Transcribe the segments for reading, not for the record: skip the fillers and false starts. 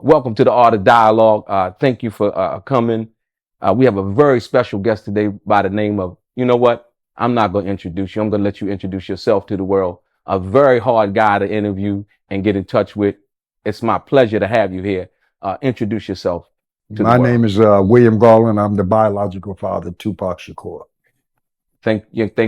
Welcome to the Art of Dialogue. Thank you for coming. We have a very special guest today by the name of, you know what? I'm not going to introduce you. I'm going to let you introduce yourself to the world. A very hard guy to interview and get in touch with. It's my pleasure to have you here. Introduce yourself to My the world. name is William Garland. I'm the biological father of Tupac Shakur. Thank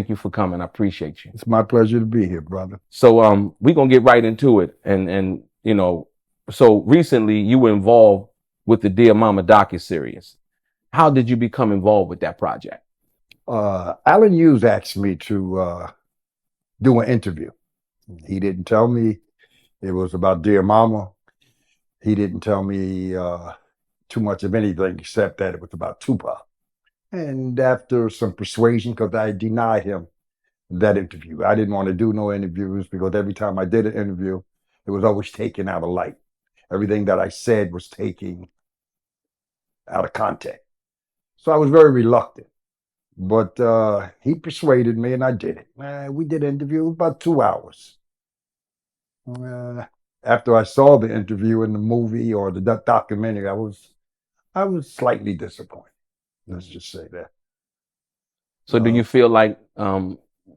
you for coming. I appreciate you. It's my pleasure to be here, brother. So we're going to get right into it. And you know, so recently you were involved with the Dear Mama docuseries. How did you become involved with that project? Alan Hughes asked me to do an interview. He didn't tell me it was about Dear Mama. He didn't tell me too much of anything except that it was about Tupac. And after some persuasion, because I denied him that interview. I didn't want to do no interviews because every time I did an interview, it was always taken out of light. Everything that I said was taken out of context. So I was very reluctant. But he persuaded me and I did it. We did an interview about 2 hours. After I saw the interview in the movie or the documentary, I was slightly disappointed. Let's just say that. So do you feel like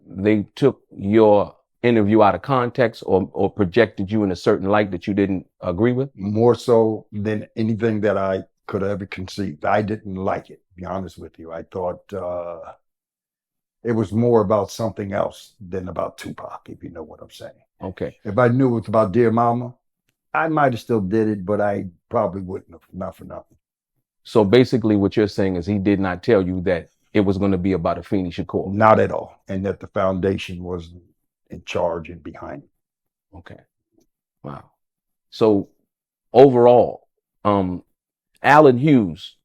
they took your interview out of context or projected you in a certain light that you didn't agree with? More so than anything that I could have ever conceived. I didn't like it, to be honest with you. I thought it was more about something else than about Tupac, if you know what I'm saying. Okay. If I knew it was about Dear Mama, I might have still did it, but I probably wouldn't have, not for nothing. So basically what you're saying is he did not tell you that it was going to be about Afeni Shakur. Not at all. And that the foundation was in charge and behind it. Okay. Wow. So overall, Alan Hughes,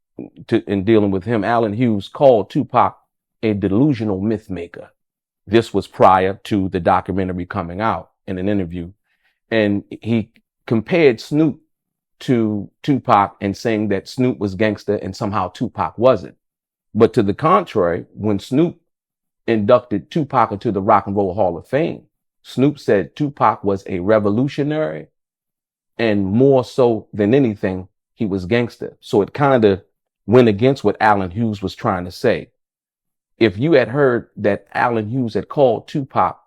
in dealing with him, Alan Hughes called Tupac a delusional myth maker. This was prior to the documentary coming out in an interview. And he compared Snoop to Tupac and saying that Snoop was gangster and somehow Tupac wasn't. But to the contrary, when Snoop inducted Tupac into the Rock and Roll Hall of Fame, Snoop said Tupac was a revolutionary and more so than anything, he was gangster. So it kind of went against what Alan Hughes was trying to say. If you had heard that Alan Hughes had called Tupac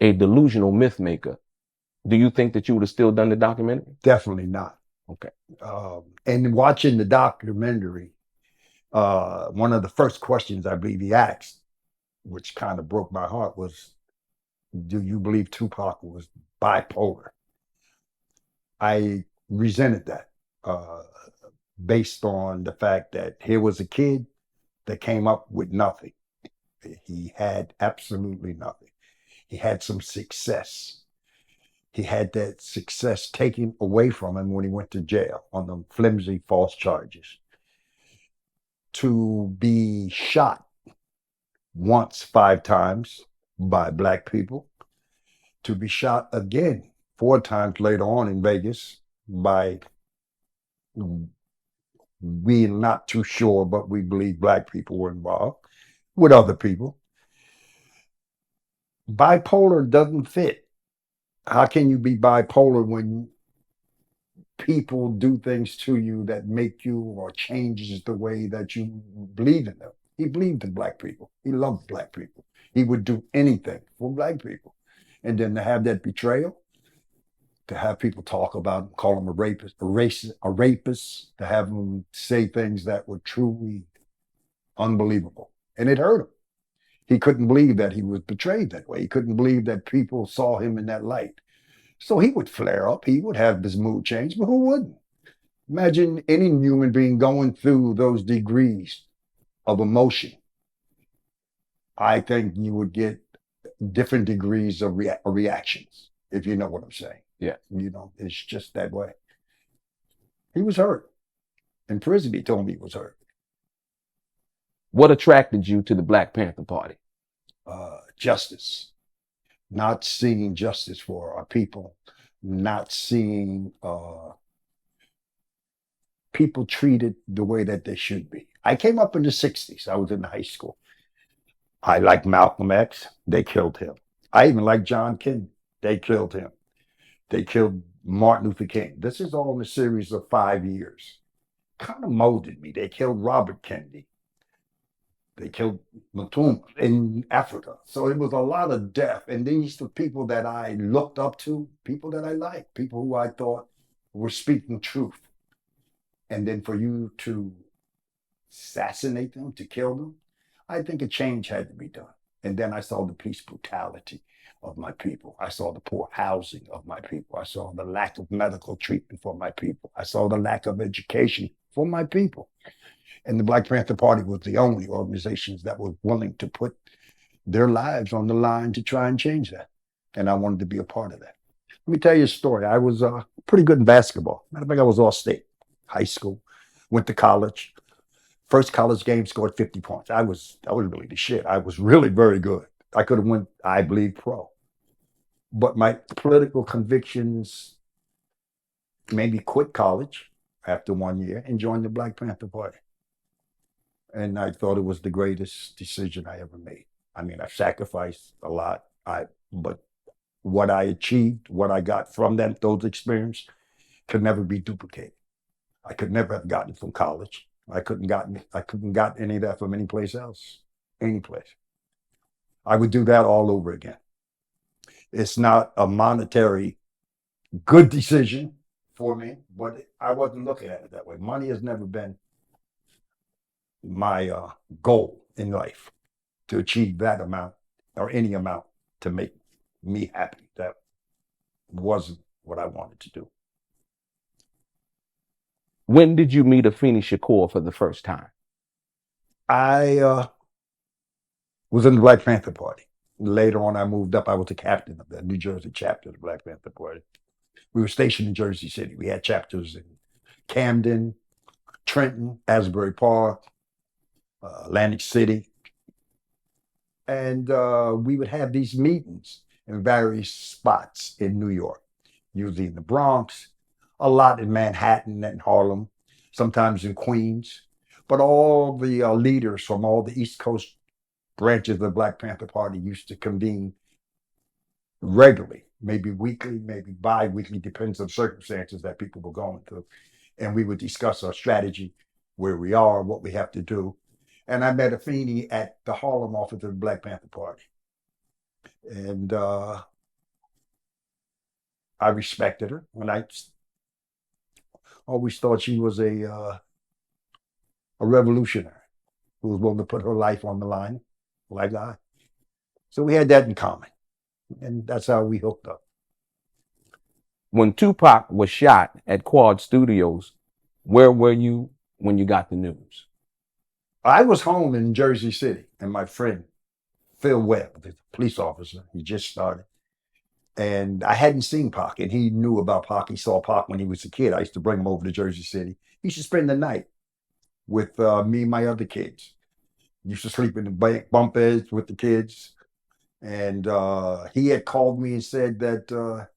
a delusional myth maker, do you think that you would have still done the documentary? Definitely not. Okay. And watching the documentary, one of the first questions I believe he asked, which kind of broke my heart, was, do you believe Tupac was bipolar? I resented that based on the fact that here was a kid that came up with nothing. He had absolutely nothing. He had some success. He had that success taken away from him when he went to jail on the flimsy false charges. To be shot once 5 times by Black people, to be shot again 4 times later on in Vegas by, we're not too sure, but we believe Black people were involved with other people. Bipolar doesn't fit. How can you be bipolar when people do things to you that make you or changes the way that you believe in them? He believed in Black people. He loved Black people. He would do anything for Black people. And then to have that betrayal, to have people talk about him, call him a rapist, a rapist, to have him say things that were truly unbelievable. And it hurt him. He couldn't believe that he was betrayed that way. He couldn't believe that people saw him in that light. So he would flare up. He would have his mood change, but who wouldn't? Imagine any human being going through those degrees of emotion. I think you would get different degrees of reactions, if you know what I'm saying. Yeah. You know, it's just that way. He was hurt. In prison, he told me he was hurt. What attracted you to the Black Panther Party? Justice. Not seeing justice for our people. Not seeing people treated the way that they should be. I came up in the 60s. I was in high school. I liked Malcolm X. They killed him. I even liked John Kennedy. They killed him. They killed Martin Luther King. This is all in a series of 5 years. Kind of molded me. They killed Robert Kennedy. They killed Matum in Africa. So it was a lot of death. And these were people that I looked up to, people that I liked, people who I thought were speaking truth. And then for you to assassinate them, to kill them, I think a change had to be done. And then I saw the police brutality of my people. I saw the poor housing of my people. I saw the lack of medical treatment for my people. I saw the lack of education for my people. And the Black Panther Party was the only organizations that were willing to put their lives on the line to try and change that. And I wanted to be a part of that. Let me tell you a story. I was pretty good in basketball. Matter of fact, I was all state, high school, went to college. First college game, scored 50 points. I was really the shit. I was really very good. I could have went, I believe, pro. But my political convictions made me quit college after 1 year and join the Black Panther Party. And I thought it was the greatest decision I ever made. I mean, I sacrificed a lot, but what I achieved, what I got from those experiences could never be duplicated. I could never have gotten it from college. I couldn't got any of that from any place else, any place. I would do that all over again. It's not a monetary good decision for me, but I wasn't looking at it that way. Money has never been my goal in life, to achieve that amount or any amount to make me happy. That wasn't what I wanted to do. When did you meet Afeni Shakur for the first time? I was in the Black Panther Party. Later on, I moved up. I was the captain of the New Jersey chapter of the Black Panther Party. We were stationed in Jersey City. We had chapters in Camden, Trenton, Asbury Park, Atlantic City. And we would have these meetings in various spots in New York, usually in the Bronx, a lot in Manhattan and Harlem, sometimes in Queens. But all the leaders from all the East Coast branches of the Black Panther Party used to convene regularly, maybe weekly, maybe bi-weekly, depends on circumstances that people were going through. And we would discuss our strategy, where we are, what we have to do. And I met Afeni at the Harlem office of the Black Panther Party. And I respected her. And I always thought she was a revolutionary who was willing to put her life on the line, like I. So we had that in common. And that's how we hooked up. When Tupac was shot at Quad Studios, where were you when you got the news? I was home in Jersey City, and my friend Phil Webb, the police officer, he just started. And I hadn't seen Pac, and he knew about Pac. He saw Pac when he was a kid. I used to bring him over to Jersey City. He used to spend the night with me and my other kids. He used to sleep in the bunk beds with the kids. And he had called me and said that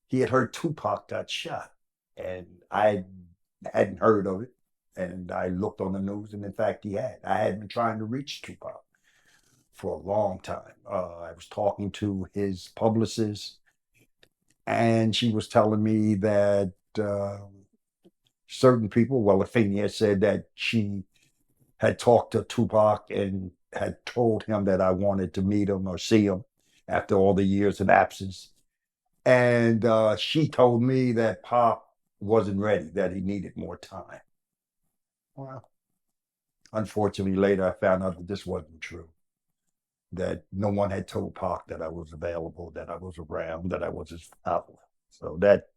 he had heard Tupac got shot. And I hadn't heard of it. And I looked on the news, and in fact, he had. I had been trying to reach Tupac for a long time. I was talking to his publicist, and she was telling me that certain people, well, Afeni had said that she had talked to Tupac and had told him that I wanted to meet him or see him after all the years of absence. And she told me that Pac wasn't ready, that he needed more time. Well, unfortunately, later I found out that this wasn't true, that no one had told Pac that I was available, that I was around, that I was his outlet. So that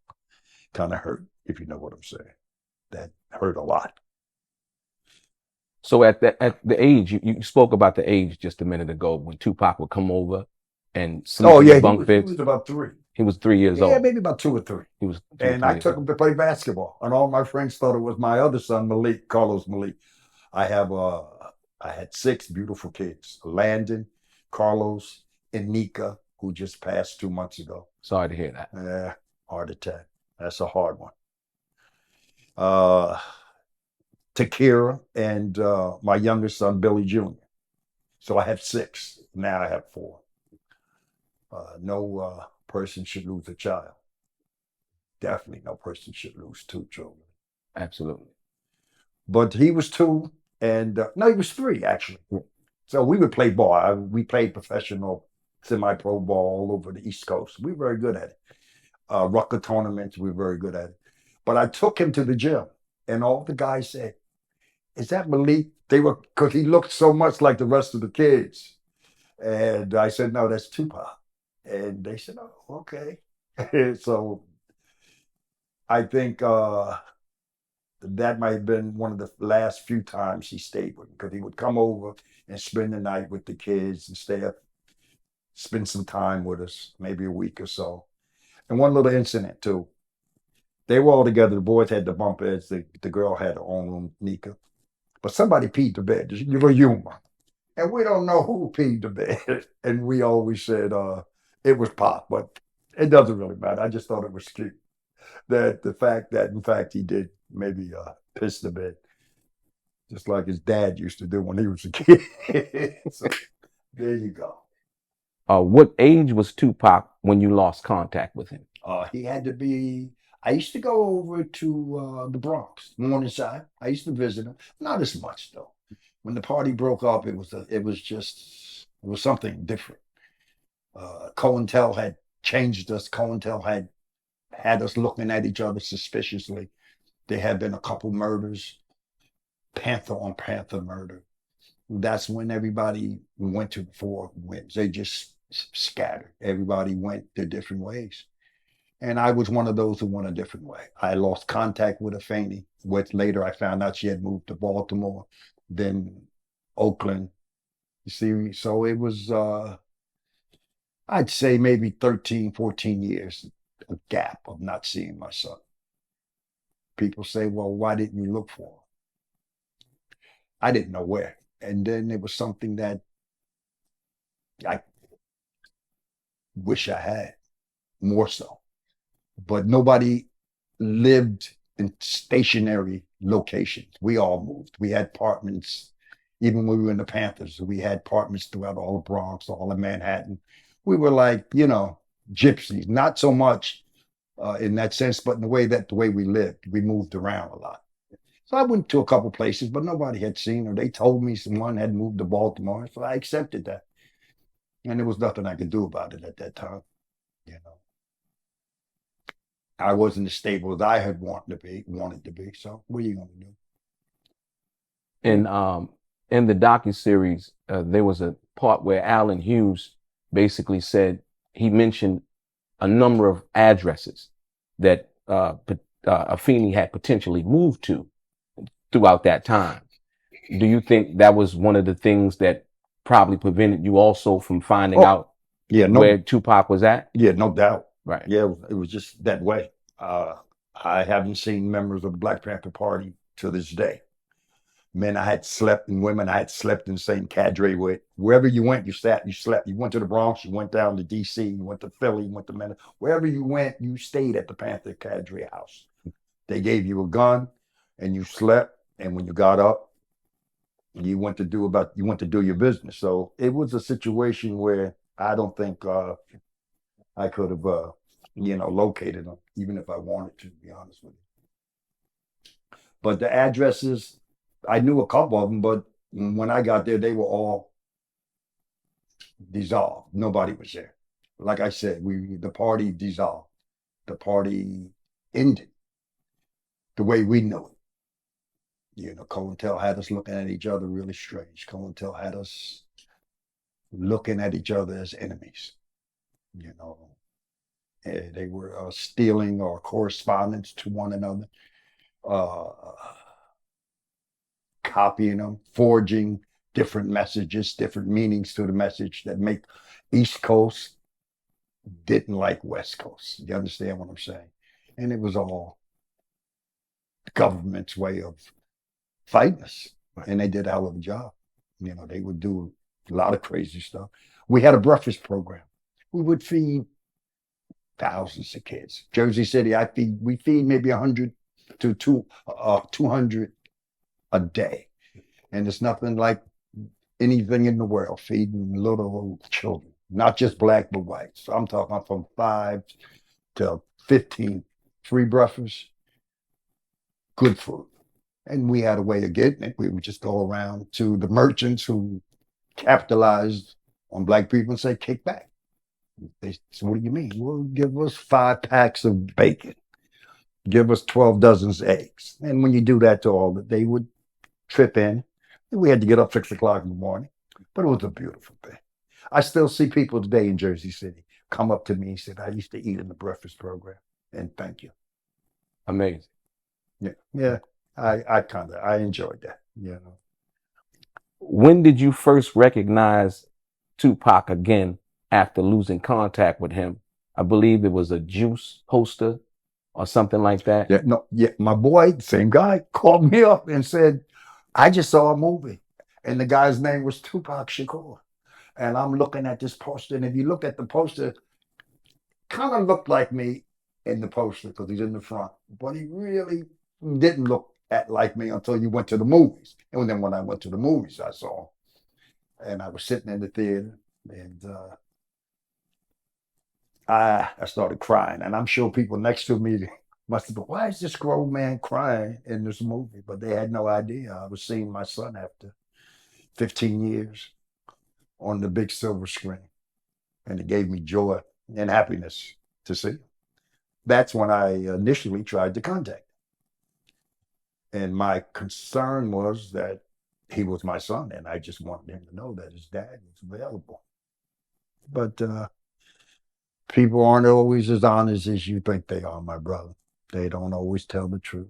kind of hurt, if you know what I'm saying. That hurt a lot. So at the age, you spoke about the age just a minute ago when Tupac would come over and sleep in the bunk beds. He was about 3. He was 3 years old. Yeah, maybe about 2 or 3. He was 2 and I took him to play basketball. And all my friends thought it was my other son, Malik, Carlos Malik. I had 6 beautiful kids: Landon, Carlos, and Nika, who just passed 2 months ago. Sorry to hear that. Yeah, heart attack. That's a hard one. Takira and my youngest son, Billy Jr. So I have 6. Now I have 4. No person should lose a child. definitely no person should lose 2 children. Absolutely. But he was 2, and no, he was 3 actually. So we would play ball. We played professional, semi-pro ball all over the East Coast. We were very good at it. Rucker tournaments, we were very good at it. But I took him to the gym, and all the guys said, "Is that Malik?" They were, because he looked so much like the rest of the kids. And I said, "No, that's Tupac." And they said, "Oh, okay." So I think that might have been one of the last few times he stayed with me, because he would come over and spend the night with the kids and spend some time with us, maybe a week or so. And one little incident too. They were all together. The boys had the bunk beds. The girl had her own room, Nika. But somebody peed the bed. Just give a humor. And we don't know who peed the bed. And we always said it was Pop, but it doesn't really matter. I just thought it was cute. That the fact that, in fact, he did maybe piss the bed, just like his dad used to do when he was a kid. So there you go. What age was Tupac when you lost contact with him? He had to be. I used to go over to the Bronx, Morningside. I used to visit him. Not as much though. When the party broke up, it was something different. COINTEL had changed us. COINTEL had us looking at each other suspiciously. There had been a couple murders, Panther on Panther murder. That's when everybody went to the 4 winds. They just scattered. Everybody went their different ways. And I was one of those who went a different way. I lost contact with Afeni, which later I found out she had moved to Baltimore, then Oakland. You see, so it was, I'd say maybe 13, 14 years, a gap of not seeing my son. People say, well, why didn't you look for him? I didn't know where. And then it was something that I wish I had more so. But nobody lived in stationary locations. We all moved. We had apartments, even when we were in the Panthers, we had apartments throughout all the Bronx, all of Manhattan. We were like, gypsies, not so much in that sense, but in the way we lived. We moved around a lot. So I went to a couple places, but nobody had seen her. They told me someone had moved to Baltimore, so I accepted that. And there was nothing I could do about it at that time. I wasn't as stable as I had wanted to be. So what are you going to do? In the docuseries, there was a part where Allen Hughes basically said, he mentioned a number of addresses that Afeni had potentially moved to throughout that time. Do you think that was one of the things that probably prevented you also from finding out where Tupac was at? Yeah, no doubt. Right. Yeah, it was just that way. I haven't seen members of the Black Panther Party to this day. Men I had slept, and women I had slept in the same cadre with. Wherever you went, you sat, you slept. You went to the Bronx, you went down to DC, you went to Philly, you went to Manhattan. Wherever you went, you stayed at the Panther cadre house. They gave you a gun, and you slept. And when you got up, you went to do your business. So it was a situation where I don't think I could have, located them, even if I wanted to be honest with you. But the addresses, I knew a couple of them, but when I got there, they were all dissolved. Nobody was there. Like I said, the party dissolved. The party ended the way we knew it. COINTEL had us looking at each other really strange. COINTEL had us looking at each other as enemies. They were stealing our correspondence to one another, copying them, forging different messages, different meanings to the message that make East Coast didn't like West Coast. You understand what I'm saying? And it was all the government's way of fighting us. And they did a hell of a job. They would do a lot of crazy stuff. We had a breakfast program. We would feed thousands of kids. Jersey City, we feed maybe 100 to 200 a day. And it's nothing like anything in the world, feeding little children, not just black, but white. So I'm talking from 5 to 15 free breakfast, good food. And we had a way of getting it. We would just go around to the merchants who capitalized on black people and say, kick back. They said, what do you mean? Well, give us 5 packs of bacon. Give us 12 dozens of eggs. And when you do that to all that, they would trip in. We had to get up 6 o'clock in the morning, but it was a beautiful thing. I still see people today in Jersey City come up to me and said, I used to eat in the breakfast program. And thank you. Amazing. Yeah. Yeah. I enjoyed that. You know. When did you first recognize Tupac again after losing contact with him? I believe it was a Juice poster or something like that. Yeah, no, yeah. My boy, same guy, called me up and said, I just saw a movie. And the guy's name was Tupac Shakur. And I'm looking at this poster. And if you look at the poster, kind of looked like me in the poster because he's in the front. But he really didn't look like me until you went to the movies. And then when I went to the movies, I saw him. And I was sitting in the theater and I started crying. And I'm sure people next to me must have been, why is this grown man crying in this movie? But they had no idea. I was seeing my son after 15 years on the big silver screen. And it gave me joy and happiness to see him. That's when I initially tried to contact him. And my concern was that he was my son, and I just wanted him to know that his dad was available. But people aren't always as honest as you think they are, my brother. They don't always tell the truth.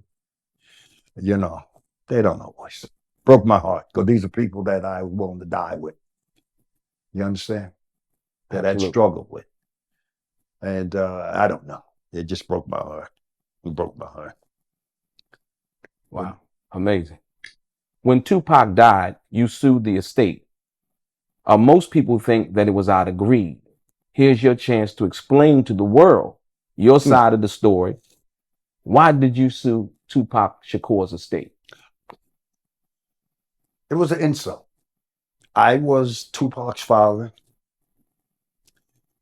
You know, they don't always. Broke my heart, because these are people that I was willing to die with. You understand? That I'd struggled with. And I don't know. It just broke my heart. It broke my heart. Wow. Amazing. When Tupac died, you sued the estate. Most people think that it was out of greed. Here's your chance to explain to the world your side of the story. Why did you sue Tupac Shakur's estate? It was an insult. I was Tupac's father.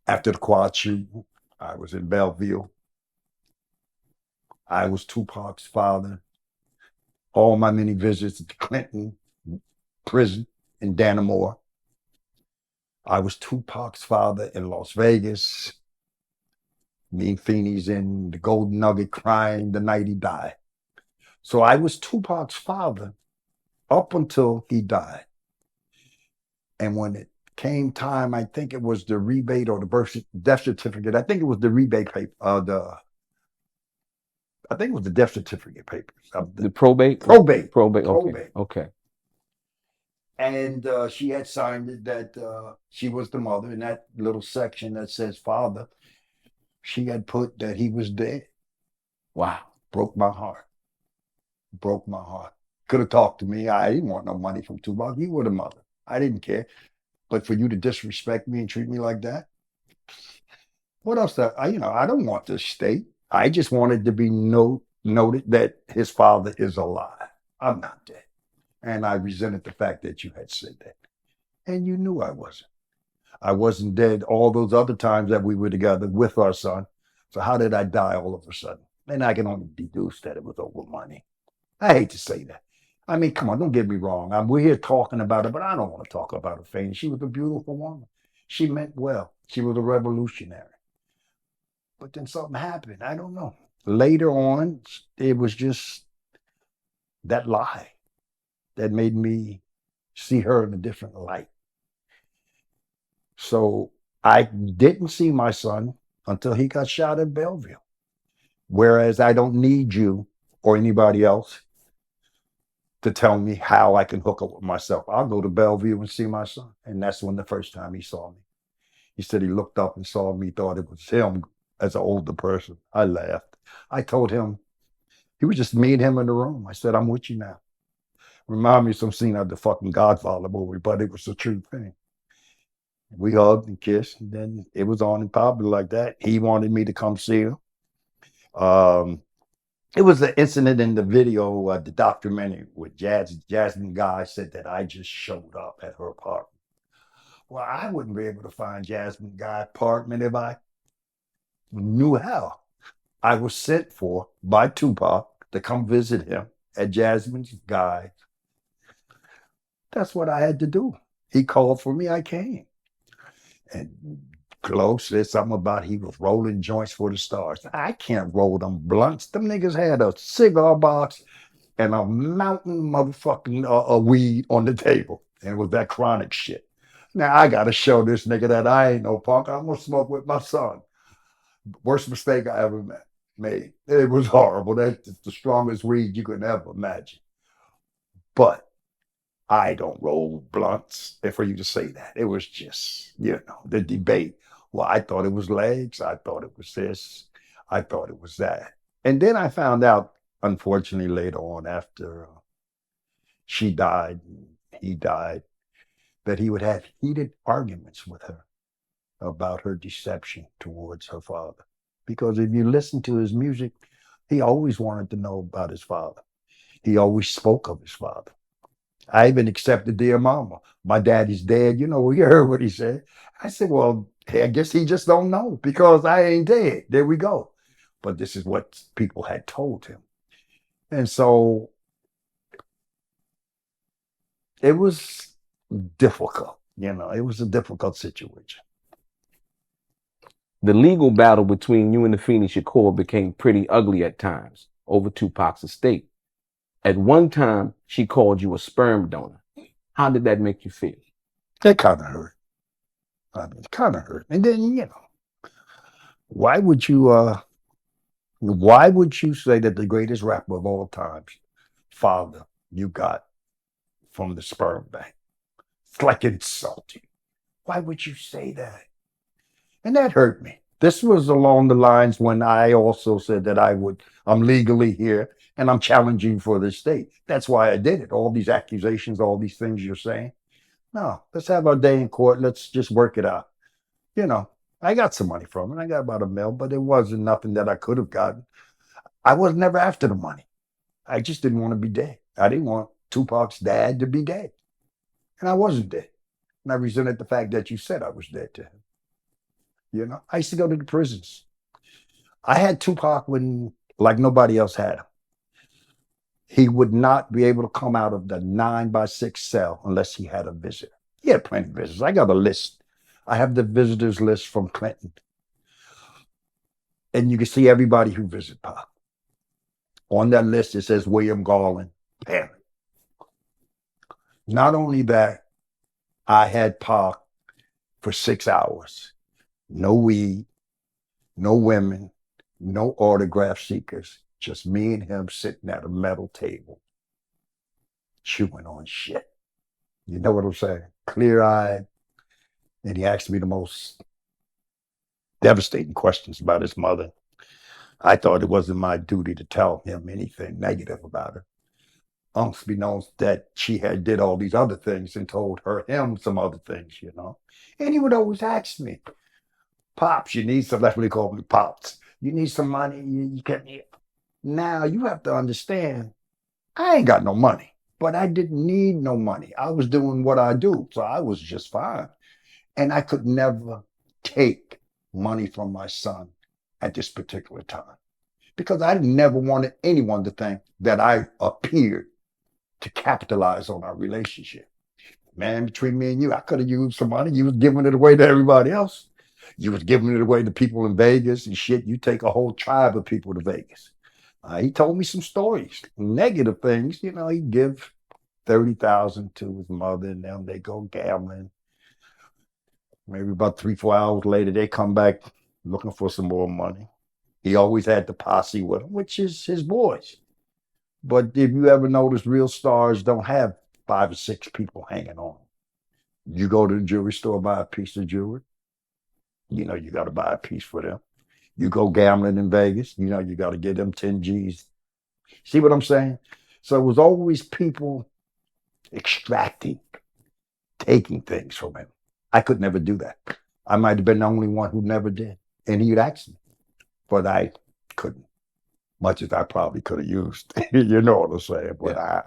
After the quad shooting, I was in Belleville. I was Tupac's father. All my many visits at the Clinton prison in Dannemora. I was Tupac's father in Las Vegas. Me and Afeni's in the Golden Nugget crying the night he died. So I was Tupac's father up until he died. And when it came time, I think it was the rebate or the death certificate. I think it was the rebate paper. I think it was the death certificate papers. The probate? Probate. Okay. And she had signed it that she was the mother. In that little section that says father, she had put that he was dead. Wow. Broke my heart. Broke my heart. Could have talked to me. I didn't want no money from Tupac. You were the mother. I didn't care. But for you to disrespect me and treat me like that, what else? I don't want this state. I just wanted to be noted that his father is alive. I'm not dead. And I resented the fact that you had said that. And you knew I wasn't. I wasn't dead all those other times that we were together with our son. So how did I die all of a sudden? And I can only deduce that it was over money. I hate to say that. I mean, come on, don't get me wrong. We're here talking about it, but I don't want to talk about her fame. She was a beautiful woman. She meant well. She was a revolutionary. But then something happened. I don't know. Later on, it was just that lie that made me see her in a different light. So I didn't see my son until he got shot in Belleville. Whereas I don't need you or anybody else to tell me how I can hook up with myself. I'll go to Bellevue and see my son. And that's when the first time he saw me. He said he looked up and saw me, thought it was him as an older person. I laughed. I told him, he was just me and him in the room. I said, I'm with you now. Remind me of some scene of the fucking Godfather movie, but it was a true thing. We hugged and kissed, and then it was on in public like that. He wanted me to come see him. It was an incident in the video, the documentary with Jasmine Guy said that I just showed up at her apartment. Well, I wouldn't be able to find Jasmine Guy's apartment if I knew how. I was sent for by Tupac to come visit him at Jasmine Guy. That's what I had to do. He called for me, I came. And Glow said something about he was rolling joints for the stars. I can't roll them blunts. Them niggas had a cigar box and a mountain motherfucking weed on the table. And it was that chronic shit. Now I gotta show this nigga that I ain't no punk. I'm gonna smoke with my son. Worst mistake I ever made. It was horrible. That's the strongest weed you could ever imagine. But I don't roll blunts. And for you to say that, it was just, the debate. Well, I thought it was legs. I thought it was this. I thought it was that. And then I found out, unfortunately, later on, after she died, he died, that he would have heated arguments with her about her deception towards her father. Because if you listen to his music, he always wanted to know about his father. He always spoke of his father. I even accepted Dear Mama. My daddy's dead. You heard what he said. I said, well, I guess he just don't know because I ain't dead. There we go. But this is what people had told him. And so it was difficult. It was a difficult situation. The legal battle between you and Afeni Shakur became pretty ugly at times over Tupac's estate. At one time, she called you a sperm donor. How did that make you feel? It kind of hurt. It kind of hurt. And then, why would you say that the greatest rapper of all times, father, you got from the sperm bank? It's like insulting. Why would you say that? And that hurt me. This was along the lines when I also said that I'm legally here and I'm challenging for the state. That's why I did it. All these accusations, all these things you're saying. No, let's have our day in court. Let's just work it out. I got some money from it. I got about $1 million, but it wasn't nothing that I could have gotten. I was never after the money. I just didn't want to be dead. I didn't want Tupac's dad to be dead. And I wasn't dead. And I resented the fact that you said I was dead to him. I used to go to the prisons. I had Tupac like nobody else had him. He would not be able to come out of the 9x6 cell unless he had a visitor. He had plenty of visitors. I got a list. I have the visitors list from Clinton. And you can see everybody who visited Pac. On that list, it says William Garland, parent. Not only that, I had Pac for 6 hours. No weed, no women, no autograph seekers. Just me and him sitting at a metal table, chewing on shit. You know what I'm saying? Clear-eyed. And he asked me the most devastating questions about his mother. I thought it wasn't my duty to tell him anything negative about her. Unbeknownst that she had did all these other things and told him some other things, And he would always ask me, Pops, you need some, that's what he called me, Pops. You need some money, you can't. Now you have to understand, I ain't got no money, but I didn't need no money. I was doing what I do, so I was just fine. And I could never take money from my son at this particular time because I never wanted anyone to think that I appeared to capitalize on our relationship. Man, between me and you, I could have used some money. You was giving it away to everybody else. You was giving it away to people in Vegas and shit. You take a whole tribe of people to Vegas. He told me some stories, negative things. He'd give $30,000 to his mother, and then they go gambling. Maybe about 3-4 hours later, they come back looking for some more money. He always had the posse with him, which is his boys. But if you ever notice, real stars don't have 5 or 6 people hanging on. You go to the jewelry store, buy a piece of jewelry. You got to buy a piece for them. You go gambling in Vegas, you got to get them 10 G's. See what I'm saying? So it was always people extracting, taking things from him. I could never do that. I might have been the only one who never did. And he'd ask me, but I couldn't. Much as I probably could have used. You know what I'm saying? But yeah.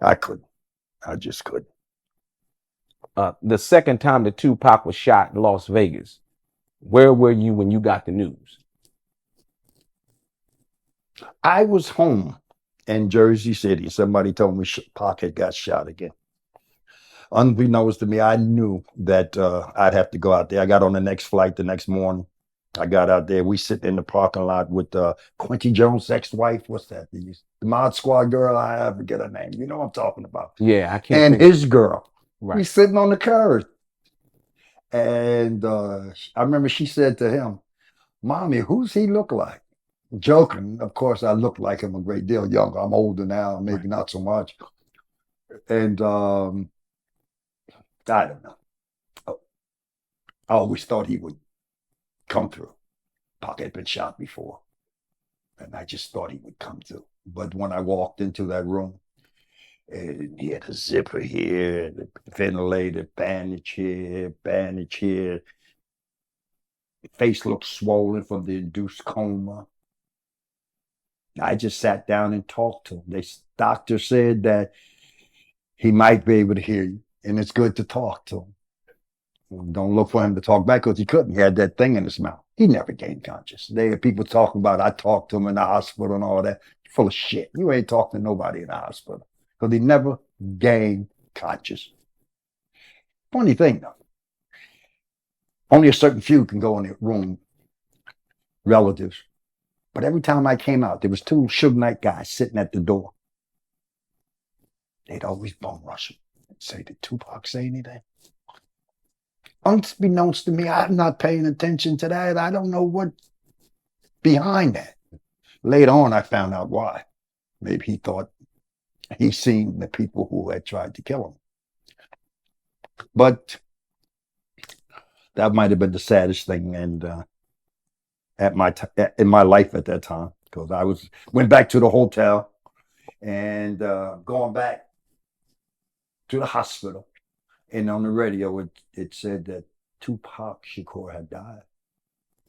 I couldn't. I just couldn't. The second time that Tupac was shot in Las Vegas, where were you when you got the news? I was home in Jersey City. Somebody told me Pac had got shot again. Unbeknownst to me, I knew that I'd have to go out there. I got on the next flight the next morning. I got out there. We sit in the parking lot with Quincy Jones' ex-wife. What's that? The Mod Squad girl. I forget her name. You know what I'm talking about. Yeah, I can't. And his girl. Right. We sitting on the curb. And I remember she said to him, "Mommy, who's he look like?" Joking. Of course, I look like him a great deal younger. I'm older now, maybe not so much. And I don't know. I always thought he would come through. Pac had been shot before, and I just thought he would come through. But when I walked into that room, and he had a zipper here, the ventilator, bandage here. The face looked swollen from the induced coma. I just sat down and talked to him. The doctor said that he might be able to hear you, and it's good to talk to him. Don't look for him to talk back because he couldn't. He had that thing in his mouth. He never gained conscious. There are people talking about, I talked to him in the hospital and all that. Full of shit. You ain't talking to nobody in the hospital because he never gained conscious. Funny thing though, only a certain few can go in the room, relatives. But every time I came out, there was two Suge Knight guys sitting at the door. They'd always bum rush him and say, "Did Tupac say anything?" Unbeknownst to me, I'm not paying attention to that. I don't know what behind that. Later on, I found out why. Maybe he thought he seen the people who had tried to kill him. But that might have been the saddest thing and in my life at that time, because I went back to the hotel and going back to the hospital. And on the radio, it said that Tupac Shakur had died.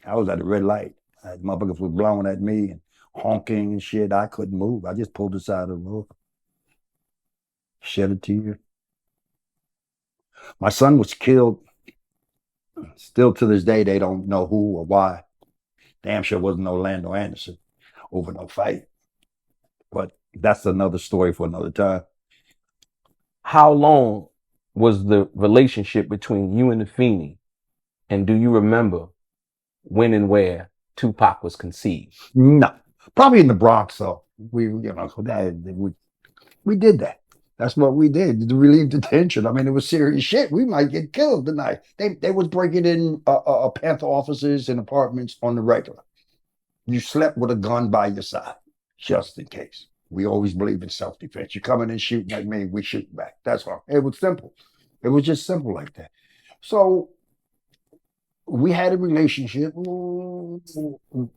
I was at a red light. Motherfuckers were blowing at me and honking and shit. I couldn't move. I just pulled the side of the road. Shed a tear. My son was killed. Still to this day, they don't know who or why. Damn sure wasn't no Orlando Anderson over no fight. But that's another story for another time. How long was the relationship between you and Afeni? And do you remember when and where Tupac was conceived? No, probably in the Bronx. So we did that. That's what we did to relieve the tension. I mean, it was serious shit. We might get killed tonight. They was breaking in Panther offices and apartments on the regular. You slept with a gun by your side, just in case. We always believe in self-defense. You're coming in shooting at me, we shoot back. That's all. It was simple. It was just simple like that. So we had a relationship.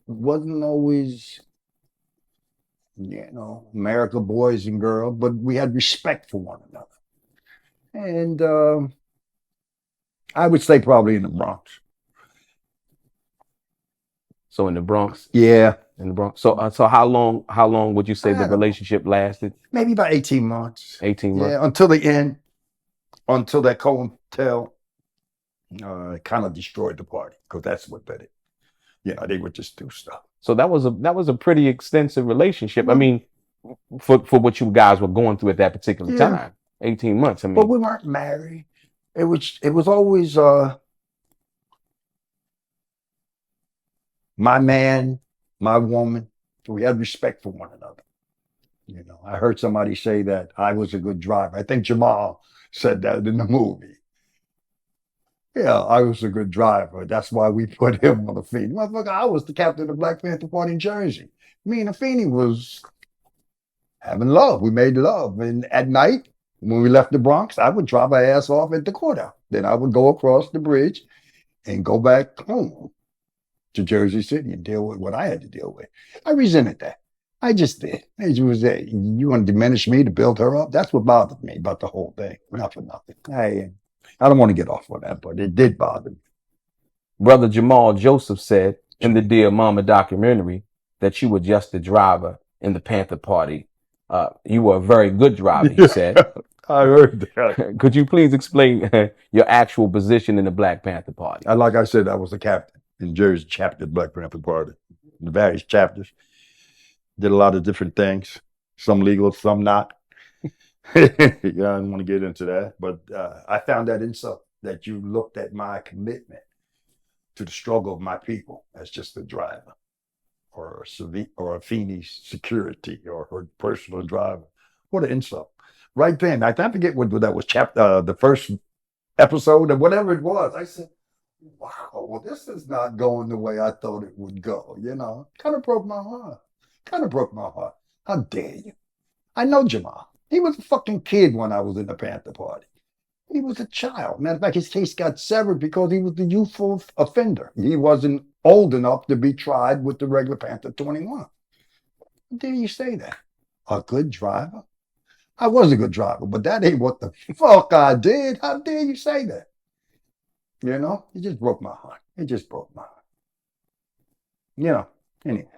Wasn't always, America boys and girls, but we had respect for one another. And I would say probably in the Bronx. So in the Bronx? Yeah. In the Bronx. So how long would you say the relationship lasted? Maybe about 18 months. 18 months? Yeah, until the end. Until that hotel kind of destroyed the party, because that's what did it. They would just do stuff. So that was a pretty extensive relationship. Mm-hmm. I mean, for what you guys were going through at that particular time. 18 months. I mean, but we weren't married. It was always my man, my woman. We had respect for one another. I heard somebody say that I was a good driver. I think Jamal said that in the movie. Yeah, I was a good driver. That's why we put him on the Afeni. Motherfucker, I was the captain of the Black Panther Party in Jersey. Me and Afeni was having love. We made love. And at night, when we left the Bronx, I would drop our ass off at the courthouse. Then I would go across the bridge and go back home to Jersey City and deal with what I had to deal with. I resented that. I just did. It was that you want to diminish me to build her up? That's what bothered me about the whole thing. Not for nothing. I don't want to get off on that, but it did bother me. Brother Jamal Joseph said in the Dear Mama documentary that you were just a driver in the Panther Party. You were a very good driver, he said. I heard that. Could you please explain your actual position in the Black Panther Party? Like I said, I was the captain in Jersey chapter of the Black Panther Party, the various chapters. Did a lot of different things, some legal, some not. Yeah, I don't want to get into that, but I found that insult that you looked at my commitment to the struggle of my people as just a driver or or Afeni's security or her personal driver. What an insult! Right then, I forget what that was. Chapter the first episode or whatever it was. I said, "Wow, well, this is not going the way I thought it would go." You know, kind of broke my heart. Kind of broke my heart. How dare you? I know Jamal. He was a fucking kid when I was in the Panther Party. He was a child. Matter of fact, his case got severed because he was the youthful offender. He wasn't old enough to be tried with the regular Panther 21. How dare you say that? A good driver? I was a good driver, but that ain't what the fuck I did. How dare you say that? You know, it just broke my heart. It just broke my heart. You know, anyway.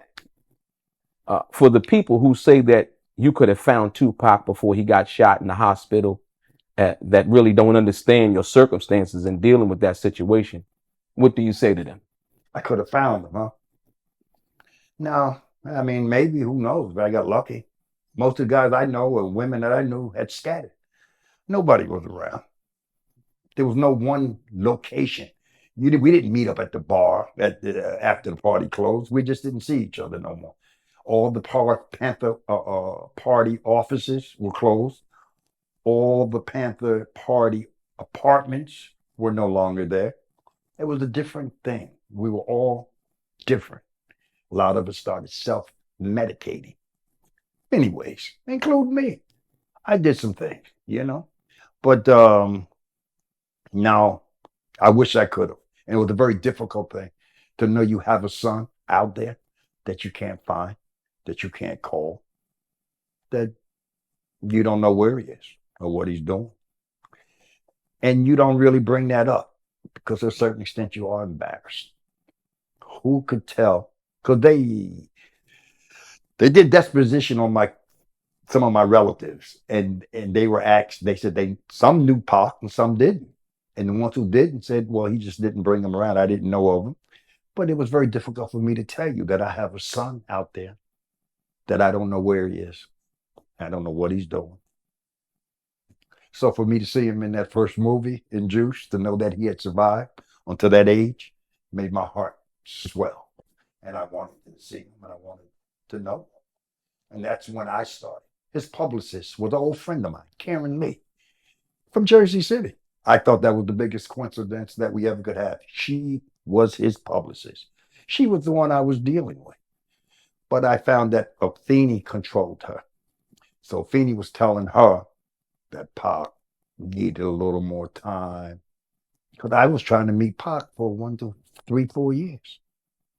For the people who say that you could have found Tupac before he got shot in the hospital, that really don't understand your circumstances and dealing with that situation, what do you say to them? I could have found him, huh? No, I mean, maybe, who knows, but I got lucky. Most of the guys I know or women that I knew had scattered. Nobody was around. There was no one location. We didn't meet up at the bar after the party closed. We just didn't see each other no more. All the Panther party offices were closed. All the Panther party apartments were no longer there. It was a different thing. We were all different. A lot of us started self-medicating. Many ways, including me. I did some things, you know. But now I wish I could have. And it was a very difficult thing to know you have a son out there that you can't find, that you can't call, that you don't know where he is or what he's doing. And you don't really bring that up because to a certain extent you are embarrassed. Who could tell? Because they did disposition on some of my relatives, and they were asked. They said some knew Pac and some didn't, and the ones who didn't said, "Well, he just didn't bring them around. I didn't know of him." But it was very difficult for me to tell you that I have a son out there that I don't know where he is. I don't know what he's doing. So for me to see him in that first movie in Juice, to know that he had survived until that age, made my heart swell. And I wanted to see him and I wanted to know him. And that's when I started. His publicist was an old friend of mine, Karen Lee, from Jersey City. I thought that was the biggest coincidence that we ever could have. She was his publicist. She was the one I was dealing with. But I found that Afeni controlled her. So Afeni was telling her that Pac needed a little more time. Because I was trying to meet Pac for 1 to 3, 4 years,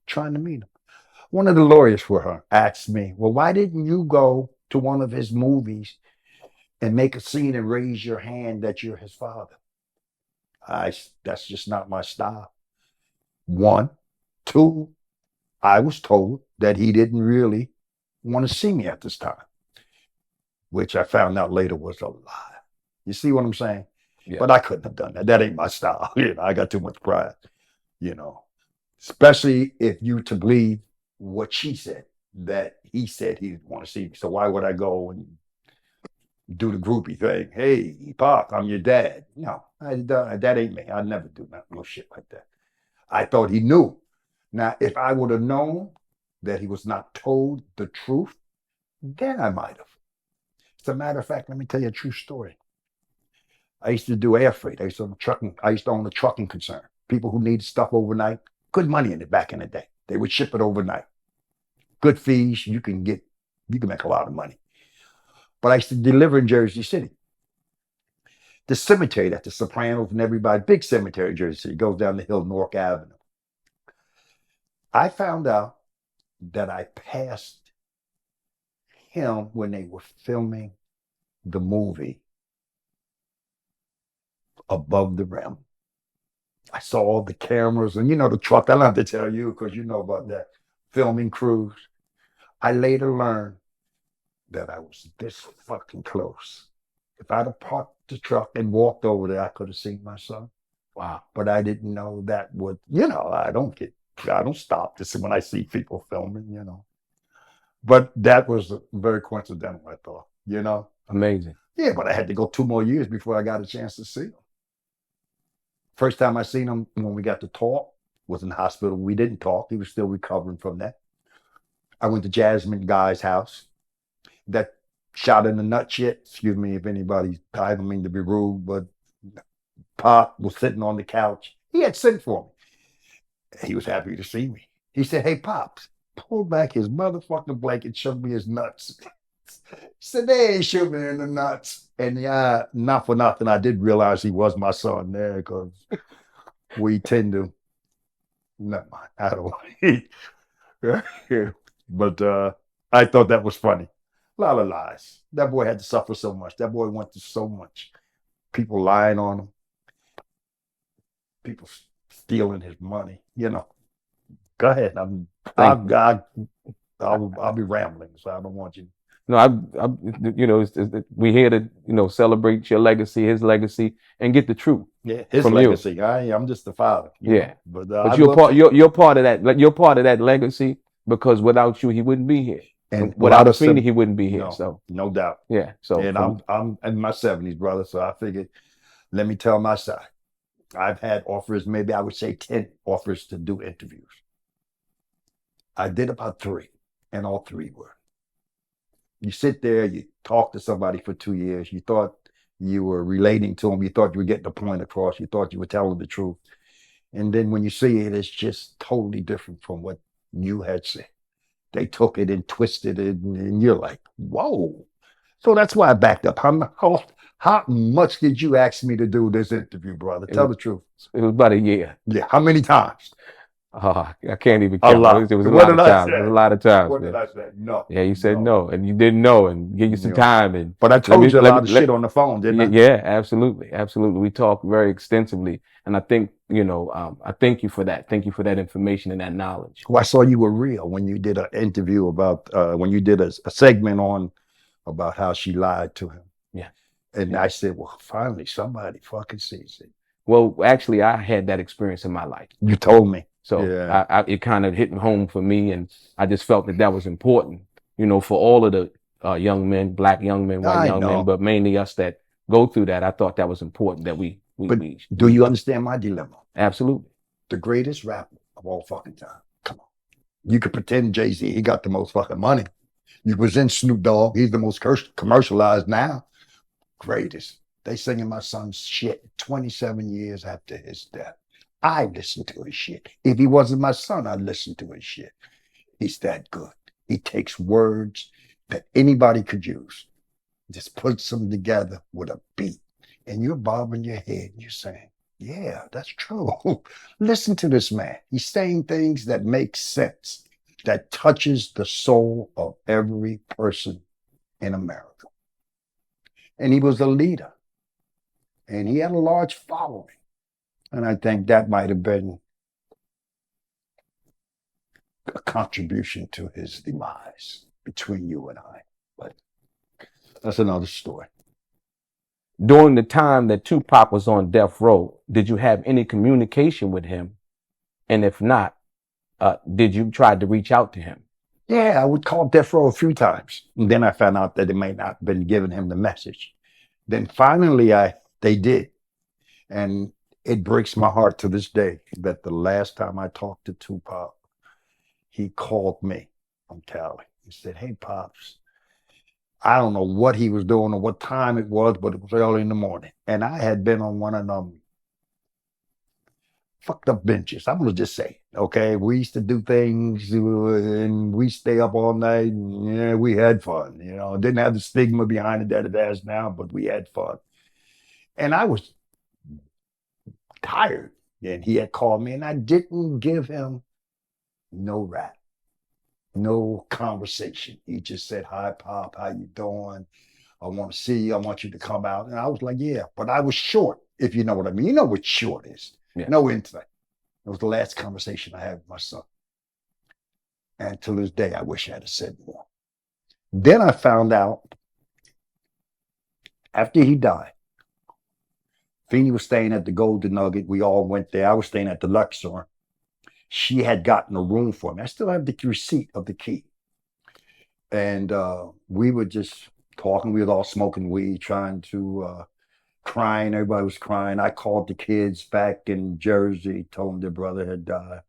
trying to meet him. One of the lawyers for her asked me, "Well, why didn't you go to one of his movies and make a scene and raise your hand that you're his father?" That's just not my style. 1, 2, I was told that he didn't really want to see me at this time, which I found out later was a lie. You see what I'm saying? Yeah. But I couldn't have done that. That ain't my style. You know, I got too much pride, you know, especially if you to believe what she said, that he said he didn't want to see me. So why would I go and do the groupie thing? "Hey, Pac, I'm your dad." No, that ain't me. I'd never do no shit like that. I thought he knew. Now, if I would have known that he was not told the truth, then I might have. As a matter of fact, let me tell you a true story. I used to do air freight. I used to own a trucking concern. People who needed stuff overnight, good money in it back in the day. They would ship it overnight. Good fees, you can make a lot of money. But I used to deliver in Jersey City. The cemetery that the Sopranos and everybody, big cemetery in Jersey City, goes down the hill, Newark Avenue. I found out that I passed him when they were filming the movie Above the Rim. I saw all the cameras and, the truck. I don't have to tell you because you know about that filming crews. I later learned that I was this fucking close. If I'd have parked the truck and walked over there, I could have seen my son. Wow. But I didn't know that would, I don't stop. This is when I see people filming, But that was very coincidental, I thought, you know? Amazing. Yeah, but I had to go 2 more years before I got a chance to see him. First time I seen him when we got to talk was in the hospital. We didn't talk. He was still recovering from that. I went to Jasmine Guy's house. That shot in the nut shit. Excuse me if anybody, I don't mean to be rude, but Pop was sitting on the couch. He had sent for me. He was happy to see me. He said, "Hey, Pops," pulled back his motherfucking blanket, showed me his nuts. He said, "They ain't shoot me in the nuts." And yeah, not for nothing, I did realize he was my son there because we tend to, never mind, I don't. But I thought that was funny. A lot of lies. That boy had to suffer so much. That boy went through so much. People lying on him. People stealing his money. You know. Go ahead. I'll be rambling, so I don't want you. No, we're here to, celebrate your legacy, his legacy, and get the truth. Yeah, his from legacy. You. I'm just the father. Yeah, but you're part of that. You're part of that legacy because without you, he wouldn't be here. And without Afeni, he wouldn't be here. No doubt. Yeah. So and I'm in my 70s, brother. So I figured, let me tell my side. I've had offers, maybe I would say 10 offers to do interviews. I did about 3, and all 3 were. You sit there, you talk to somebody for 2 years. You thought you were relating to them. You thought you were getting the point across. You thought you were telling the truth. And then when you see it, it's just totally different from what you had said. They took it and twisted it, and you're like, whoa. So that's why I backed up. How much did you ask me to do this interview, brother? Tell the truth. It was about a year. Yeah. How many times? I can't even count. A lot. It was a lot of times. It was a lot of times. What did I say? No. Yeah, you said no, and you didn't know, and give you some time. But I told you a lot of shit on the phone, didn't I? Yeah, absolutely. We talked very extensively, and I think, I thank you for that. Thank you for that information and that knowledge. Well, I saw you were real when you did an interview about, when you did a segment on about how she lied to him. Yeah. And I said, well, finally somebody fucking sees it. Well, actually, I had that experience in my life. You told me. So yeah. It kind of hit home for me, and I just felt that was important, for all of the young men, black young men, white young men, but mainly us that go through that. I thought that was important that we do you understand my dilemma? Absolutely. The greatest rapper of all fucking time. Come on. You could pretend Jay-Z, he got the most fucking money. You present Snoop Dogg, he's the most commercialized now. Greatest. They singing my son's shit 27 years after his death. I listened to his shit. If he wasn't my son, I'd listen to his shit. He's that good. He takes words that anybody could use, just puts them together with a beat. And you're bobbing your head and you're saying, yeah, that's true. Listen to this man. He's saying things that make sense, that touches the soul of every person in America. And he was a leader. And he had a large following. And I think that might have been a contribution to his demise between you and I. But that's another story. During the time that Tupac was on death row, did you have any communication with him? And if not, did you try to reach out to him? Yeah, I would call death row a few times. And then I found out that they may not have been giving him the message. Then finally they did. And it breaks my heart to this day that the last time I talked to Tupac, he called me from Cali. He said, hey, Pops, I don't know what he was doing or what time it was, but it was early in the morning. And I had been on one of them fucked up benches. I'm going to just say, okay, we used to do things and we stay up all night and yeah, we had fun. Didn't have the stigma behind it that it has now, but we had fun. And I was tired. And he had called me and I didn't give him no rap, no conversation. He just said, hi, Pop, how you doing? I want to see you. I want you to come out. And I was like, yeah, but I was short, if you know what I mean. You know what short is. Yeah. No insight. It was the last conversation I had with my son. And to this day, I wish I had said more. Then I found out after he died, Afeni was staying at the Golden Nugget. We all went there. I was staying at the Luxor. She had gotten a room for me. I still have the receipt of the key. And we were just talking. We was all smoking weed, trying to crying. Everybody was crying. I called the kids back in Jersey, told them their brother had died.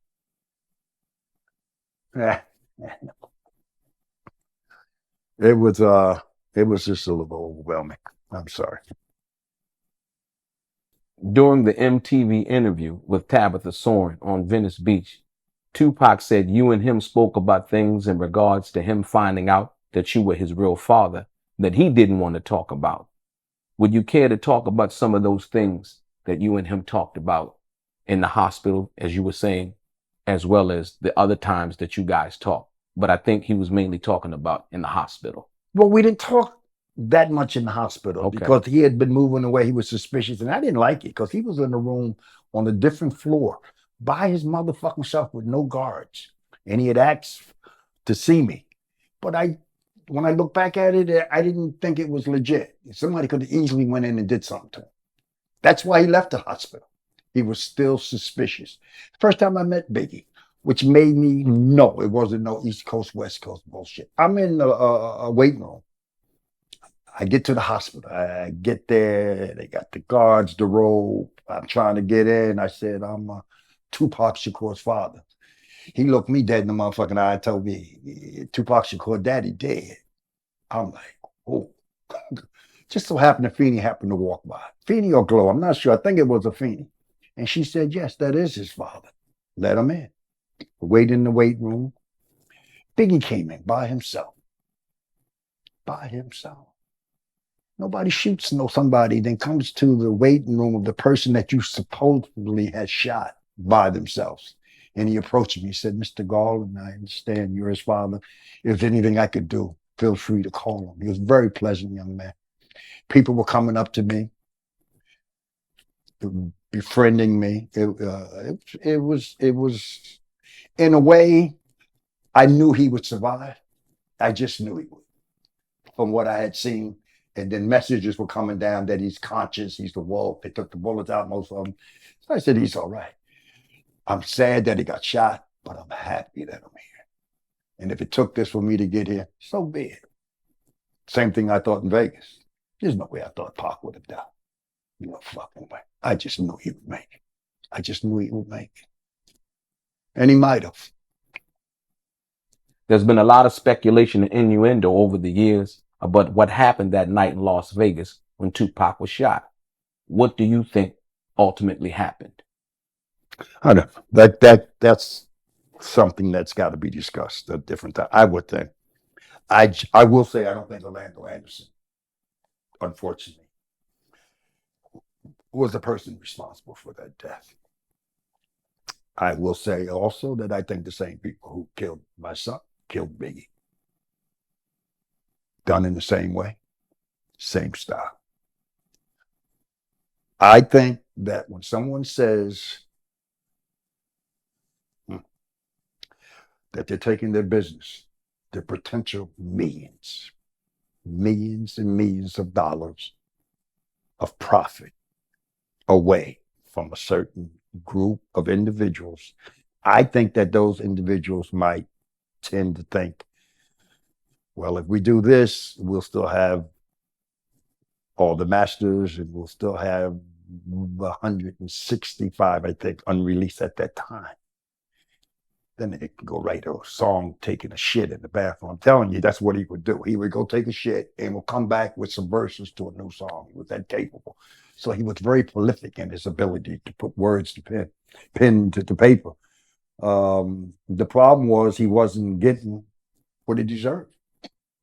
It was just a little overwhelming. I'm sorry. During the MTV interview with Tabitha Soren on Venice Beach, Tupac said you and him spoke about things in regards to him finding out that you were his real father that he didn't want to talk about. Would you care to talk about some of those things that you and him talked about in the hospital, as you were saying, as well as the other times that you guys talked? But I think he was mainly talking about in the hospital. Well, we didn't talk that much in the hospital Okay. because he had been moving away. He was suspicious, and I didn't like it because he was in the room on a different floor by his motherfucking self with no guards, and he had asked to see me. But when I look back at it, I didn't think it was legit. Somebody could have easily went in and did something to him. That's why he left the hospital. He was still suspicious. First time I met Biggie, which made me know it wasn't no East Coast, West Coast bullshit. I'm in a waiting room. I get to the hospital. I get there. They got the guards, the robe. I'm trying to get in. I said, I'm Tupac Shakur's father. He looked me dead in the motherfucking eye and told me, Tupac Shakur, daddy dead. I'm like, oh. Just so happened Afeni happened to walk by. Afeni or Glow, I'm not sure. I think it was Afeni. And she said, yes, that is his father. Let him in. Wait in the waiting room. Biggie came in by himself. By himself. Nobody shoots somebody, then comes to the waiting room of the person that you supposedly had shot by themselves. And he approached me. He said, Mr. Garland, I understand you're his father. If there's anything I could do, feel free to call him. He was a very pleasant young man. People were coming up to me, befriending me. It was, in a way, I knew he would survive. I just knew he would, from what I had seen. And then messages were coming down that he's conscious, he's the wolf. They took the bullets out, most of them. So I said, he's all right. I'm sad that he got shot, but I'm happy that I'm here. And if it took this for me to get here, so be it. Same thing I thought in Vegas. There's no way I thought Pac would have died. No fucking way. I just knew he would make it. I just knew he would make it. And he might have. There's been a lot of speculation and innuendo over the years about what happened that night in Las Vegas when Tupac was shot. What do you think ultimately happened? I don't know. That's something that's got to be discussed at a different time, I would think. I will say I don't think Orlando Anderson, unfortunately, was the person responsible for that death. I will say also that I think the same people who killed my son killed Biggie. Done in the same way, same style. I think that when someone says that they're taking their business, their potential millions and millions of dollars of profit away from a certain group of individuals, I think that those individuals might tend to think, well, if we do this, we'll still have all the masters and we'll still have 165, I think, unreleased at that time. Then they can go write a song taking a shit in the bathroom. I'm telling you, that's what he would do. He would go take a shit and will come back with some verses to a new song. He was that capable. So he was very prolific in his ability to put words to pen to paper. The problem was he wasn't getting what he deserved.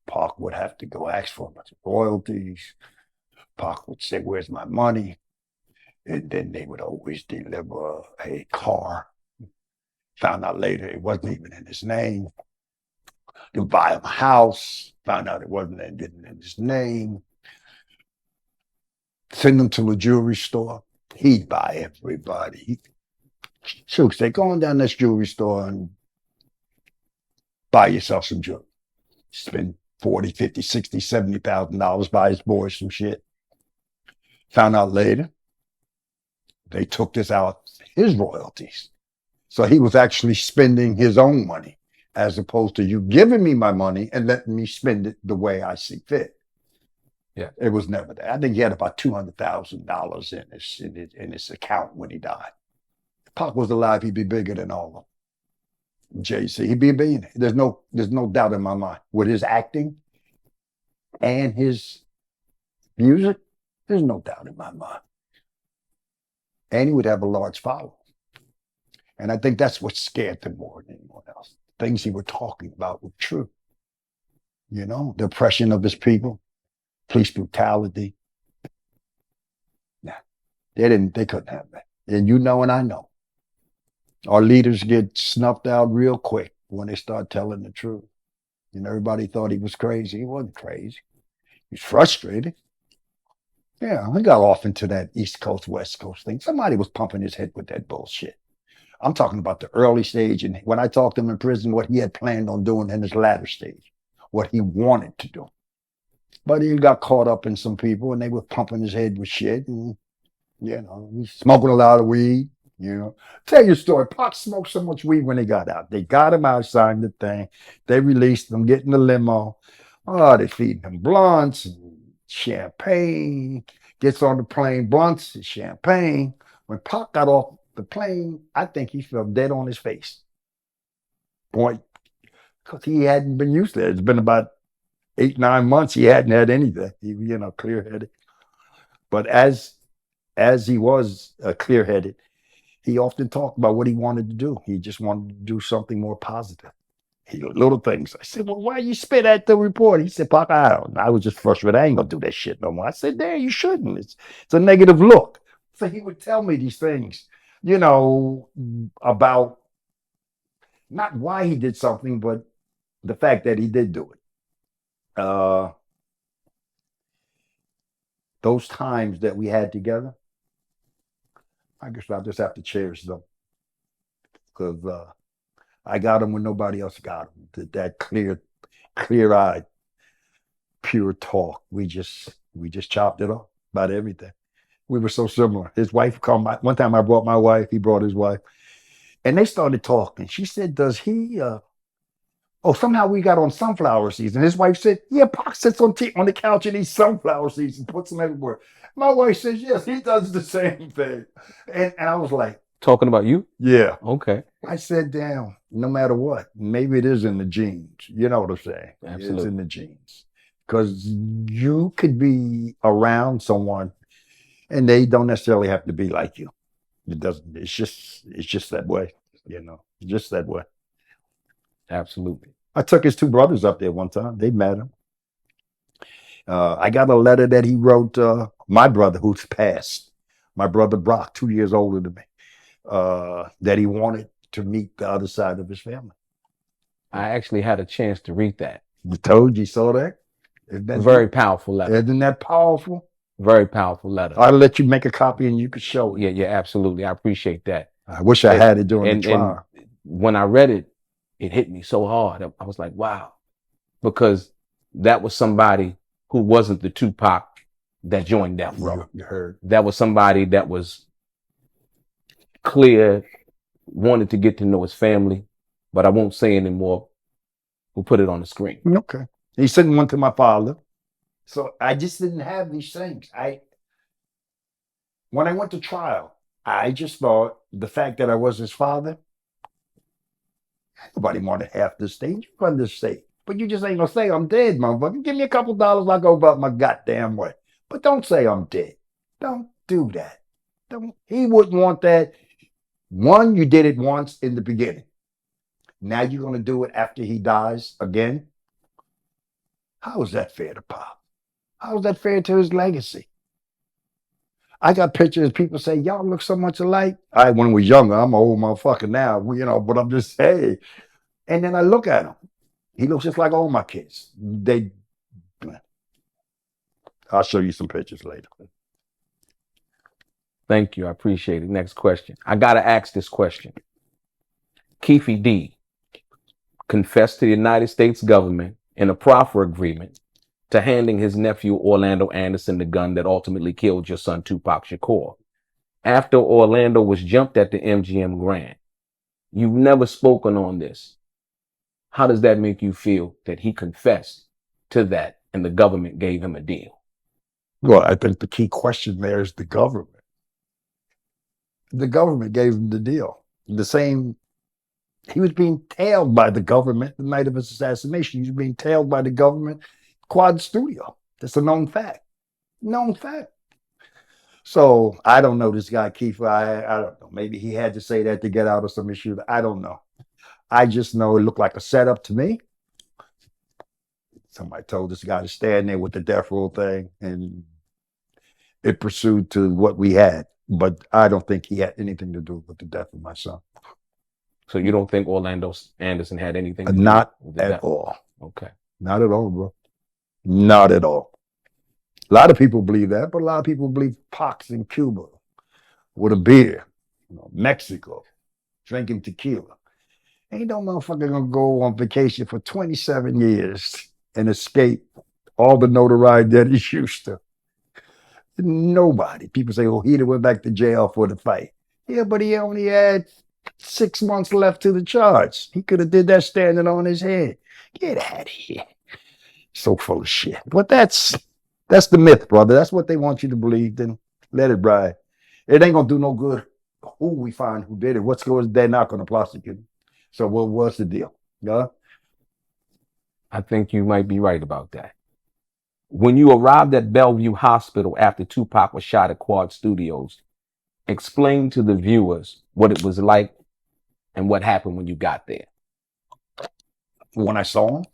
Pac would have to go ask for a bunch of royalties. Pac would say, where's my money? And then they would always deliver a car. Found out later it wasn't even in his name. They would buy him a house. Found out it wasn't in his name. Send him to a jewelry store. He'd buy everybody. Suge say, go on down this jewelry store and buy yourself some jewelry. Spend $40, $50, $60, $70,000, buy his boys some shit. Found out later, they took this out his royalties. So he was actually spending his own money as opposed to you giving me my money and letting me spend it the way I see fit. Yeah. It was never that. I think he had about $200,000 in his account when he died. If Pac was alive, he'd be bigger than all of them. Jay-Z, he'd be a billionaire. There's no doubt in my mind. With his acting and his music, there's no doubt in my mind. And he would have a large following. And I think that's what scared them more than anyone else. Things he was talking about were true. You know, the oppression of his people, police brutality. Nah, they couldn't have that. And you know, and I know. Our leaders get snuffed out real quick when they start telling the truth. And everybody thought he was crazy. He wasn't crazy. He was frustrated. Yeah, I got off into that East Coast, West Coast thing. Somebody was pumping his head with that bullshit. I'm talking about the early stage. And when I talked to him in prison, what he had planned on doing in his latter stage, what he wanted to do. But he got caught up in some people and they were pumping his head with shit. And, you know, he's smoking a lot of weed. You know, tell you a story. Pac smoked so much weed when they got out. They got him out, signed the thing. They released him, getting the limo. Oh, they feeding him blunts and champagne. Gets on the plane, blunts and champagne. When Pac got off the plane, I think he fell dead on his face. Boy, because he hadn't been used to it. It's been about 8-9 months. He hadn't had anything. He, you know, clear-headed. But as he was clear-headed, he often talked about what he wanted to do. He just wanted to do something more positive. Little things. I said, well, why you spit at the report? He said, Pac, I was just frustrated. I ain't gonna do that shit no more. I said, there, you shouldn't. It's a negative look. So he would tell me these things, you know, about not why he did something, but the fact that he did do it. Those times that we had together, I guess I'll just have to cherish them because I got him when nobody else got him. That clear-eyed, pure talk. We just chopped it up about everything. We were so similar. His wife come by. One time I brought my wife, he brought his wife, and they started talking. She said, does he, somehow we got on sunflower seeds. And his wife said, yeah, Pac sits on the couch and eats sunflower seeds and puts them everywhere. My wife says, yes, he does the same thing. And I was like, talking about you? Yeah. Okay. I said, damn, no matter what, maybe it is in the genes. You know what I'm saying? Absolutely. It's in the genes. Because you could be around someone and they don't necessarily have to be like you. It doesn't, it's just that way, you know, just that way. Absolutely. I took his two brothers up there one time. They met him. I got a letter that he wrote, my brother who's passed, my brother Brock, 2 years older than me, that he wanted to meet the other side of his family. I actually had a chance to read that. You told you saw that? Isn't that Very powerful letter. Isn't that powerful? Very powerful letter. I'll let you make a copy and you could show it. Yeah, absolutely. I appreciate that. I wish I had it during the trial. And when I read it, it hit me so hard. I was like, wow. Because that was somebody who wasn't the Tupac that joined Death Row. You heard. That was somebody that was clear, wanted to get to know his family, but I won't say anymore. We'll put it on the screen. Okay. He sent one to my father. So I just didn't have these things. When I went to trial, I just thought the fact that I was his father, nobody wanted half the state. You run this state. But you just ain't gonna say I'm dead, motherfucker. Give me a couple dollars, I'll go about my goddamn way. But don't say I'm dead. Don't do that. He wouldn't want that. One, you did it once in the beginning. Now you're gonna do it after he dies again? How is that fair to Pop? How is that fair to his legacy? I got pictures, people say, y'all look so much alike. When I was younger, I'm an old motherfucker now, you know, but I'm just saying. And then I look at him. He looks just like all my kids. I'll show you some pictures later. Thank you. I appreciate it. Next question. I got to ask this question. Keffe D confessed to the United States government in a proffer agreement to handing his nephew Orlando Anderson the gun that ultimately killed your son Tupac Shakur. After Orlando was jumped at the MGM Grand, you've never spoken on this. How does that make you feel that he confessed to that and the government gave him a deal? Well, I think the key question there is the government. The government gave him the deal. The same, he was being tailed by the government the night of his assassination. He was being tailed by the government, Quad Studio. That's a known fact. Known fact. So I don't know this guy, Keffe. I don't know. Maybe he had to say that to get out of some issue. I don't know. I just know it looked like a setup to me. Somebody told this guy to stand there with the death row thing, and it pursued to what we had. But I don't think he had anything to do with the death of my son. So you don't think Orlando Anderson had anything to do Not with the at death? all. Okay. Not at all, bro. Not at all. A lot of people believe that, but a lot of people believe Pac's in Cuba with a beer, Mexico, drinking tequila. Ain't no motherfucker gonna go on vacation for 27 years and escape all the notoriety that he's used to. Nobody. People say, oh, he went back to jail for the fight. Yeah, but he only had 6 months left to the charge. He could have did that standing on his head. Get out of here. So full of shit. But that's the myth, brother. That's what they want you to believe. Then let it ride. It ain't gonna do no good who we find who did it. What's going? They're not gonna prosecute him. So what's the deal? Yeah. I think you might be right about that. When you arrived at Bellevue Hospital after Tupac was shot at Quad Studios, explain to the viewers what it was like and what happened when you got there. When I saw him?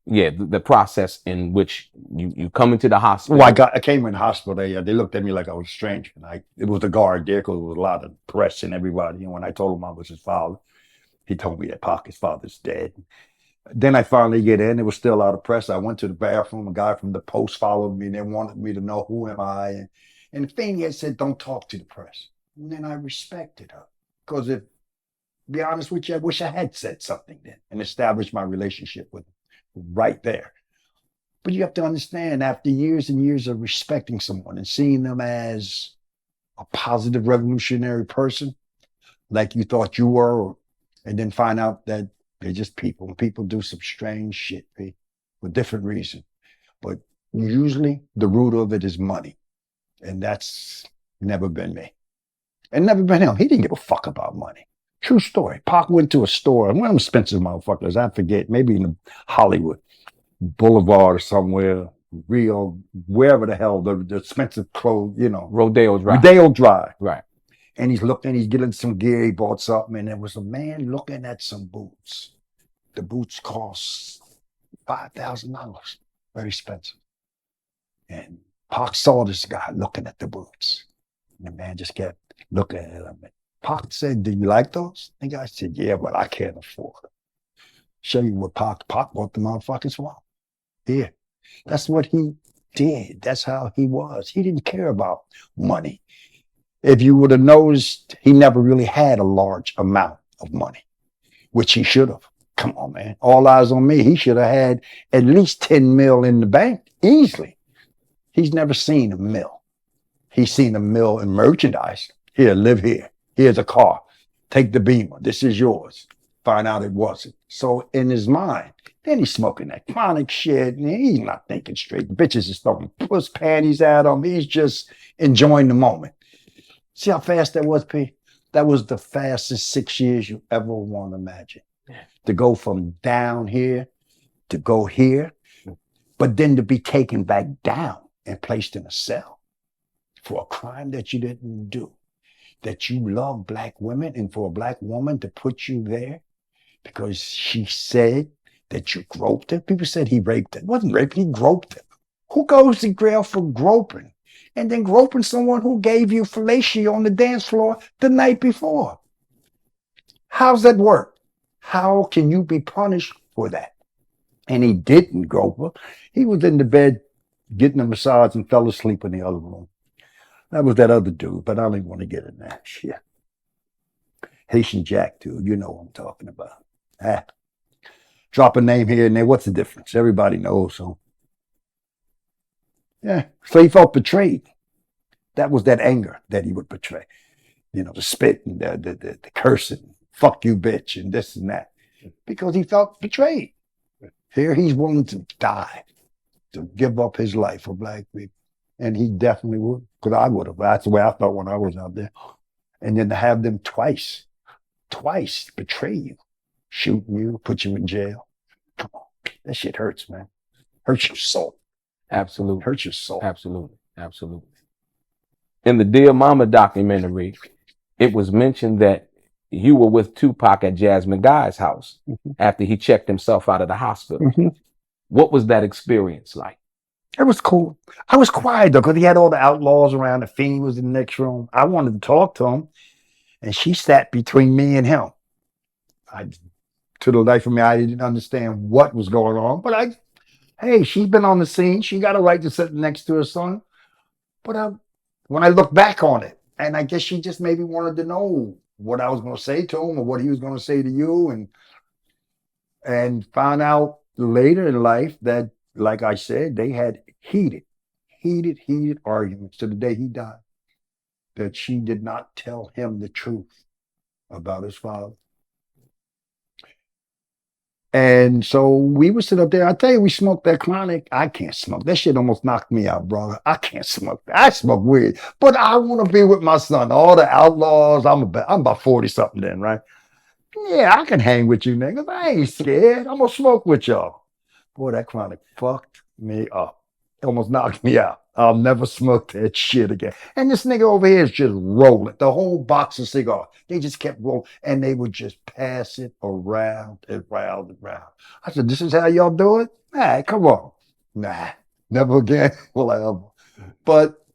Yeah, the process in which you come into the hospital. Well, I came in the hospital. They looked at me like I was strange. And it was the guard there because there was a lot of press and everybody. And when I told him I was his father, he told me that Pac's father's dead. Then I finally get in. There was still a lot of press. I went to the bathroom. A guy from the Post followed me. And they wanted me to know who am I. And Afeni had said, don't talk to the press. And then I respected her. Because to be honest with you, I wish I had said something then and established my relationship with him right there. But you have to understand, after years and years of respecting someone and seeing them as a positive revolutionary person, like you thought you were, and then find out that they're just people. People do some strange shit for different reasons. But usually the root of it is money. And that's never been me. And never been him. He didn't give a fuck about money. True story. Pac went to a store, one of them expensive motherfuckers, I forget, maybe in Hollywood Boulevard or somewhere, Rio, wherever the hell, the expensive clothes, Rodeo Drive. Rodeo Drive. Right. And he's getting some gear, he bought something, and there was a man looking at some boots. The boots cost $5,000. Very expensive. And Pac saw this guy looking at the boots. And the man just kept looking at him. Pac said, do you like those? The guy said, yeah, but I can't afford them. Show you what Pac bought the motherfuckers for. Yeah. That's what he did. That's how he was. He didn't care about money. If you would have noticed, he never really had a large amount of money, which he should have. Come on, man. All eyes on me. He should have had at least 10 mil in the bank, easily. He's never seen a mill. He's seen a mill in merchandise. Here, live here. Here's a car. Take the Beamer. This is yours. Find out it wasn't. So in his mind, then he's smoking that chronic shit, and he's not thinking straight. The bitches is throwing puss panties at him. He's just enjoying the moment. See how fast that was, P? That was the fastest 6 years you ever want to imagine. Yeah. To go from down here to go here, but then to be taken back down and placed in a cell for a crime that you didn't do. That you love black women, and for a black woman to put you there because she said that you groped her. People said he raped her. It wasn't rape, he groped her. Who goes to jail for groping? And then groping someone who gave you fellatio on the dance floor the night before. How's that work? How can you be punished for that? And he didn't grope her. He was in the bed getting a massage and fell asleep in the other room. That was that other dude, but I don't even want to get in that shit. Haitian Jack, dude, you know what I'm talking about. Drop a name here and there, what's the difference? Everybody knows, so. Yeah, so he felt betrayed. That was that anger that he would portray. The spit and the cursing, fuck you, bitch, and this and that. because he felt betrayed. Here he's willing to die, to give up his life for black people. And he definitely would, because I would have. That's the way I felt when I was out there. And then to have them twice betray you, shooting you, put you in jail. Come on, that shit hurts, man. Hurts your soul. Absolutely. Hurts your soul. Absolutely. Absolutely. In the Dear Mama documentary, it was mentioned that you were with Tupac at Jasmine Guy's house after he checked himself out of the hospital. What was that experience like? It was cool. I was quiet though, because he had all the outlaws around. Afeni was in the next room. I wanted to talk to him, and she sat between me and him. To the life of me, I didn't understand what was going on. But hey, she's been on the scene. She got a right to sit next to her son. But when I look back on it, and I guess she just maybe wanted to know what I was going to say to him or what he was going to say to you, and found out later in life that, like I said, they had heated arguments to the day he died, that she did not tell him the truth about his father. And so we would sit up there. I tell you, we smoked that chronic. I can't smoke. That shit almost knocked me out, brother. I can't smoke that. I smoke weed, but I want to be with my son. All the outlaws. I'm about 40 something then, right? Yeah, I can hang with you niggas. I ain't scared. I'm gonna smoke with y'all. Boy, that chronic fucked me up. It almost knocked me out. I'll never smoke that shit again. And this nigga over here is just rolling. The whole box of cigars. They just kept rolling. And they would just pass it around and round and round. I said, this is how y'all do it? Nah, come on. Nah, never again will I ever. But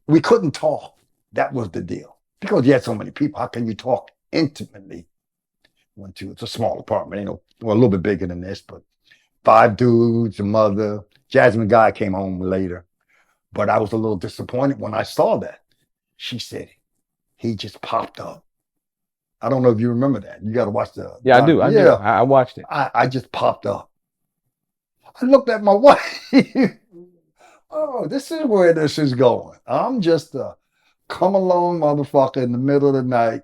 we couldn't talk. That was the deal. Because you had so many people. How can you talk intimately? It's a small apartment, well, a little bit bigger than this, but 5 dudes, a mother. Jasmine Guy came home later. But I was a little disappointed when I saw that. She said, he just popped up. I don't know if you remember that. You got to watch the. Yeah, I do. I watched it. I just popped up. I looked at my wife. Oh, this is where this is going. I'm just a come along motherfucker in the middle of the night.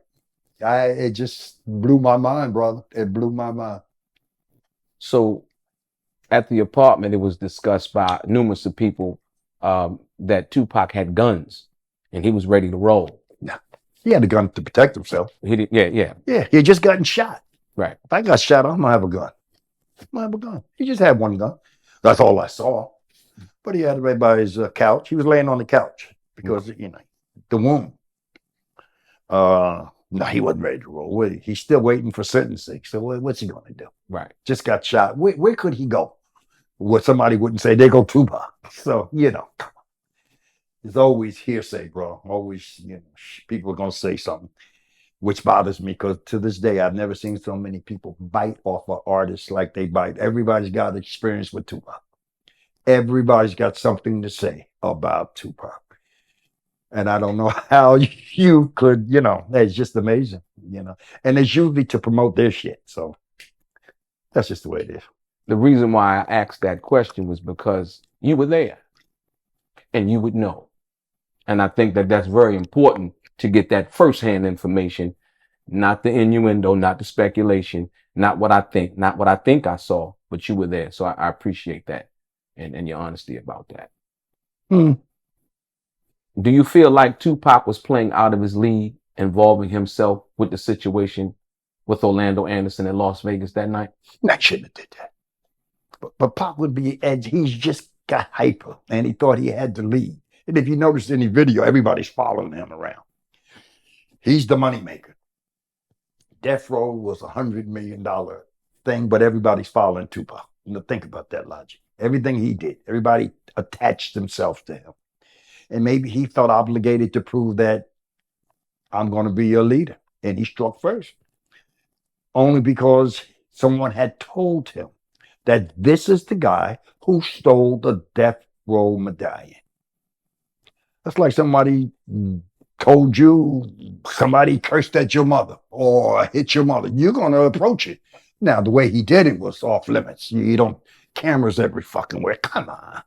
It just blew my mind, brother. It blew my mind. So at the apartment, it was discussed by numerous of people that Tupac had guns and he was ready to roll. Yeah. He had a gun to protect himself. He did, yeah. Yeah, he had just gotten shot. Right. If I got shot, I'm going to have a gun. I'm going to have a gun. He just had one gun. That's all I saw. But he had it right by his couch. He was laying on the couch because, the wound. No, he wasn't ready to roll. He's still waiting for sentencing. So what's he going to do? Right. Just got shot. Where could he go? Where somebody wouldn't say, they go Tupac. So, come on. There's always hearsay, bro. Always, people are going to say something, which bothers me because to this day, I've never seen so many people bite off an artist like they bite. Everybody's got experience with Tupac. Everybody's got something to say about Tupac. And I don't know how you could, it's just amazing, And it's usually to promote their shit. So that's just the way it is. The reason why I asked that question was because you were there and you would know. And I think that that's very important to get that firsthand information, not the innuendo, not the speculation, not what I think I saw, but you were there. So I appreciate that and your honesty about that. Do you feel like Tupac was playing out of his league, involving himself with the situation with Orlando Anderson in Las Vegas that night? I shouldn't have did that. But Pac would be edgy. He's just got hyper and he thought he had to lead. And if you notice any video, everybody's following him around. He's the moneymaker. Death Row was $100 million thing, but everybody's following Tupac. Think about that logic. Everything he did, everybody attached themselves to him. And maybe he felt obligated to prove that I'm going to be your leader. And he struck first. Only because someone had told him that this is the guy who stole the Death Row medallion. That's like somebody told you somebody cursed at your mother or hit your mother. You're going to approach it. Now, the way he did it was off limits. You don't cameras every fucking where. Come on.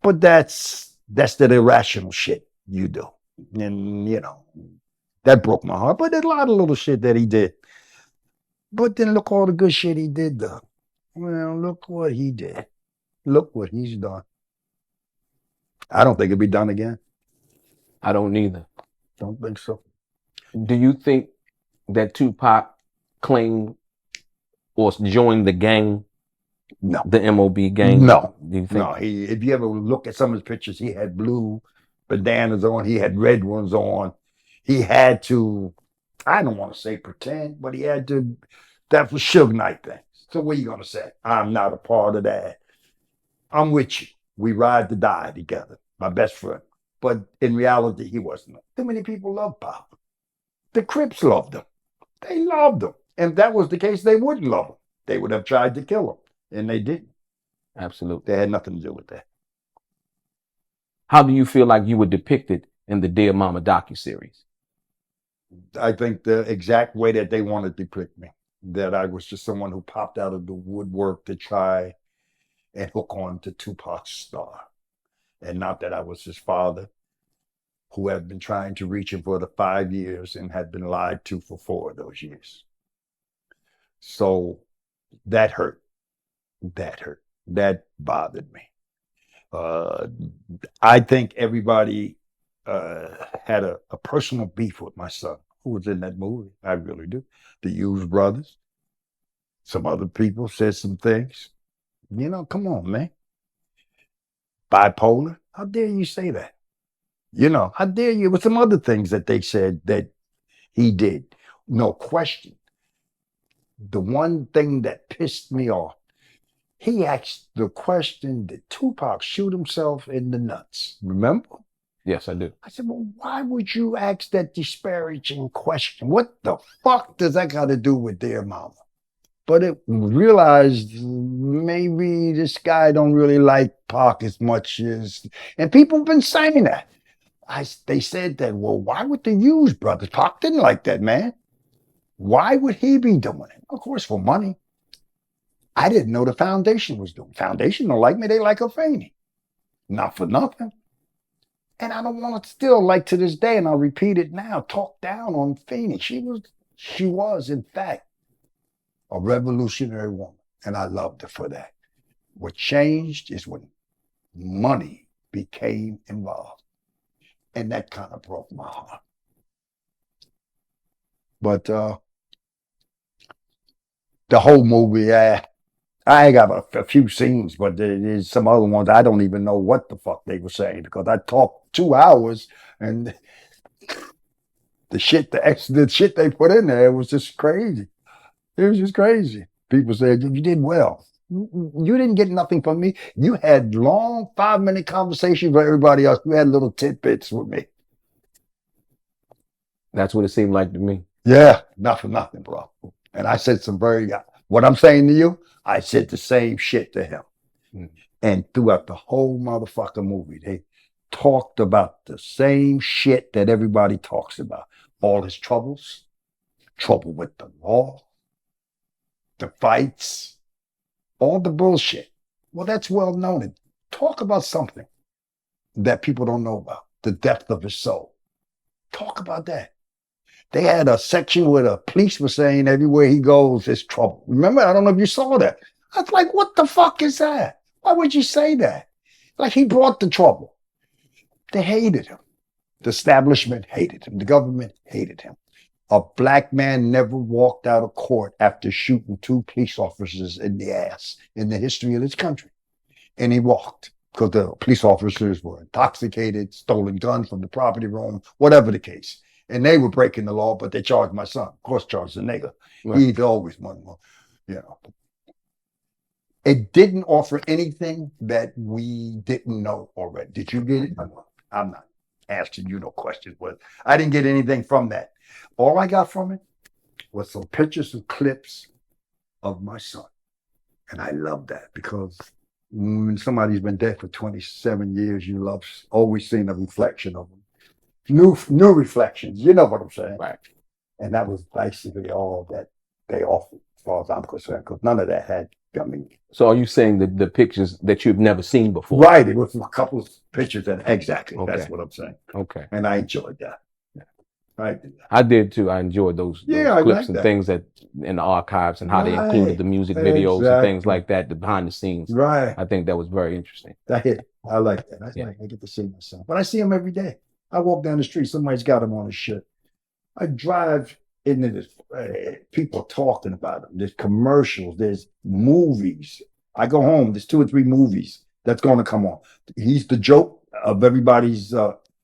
But that's that irrational shit you do. And, that broke my heart. But there's a lot of little shit that he did But then look all the good shit he did, though. Well, look what he did. Look what he's done. I don't think it'll be done again. I don't either. Don't think so. Do you think that Tupac claimed or joined the gang? No. The MOB gang? No. Do you think? No. If you ever look at some of his pictures, he had blue bandanas on. He had red ones on. He had to, I don't want to say pretend, but he had to, that was Suge Knight thing. So what are you going to say? I'm not a part of that. I'm with you. We ride to die together. My best friend. But in reality, he wasn't. Too many people love Pop. The Crips loved him. They loved him. And if that was the case, they wouldn't love him. They would have tried to kill him. And they didn't. Absolutely. They had nothing to do with that. How do you feel like you were depicted in the Dear Mama docuseries? I think the exact way that they wanted to depict me. That I was just someone who popped out of the woodwork to try and hook on to Tupac's star. And not that I was his father, who had been trying to reach him for the 5 years and had been lied to for 4 of those years. So that hurt. That hurt. That bothered me. I think everybody had a personal beef with my son, who was in that movie. I really do. The Hughes brothers. Some other people said some things. You know, come on, man. Bipolar. How dare you say that? You know, how dare you? With some other things that they said that he did. No question. The one thing that pissed me off, he asked the question, did Tupac shoot himself in the nuts? Remember? Yes, I do. I said, well, why would you ask that disparaging question? What the fuck does that got to do with Dear Mama? But it realized maybe this guy don't really like Pac as much as, and people have been saying that. They said that, well, why would the Hughes brothers? Pac didn't like that man. Why would he be doing it? Of course, for money. I didn't know the Foundation was doing. Foundation don't like me. They like Afeni. Not for nothing. And I don't want to still, like to this day, and I'll repeat it now, talk down on Afeni. She was, in fact, a revolutionary woman. And I loved her for that. What changed is when money became involved. And that kind of broke my heart. But the whole movie, I got a few scenes, but there's some other ones I don't even know what the fuck they were saying because I talked 2 hours and the shit they put in there was just crazy. It was just crazy. People said, you did well. You didn't get nothing from me. You had long 5-minute conversations with everybody else. You had little tidbits with me. That's what it seemed like to me. Yeah, nothing, bro. And I said what I'm saying to you, I said the same shit to him. And throughout the whole motherfucking movie, they talked about the same shit that everybody talks about. All his troubles, trouble with the law, the fights, all the bullshit. Well, that's well known. Talk about something that people don't know about, the depth of his soul. Talk about that. They had a section where the police were saying everywhere he goes, there's trouble. Remember? I don't know if you saw that. I was like, what the fuck is that? Why would you say that? Like he brought the trouble. They hated him. The establishment hated him. The government hated him. A black man never walked out of court after shooting 2 police officers in the ass in the history of this country. And he walked because the police officers were intoxicated, stolen guns from the property room, whatever the case. And they were breaking the law, but they charged my son. Of course, charged the nigga. Right. He's always one more, you know. It didn't offer anything that we didn't know already. Did you get it? I'm not asking you no questions, but I didn't get anything from that. All I got from it was some pictures and clips of my son. And I love that because when somebody's been dead for 27 years, you love always seeing a reflection of them. New reflections, you know what I'm saying? Right. And that was basically all that they offered, as far as I'm concerned, because none of that had, I mean. So are you saying the pictures that you've never seen before? Right, it was a couple of pictures, and exactly, okay. That's what I'm saying. Okay. And I enjoyed that. Right. I did too. I enjoyed those Yeah, I clips like and that. things that in the archives and how they included the music videos and things Exactly. like that, the behind the scenes. Right. I think that was very interesting. That hit. I like that. I Yeah. like. I get to see my son, but I see him every day. I walk down the street. Somebody's got him on his shit. I drive into this. People talking about him. There's commercials. There's movies. I go home. There's 2 or 3 movies that's going to come on. He's the joke of everybody's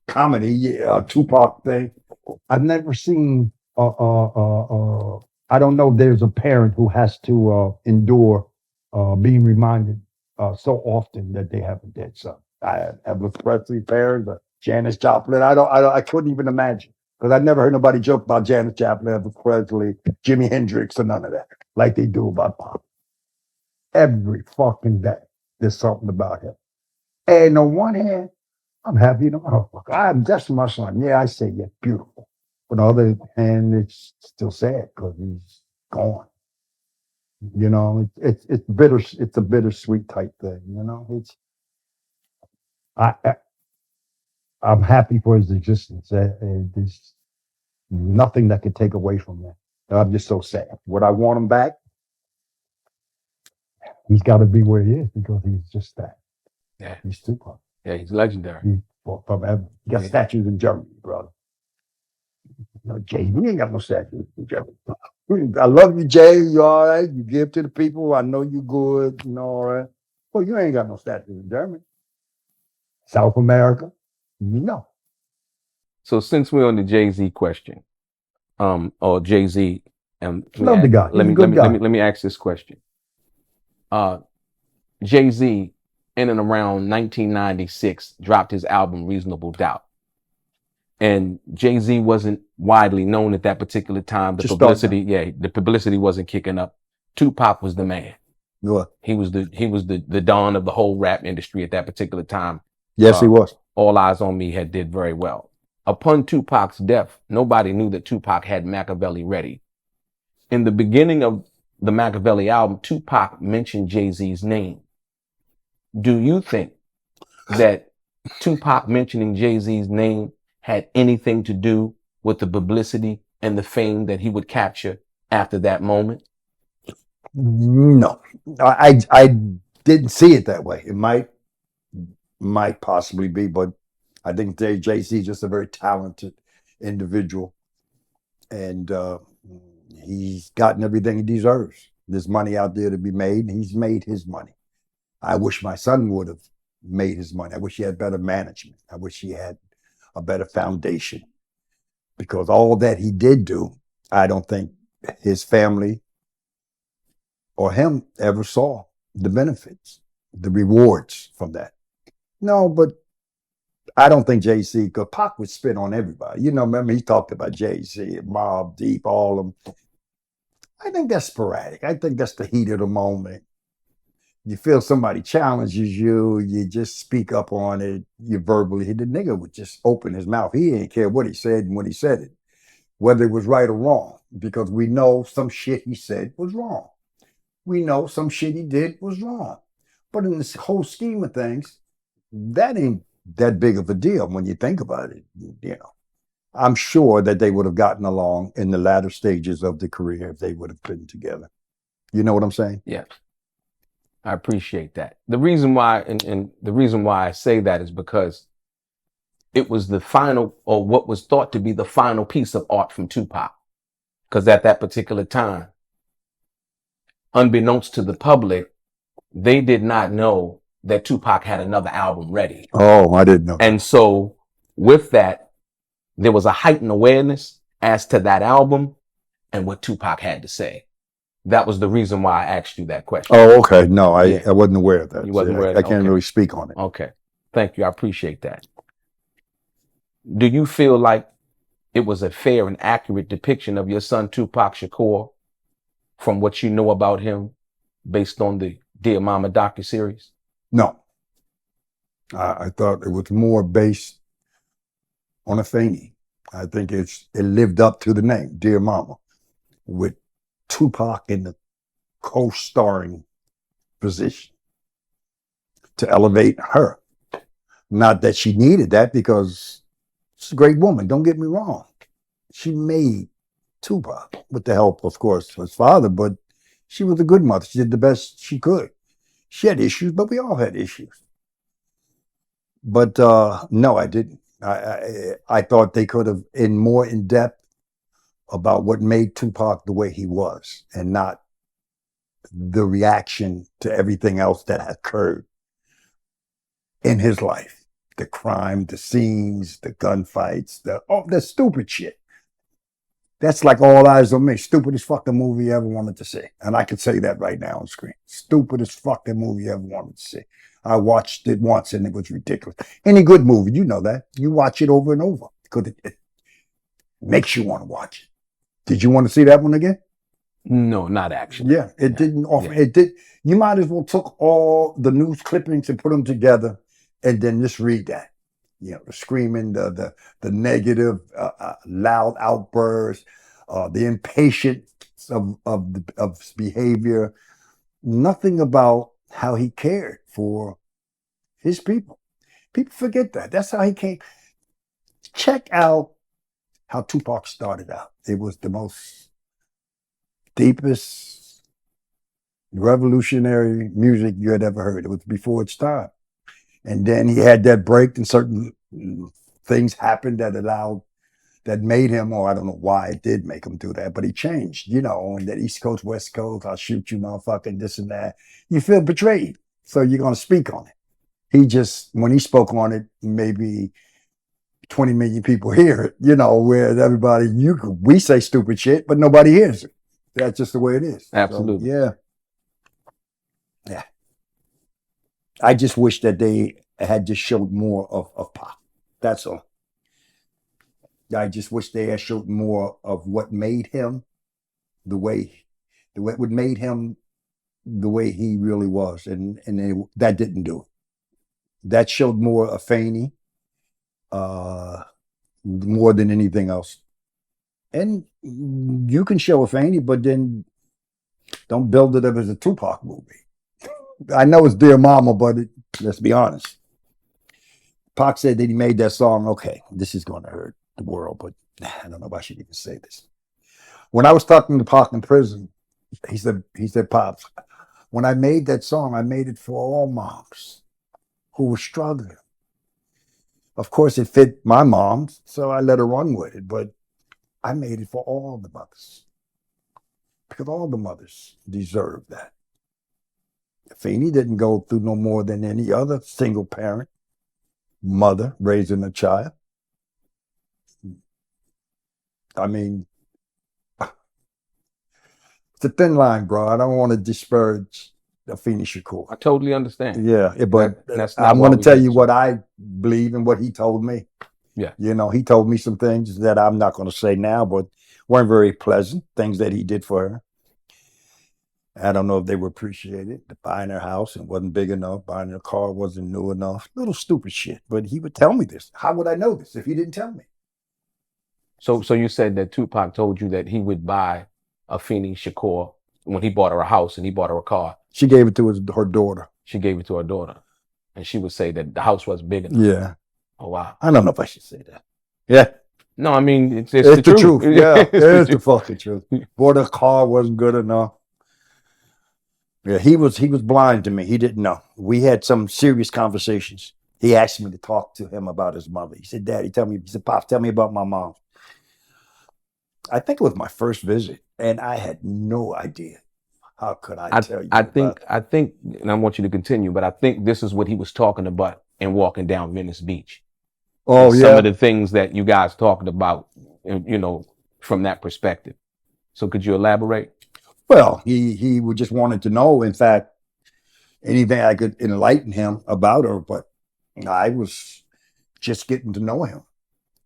comedy. Tupac thing. I've never seen. I don't know. There's a parent who has to endure being reminded so often that they have a dead son. I have a Presley parent, Janis Joplin. I couldn't even imagine because I never heard nobody joke about Janis Joplin, Elvis Presley, Jimi Hendrix, or none of that like they do about Pop. Every fucking day, there's something about him. And on one hand, I'm happy to that's my son. Yeah, I say, yeah, beautiful. But on the other hand, it's still sad because he's gone. You know, it's bitter. It's a bittersweet type thing. You know, I, I I'm happy for his existence. There's nothing that could take away from that. I'm just so sad. Would I want him back? He's got to be where he is because he's just that. Yeah, he's Tupac. Yeah, he's legendary. He got statues in Germany, brother. No, Jay, we ain't got no statues in Germany. I love you, Jay. You all right? You give to the people. I know you good. You know, all right. Well, you ain't got no statues in Germany. South America, you know. So since we're on the Jay-Z question, or Jay-Z, Love the guy. Let me ask this question. Jay-Z, in and around 1996, dropped his album Reasonable Doubt. And Jay-Z wasn't widely known at that particular time. The publicity wasn't kicking up. Tupac was the man. What? He was the dawn of the whole rap industry at that particular time. Yes, he was. All Eyes on Me did very well. Upon Tupac's death, nobody knew that Tupac had Machiavelli ready. In the beginning of the Machiavelli album, Tupac mentioned Jay-Z's name. Do you think that Tupac mentioning Jay-Z's name had anything to do with the publicity and the fame that he would capture after that moment? No, I didn't see it that way. It might possibly be, but I think Jay-Z is just a very talented individual, and he's gotten everything he deserves. There's money out there to be made, and he's made his money. I wish my son would have made his money. I wish he had better management. I wish he had a better foundation, because all that he did do, I don't think his family or him ever saw the benefits, the rewards from that. No, but I don't think Jay-Z, because Pac would spit on everybody. You know, remember he talked about Jay-Z, Mobb Deep, all of them. I think that's sporadic. I think that's the heat of the moment. You feel somebody challenges you, you just speak up on it, you verbally. The nigga would just open his mouth. He didn't care what he said and when he said it, whether it was right or wrong, because we know some shit he said was wrong. We know some shit he did was wrong. But in this whole scheme of things, that ain't that big of a deal when you think about it. You know, I'm sure that they would have gotten along in the latter stages of the career if they would have been together. You know what I'm saying? Yeah. I appreciate that. The reason why, and the reason why I say that is because it was the final, or what was thought to be the final piece of art from Tupac. Because at that particular time, unbeknownst to the public, they did not know that Tupac had another album ready. Oh, I didn't know. And so with that, there was a heightened awareness as to that album and what Tupac had to say. That was the reason why I asked you that question. Oh, okay. No, I wasn't aware of that. You wasn't aware of that? I can't really speak on it. Okay. Thank you. I appreciate that. Do you feel like it was a fair and accurate depiction of your son, Tupac Shakur, from what you know about him based on the Dear Mama docuseries? No. I thought it was more based on Afeni. I think it lived up to the name, Dear Mama, with Tupac in the co-starring position to elevate her. Not that she needed that, because she's a great woman, don't get me wrong. She made Tupac with the help, of course, of his father, but she was a good mother. She did the best she could. She had issues, but we all had issues. But no, I didn't. I thought they could have in more in depth about what made Tupac the way he was, and not the reaction to everything else that occurred in his life. The crime, the scenes, the gunfights, the stupid shit. That's like All Eyes on Me. Stupidest fucking movie you ever wanted to see. And I could say that right now on screen. Stupidest fucking movie you ever wanted to see. I watched it once and it was ridiculous. Any good movie, you know that. You watch it over and over because it makes you want to watch it. Did you want to see that one again? No, not actually. Yeah, it didn't offer. Yeah. It did. You might as well took all the news clippings and put them together and then just read that. You know, the screaming, the negative, loud outbursts, the impatience of behavior. Nothing about how he cared for his people. People forget that. That's how he came. Check out how Tupac started out. It was the most deepest revolutionary music you had ever heard. It was before its time. And then he had that break and certain things happened that made him, or I don't know why it did make him do that, but he changed, you know, and that East Coast, West Coast, I'll shoot you, motherfucking this and that. You feel betrayed. So you're going to speak on it. When he spoke on it, maybe 20 million people hear it, you know, where we say stupid shit, but nobody hears it. That's just the way it is. Absolutely. So, yeah. I just wish that they had just showed more of Pac. That's all. I just wish they had showed more of what made him what made him the way he really was, and that didn't do it. That showed more Afeni, more than anything else. And you can show Afeni, but then don't build it up as a Tupac movie. I know it's Dear Mama, but let's be honest. Pac said that he made that song. Okay, this is going to hurt the world, but I don't know if I should even say this. When I was talking to Pac in prison, he said, Pops, when I made that song, I made it for all moms who were struggling. Of course, it fit my mom, so I let her run with it, but I made it for all the mothers because all the mothers deserve that. Afeni didn't go through no more than any other single parent mother raising a child. I mean, it's a thin line, bro. I don't want to disparage Afeni Shakur. I totally understand. Yeah, but I'm going to tell you what I believe and what he told me. Yeah. You know, he told me some things that I'm not going to say now, but weren't very pleasant, things that he did for her. I don't know if they were appreciated. Buying her house and wasn't big enough. Buying her car wasn't new enough. Little stupid shit. But he would tell me this. How would I know this if he didn't tell me? So you said that Tupac told you that he would buy Afeni Shakur when he bought her a house and he bought her a car. She gave it to her daughter. She gave it to her daughter. And she would say that the house wasn't big enough. Yeah. Oh, wow. I don't know if I should say that. Yeah. No, I mean, it's the truth. Yeah, it's the fucking truth. Bought a car, wasn't good enough. Yeah, he was blind to me. He didn't know. We had some serious conversations. He asked me to talk to him about his mother. He said, Daddy, Pops, tell me about my mom. I think it was my first visit, and I had no idea. How could I tell you? I think, and I want you to continue, but I think this is what he was talking about in walking down Venice Beach. Oh, yeah. Some of the things that you guys talked about, you know, from that perspective. So could you elaborate? Well, he would just wanted to know, in fact, anything I could enlighten him about her, but I was just getting to know him.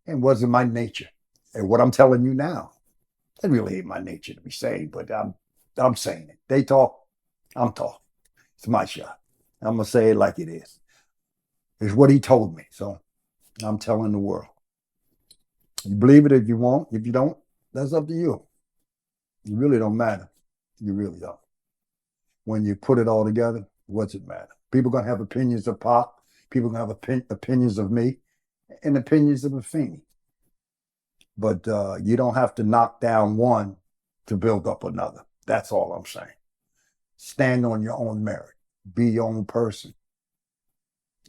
It wasn't my nature. And what I'm telling you now, it really ain't my nature to be saying, but I'm saying it. They talk, I'm talking. It's my shot. I'm going to say it like it is. It's what he told me, so I'm telling the world. You believe it if you want. If you don't, that's up to you. You really don't matter. You really don't. When you put it all together, what's it matter? People are going to have opinions of Pac. People are going to have opinions of me and opinions of Afeni. But you don't have to knock down one to build up another. That's all I'm saying. Stand on your own merit. Be your own person.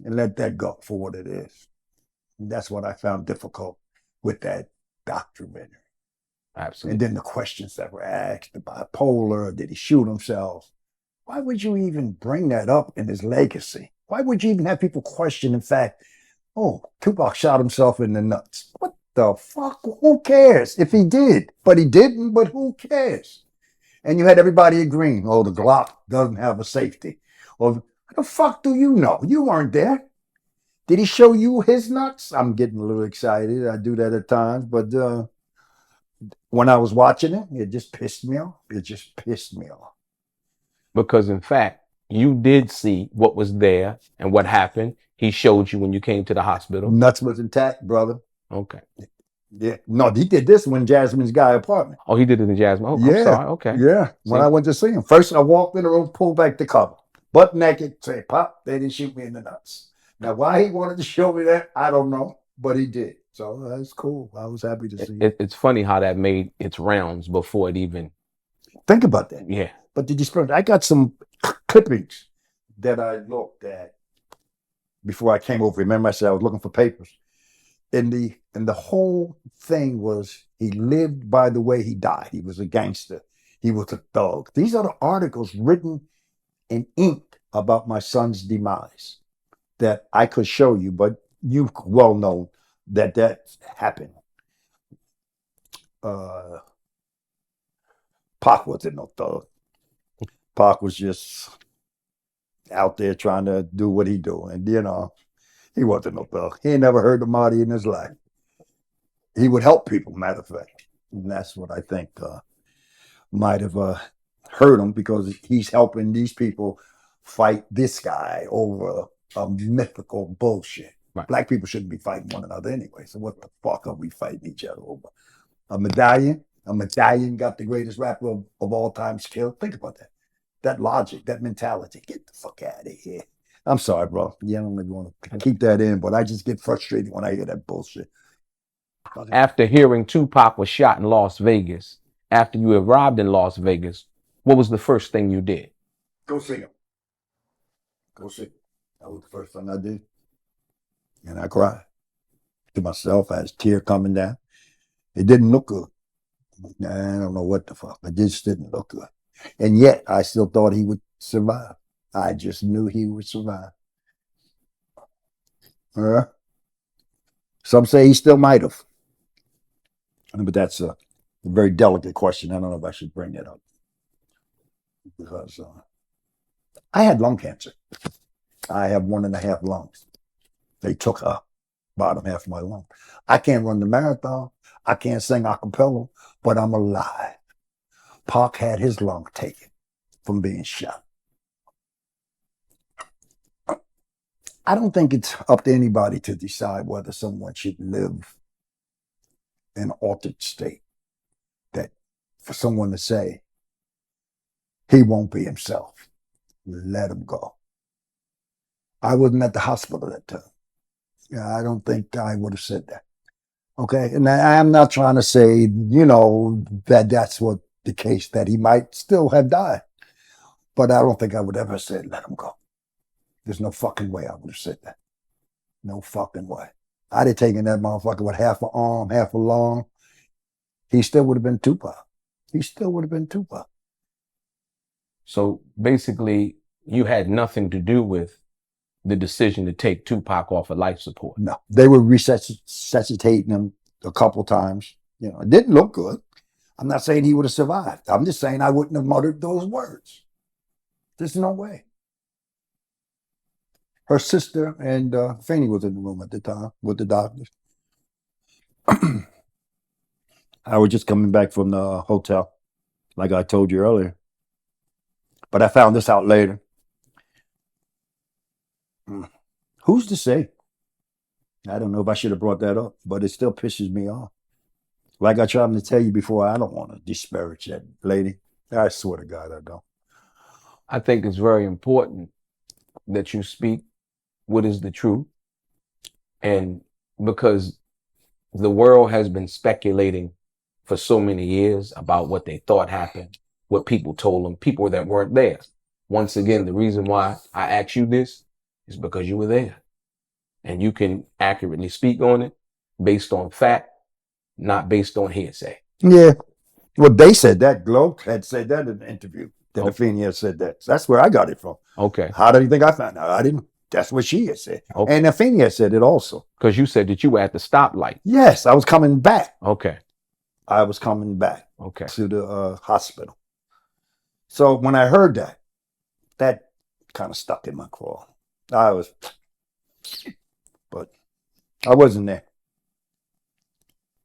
And let that go for what it is. And that's what I found difficult with that documentary. Absolutely. And then the questions that were asked, the bipolar, did he shoot himself? Why would you even bring that up in his legacy? Why would you even have people question, in fact, oh, Tupac shot himself in the nuts? What the fuck? Who cares if he did? But he didn't, but who cares? And you had everybody agreeing, oh, the Glock doesn't have a safety. Well, how the fuck do you know? You weren't there. Did he show you his nuts? I'm getting a little excited. I do that at times, but when I was watching it, it just pissed me off. It just pissed me off. Because in fact, you did see what was there and what happened. He showed you when you came to the hospital. Nuts was intact, brother. Okay. Yeah. No, he did this when Jasmine's Guy apartment. Oh, he did it in Jasmine. Oh, yeah. I'm sorry. Okay. Yeah. When I went to see him. First, I walked in the room, pulled back the cover. Butt naked, say, Pop, they didn't shoot me in the nuts. Now, why he wanted to show me that, I don't know. But he did. So that's cool. I was happy to see it. It's funny how that made its rounds before it even. Think about that. Yeah. But did you spend? I got some clippings that I looked at before I came over. Remember, I said I was looking for papers. And the whole thing was he lived by the way he died. He was a gangster. He was a thug. These are the articles written in ink about my son's demise that I could show you, but you well know that happened. Pac wasn't no thug. Pac was just out there trying to do what he do. And, he wasn't no thug. He ain't never heard of Marty in his life. He would help people, matter of fact. And that's what I think might have hurt him, because he's helping these people fight this guy over a mythical bullshit. Right. Black people shouldn't be fighting one another anyway. So what the fuck are we fighting each other over? A medallion? A medallion got the greatest rapper of all time killed? Think about that. That logic, that mentality. Get the fuck out of here. I'm sorry, bro. Yeah, I don't even want to keep that in, but I just get frustrated when I hear that bullshit. After hearing Tupac was shot in Las Vegas, after you arrived in Las Vegas, what was the first thing you did? Go see him. Go see him. That was the first thing I did. And I cried to myself. I had a tear coming down. It didn't look good. I don't know what the fuck. It just didn't look good. And yet, I still thought he would survive. I just knew he would survive. Some say he still might have. But that's a very delicate question. I don't know if I should bring that up. Because I had lung cancer. I have 1.5 lungs. They took a bottom half of my lung. I can't run the marathon. I can't sing a cappella, but I'm alive. Pac had his lung taken from being shot. I don't think it's up to anybody to decide whether someone should live in an altered state. That for someone to say, he won't be himself, let him go. I wasn't at the hospital that time. Yeah, I don't think I would have said that. Okay, and I'm not trying to say, that that's what the case, that he might still have died. But I don't think I would ever have said, let him go. There's no fucking way I would have said that. No fucking way. I'd have taken that motherfucker with half an arm, half a lung. He still would have been Tupac. He still would have been Tupac. So basically, you had nothing to do with the decision to take Tupac off of life support. No, they were resuscitating him a couple times. It didn't look good. I'm not saying he would have survived. I'm just saying I wouldn't have muttered those words. There's no way. Her sister and Afeni was in the room at the time with the doctors. I was just coming back from the hotel, like I told you earlier. But I found this out later. Who's to say? I don't know if I should have brought that up, but it still pisses me off. Like I tried to tell you before, I don't want to disparage that lady. I swear to God, I don't. I think it's very important that you speak what is the truth. And because the world has been speculating for so many years about what they thought happened, what people told them, people that weren't there. Once again, the reason why I asked you this is because you were there and you can accurately speak on it based on fact, not based on hearsay. Yeah. Well, they said that. Glow had said that in the interview. That Okay. Afeni had said that. So that's where I got it from. Okay. How do you think I found out? I didn't. That's what she had said. Okay. And Afeni had said it also. Because you said that you were at the stoplight. Yes, I was coming back. Okay. I was coming back. Okay. To the hospital. So when I heard that, that kind of stuck in my craw. But I wasn't there.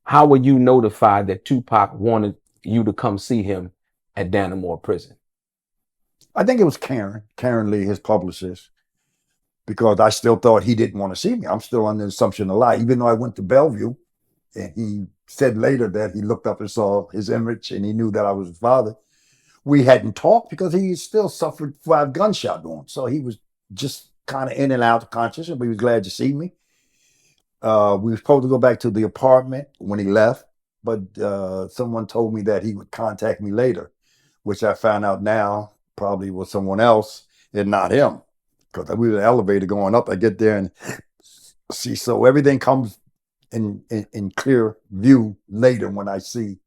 How were you notified that Tupac wanted you to come see him at Dannemora prison? I think it was Karen Lee, his publicist, because I still thought he didn't want to see me. I'm still under the assumption of lie, even though I went to Bellevue, and he said later that he looked up and saw his image and he knew that I was his father. We hadn't talked because he still suffered 5 gunshot wounds. So he was just kind of in and out of consciousness, but he was glad to see me. We were supposed to go back to the apartment when he left, but someone told me that he would contact me later, which I found out now probably was someone else and not him, because we were in the elevator going up. I get there and see, so everything comes in clear view later when I see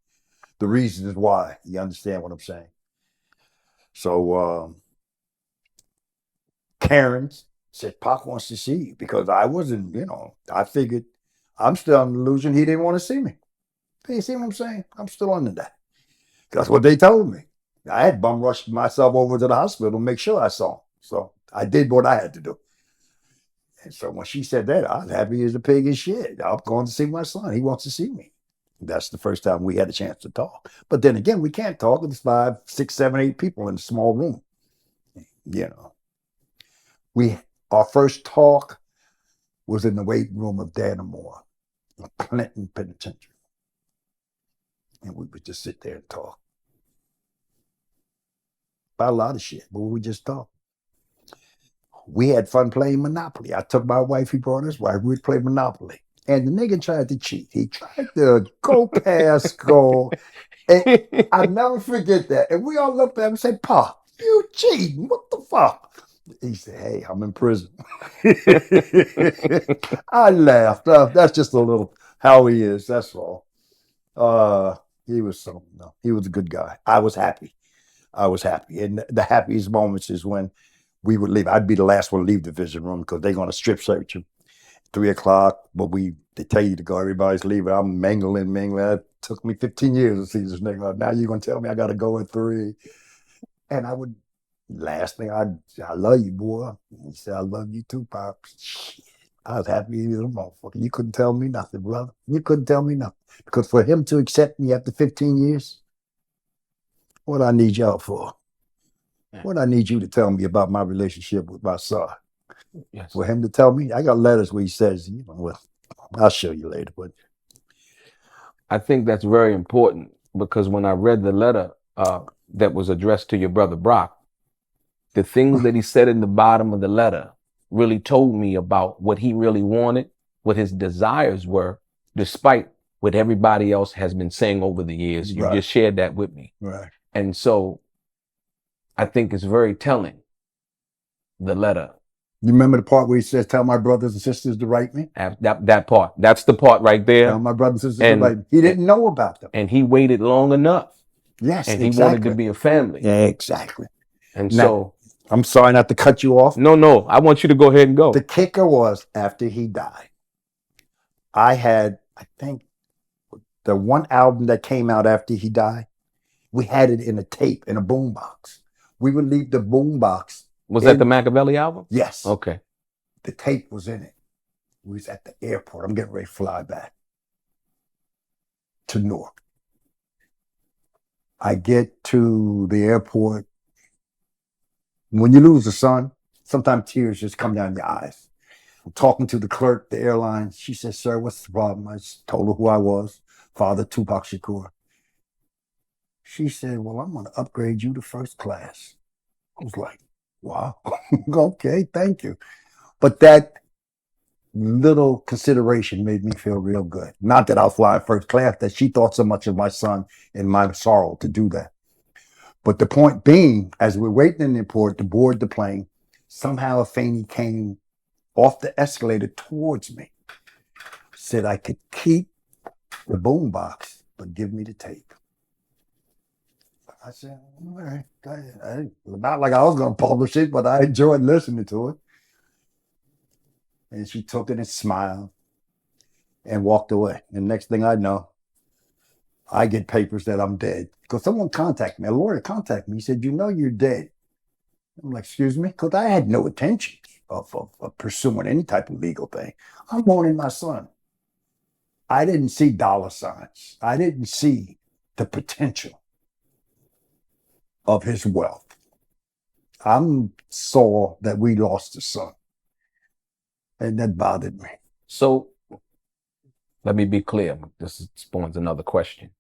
the reasons why. You understand what I'm saying? So Karen said, Pac wants to see you, because I wasn't, I figured I'm still on the illusion he didn't want to see me. You see what I'm saying? I'm still under that. That's what they told me. I had bum rushed myself over to the hospital to make sure I saw him. So I did what I had to do. And so when she said that, I was happy as a pig and shit. I'm going to see my son. He wants to see me. That's the first time we had a chance to talk. But then again, we can't talk. There's 5, 6, 7, 8 people in a small room. Our first talk was in the waiting room of Dannemora, Clinton Penitentiary. And we would just sit there and talk about a lot of shit, but we just talked. We had fun playing Monopoly. I took my wife, he brought his wife, we'd play Monopoly. And the nigga tried to cheat. He tried to go past goal. And I'll never forget that. And we all looked at him and said, Pa, you cheating. What the fuck? He said, hey, I'm in prison. I laughed. That's just a little how he is. That's all. He was he was a good guy. I was happy. And the happiest moments is when we would leave. I'd be the last one to leave the vision room because they're going to strip search him. 3:00, but they tell you to go. Everybody's leaving. I'm mingling. It took me 15 years to see this nigga. Now you're going to tell me I got to go at 3. And I would, last thing, I love you, boy. He said, I love you too, Pops. Shit. I was happy as a motherfucker. You couldn't tell me nothing, brother. You couldn't tell me nothing. Because for him to accept me after 15 years, what I need y'all for? What I need you to tell me about my relationship with my son? Yes. For him to tell me, I got letters where he says, well, I'll show you later. But I think that's very important, because when I read the letter that was addressed to your brother Brock, the things that he said in the bottom of the letter really told me about what he really wanted, what his desires were, despite what everybody else has been saying over the years. You just shared that with me. Right. And so I think it's very telling, the letter. You remember the part where he says, tell my brothers and sisters to write me? That part. That's the part right there. Tell my brothers and sisters to write me. He didn't know about them. And he waited long enough. Yes, and he wanted to be a family. Yeah, exactly. And now, so... I'm sorry not to cut you off. No. I want you to go ahead and go. The kicker was, after he died, I had, I think, the one album that came out after he died, we had it in a tape, in a boombox. We would leave the boombox. Was that the Machiavelli album? Yes. Okay. The tape was in it. We was at the airport. I'm getting ready to fly back to Newark. I get to the airport. When you lose a son, sometimes tears just come down your eyes. I'm talking to the clerk, the airline. She says, sir, what's the problem? I told her who I was, Father Tupac Shakur. She said, well, I'm going to upgrade you to first class. I was like, wow, okay, thank you. But that little consideration made me feel real good. Not that I was flying first class, that she thought so much of my son and my sorrow to do that. But the point being, as we're waiting in the airport to board the plane, somehow Afeni came off the escalator towards me, said I could keep the boombox, but give me the tape. I said, all right. Not like I was going to publish it, but I enjoyed listening to it. And she took it and smiled and walked away. And next thing I know, I get papers that I'm dead. Because someone contacted me, a lawyer contacted me. He said, you know you're dead. I'm like, excuse me? Because I had no intention of pursuing any type of legal thing. I'm mourning my son. I didn't see dollar signs. I didn't see the potential of his wealth. I saw that we lost a son. And that bothered me. So let me be clear. This spawns another question.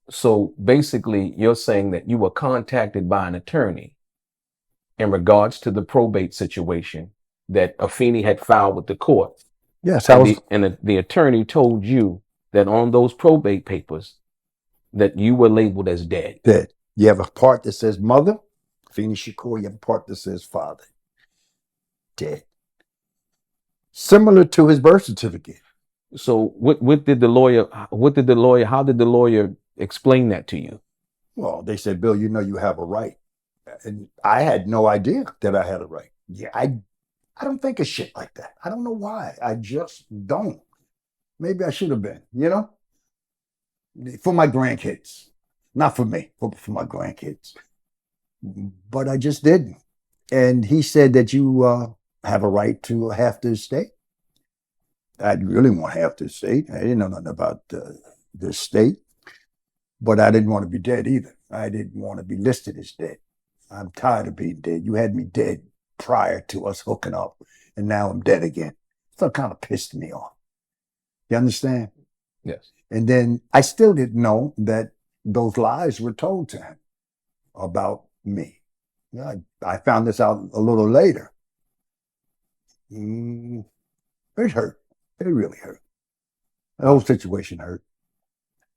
So basically, you're saying that you were contacted by an attorney in regards to the probate situation that Afeni had filed with the court. Yes, and the attorney told you that on those probate papers that you were labeled as dead. Dead. You have a part that says mother, Afeni Shakur. You have a part that says father. Dead. Similar to his birth certificate. So how did the lawyer explain that to you? Well, they said, Bill, you know you have a right. And I had no idea that I had a right. Yeah, I don't think of shit like that. I don't know why. I just don't. Maybe I should have been, for my grandkids. Not for me, but for my grandkids. But I just didn't. And he said that you have a right to half the estate. I really want half the estate. I didn't know nothing about the estate. But I didn't want to be dead either. I didn't want to be listed as dead. I'm tired of being dead. You had me dead prior to us hooking up, and now I'm dead again. So it kind of pissed me off. You understand? Yes. And then I still didn't know that those lies were told to him about me. I found this out a little later. It hurt. It really hurt. The whole situation hurt.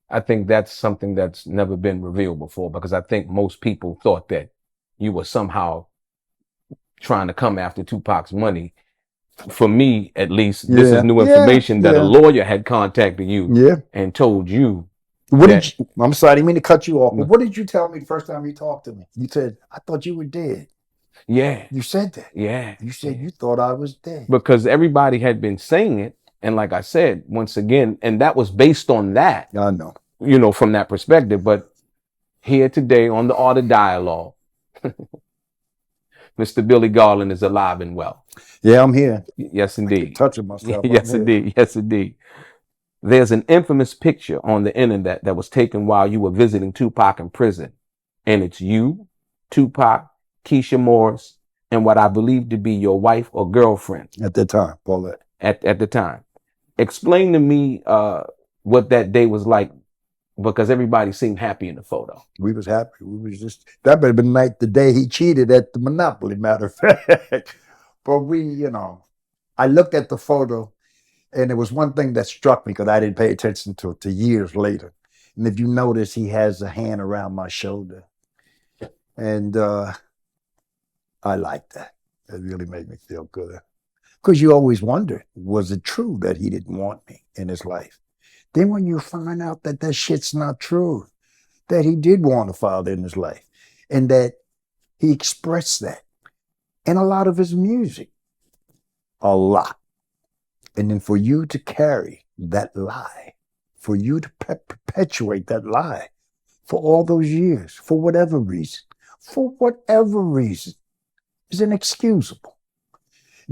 I think that's something that's never been revealed before, because I think most people thought that you were somehow trying to come after Tupac's money. For me, at least, this is new information that a lawyer had contacted you and told you. I'm sorry, I didn't mean to cut you off, but what did you tell me the first time you talked to me? You said, I thought you were dead. Yeah. You said that. Yeah. You said you thought I was dead. Because everybody had been saying it. And like I said, once again, and that was based on that. I know. From that perspective. But here today on the Art of Dialogue, Mr. Billy Garland is alive and well. Yeah, I'm here. Yes, indeed. Touching myself. Yes, indeed. Yes, indeed. There's an infamous picture on the internet that was taken while you were visiting Tupac in prison. And it's you, Tupac, Kesha Morris, and what I believe to be your wife or girlfriend. At the time, Paulette. At the time. Explain to me what that day was like, because everybody seemed happy in the photo. We was happy. We was just, that would have been like the day he cheated at the Monopoly, matter of fact. But I looked at the photo, and there was one thing that struck me because I didn't pay attention to it till years later. And if you notice, he has a hand around my shoulder. And I like that. It really made me feel good. Because you always wonder, was it true that he didn't want me in his life? Then when you find out that that shit's not true, that he did want a father in his life, and that he expressed that in a lot of his music. A lot. And then for you to carry that lie, for you to perpetuate that lie for all those years, for whatever reason, is inexcusable.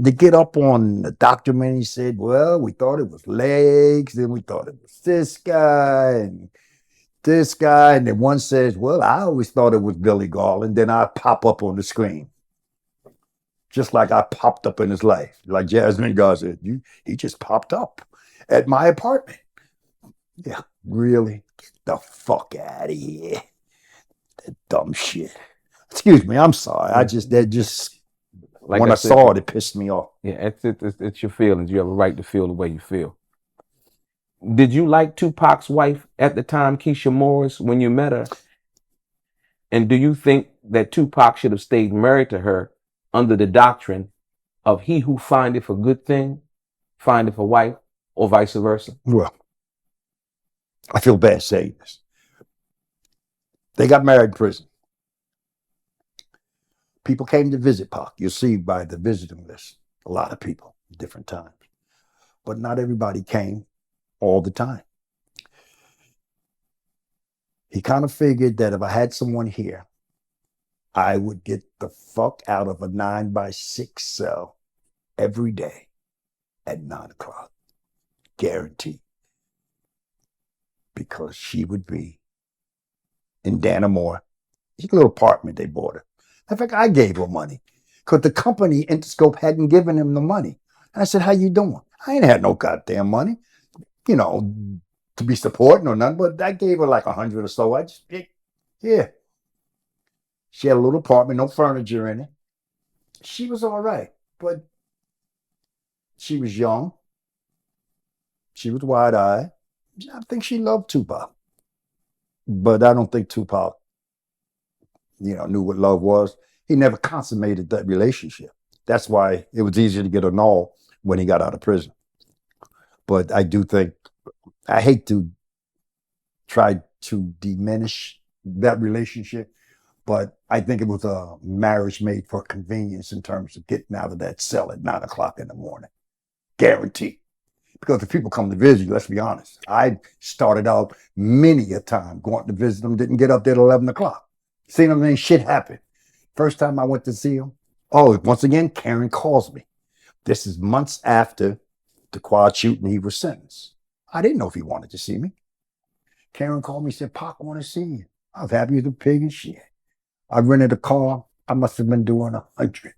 To get up on the document, he said, well, we thought it was legs, then we thought it was this guy, and then one says, well, I always thought it was Billy Garland, then I pop up on the screen. Just like I popped up in his life. Like Jasmine Guy said, he just popped up at my apartment. Yeah, really? Get the fuck out of here. That dumb shit. Excuse me, I'm sorry. like when I said, saw it, it pissed me off. Yeah, it's your feelings. You have a right to feel the way you feel. Did you like Tupac's wife at the time, Kesha Morris, when you met her? And do you think that Tupac should have stayed married to her under the doctrine of he who findeth a good thing, findeth a wife, or vice versa? Well, I feel bad saying this. They got married in prison. People came to visit Pac. You'll see by the visiting list, a lot of people, different times. But not everybody came all the time. He kind of figured that if I had someone here, I would get the fuck out of a 9x6 cell every day at 9 o'clock. Guaranteed. Because she would be in Dannemora. It's a little apartment they bought her. In fact, I gave her money because the company, Interscope, hadn't given him the money. And I said, how you doing? I ain't had no goddamn money, you know, to be supporting or nothing, but I gave her like 100 or so. I just, yeah. She had a little apartment, no furniture in it. She was all right, but she was young. She was wide-eyed. I think she loved Tupac. But I don't think Tupac, knew what love was. He never consummated that relationship. That's why it was easier to get a null when he got out of prison. But I do think, I hate to try to diminish that relationship, but I think it was a marriage made for convenience in terms of getting out of that cell at 9 o'clock in the morning. Guaranteed. Because if people come to visit you, let's be honest, I started out many a time going to visit them, didn't get up there at 11 o'clock. Seen them, then shit happened. First time I went to see him, once again, Karen calls me. This is months after the quad shooting, he was sentenced. I didn't know if he wanted to see me. Karen called me and said, Pac, I want to see you. I was happy as a pig and shit. I rented a car. I must have been doing 100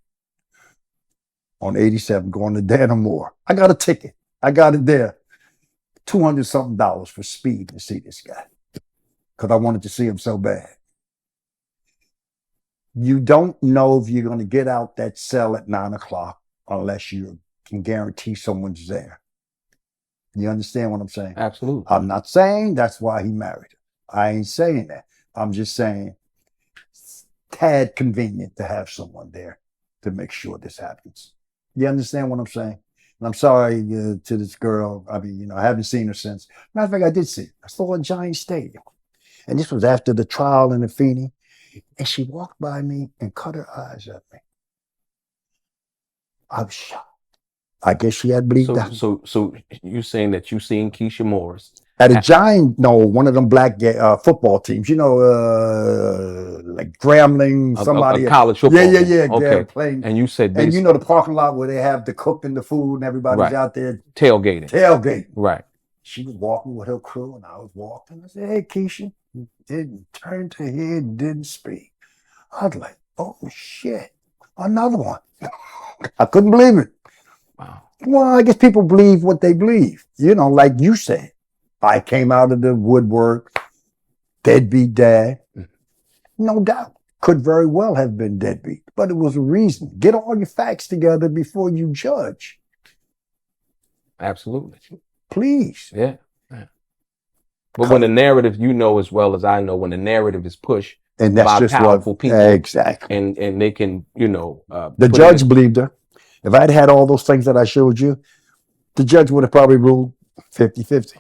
on 87 going to Dannemora. I got a ticket. I got it there. $200-something for speed to see this guy because I wanted to see him so bad. You don't know if you're going to get out that cell at 9 o'clock unless you can guarantee someone's there. You understand what I'm saying? Absolutely. I'm not saying that's why he married her. I ain't saying that. I'm just saying it's tad convenient to have someone there to make sure this happens. You understand what I'm saying? And I'm sorry to this girl. I mean, I haven't seen her since. Matter of fact, I did see her. I saw her in Giant Stadium. And this was after the trial in Afeni. And she walked by me and cut her eyes at me. I was shocked. I guess she had bleeding out. So you're saying that you seen Kesha Morris at a giant, one of them black football teams, like Grambling, somebody. A college football. Yeah. Okay. Playing. And you said this. And the parking lot where they have the cook and the food and everybody's out there. Tailgating. Right. She was walking with her crew and I was walking. I said, hey, Kesha. Didn't turn to head, didn't speak. I was like, oh shit, another one. I couldn't believe it. Wow. Well, I guess people believe what they believe. Like you said, I came out of the woodwork, deadbeat dad. No doubt. Could very well have been deadbeat, but it was a reason. Get all your facts together before you judge. Absolutely. Please. Yeah. But when the narrative, as well as I know, when the narrative is pushed and that's by just powerful people, exactly, and they can, the judge believed her. If I'd had all those things that I showed you, the judge would have probably ruled 50-50.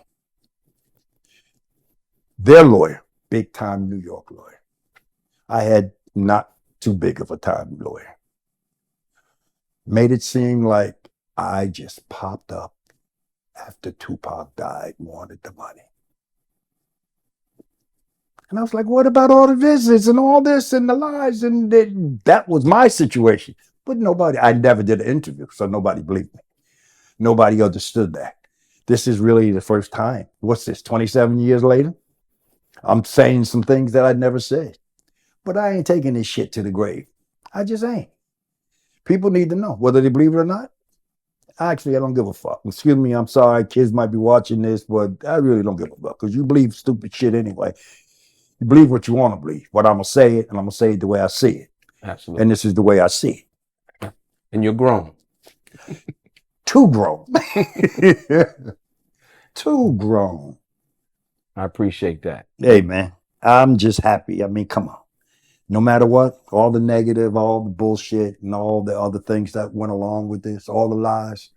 Their lawyer, big time New York lawyer. I had not too big of a time lawyer. Made it seem like I just popped up after Tupac died and wanted the money. And I was like, what about all the visits and all this and the lies? And that was my situation. But I never did an interview, so nobody believed me. Nobody understood that. This is really the first time. What's this, 27 years later? I'm saying some things that I never said. But I ain't taking this shit to the grave. I just ain't. People need to know, whether they believe it or not. Actually, I don't give a fuck. Excuse me, I'm sorry, kids might be watching this, but I really don't give a fuck, because you believe stupid shit anyway. You believe what you want to believe, but I'm going to say it, and I'm going to say it the way I see it. Absolutely. And this is the way I see it. And you're grown. Too grown. Too grown. I appreciate that. Hey, man, I'm just happy. I mean, come on. No matter what, all the negative, all the bullshit, and all the other things that went along with this, all the lies,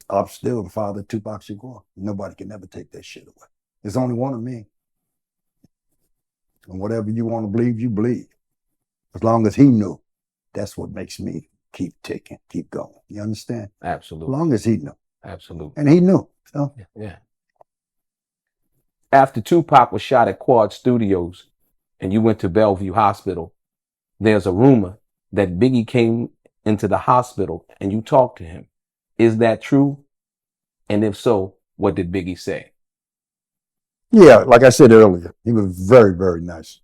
I'm still the father of Tupac Shakur. Nobody can ever take that shit away. There's only one of me. And whatever you want to believe, you believe. As long as he knew, that's what makes me keep ticking, keep going. You understand? Absolutely. As long as he knew. Absolutely. And he knew. So. Yeah. After Tupac was shot at Quad Studios and you went to Bellevue Hospital, there's a rumor that Biggie came into the hospital and you talked to him. Is that true? And if so, what did Biggie say? Yeah, like I said earlier, he was very, very nice.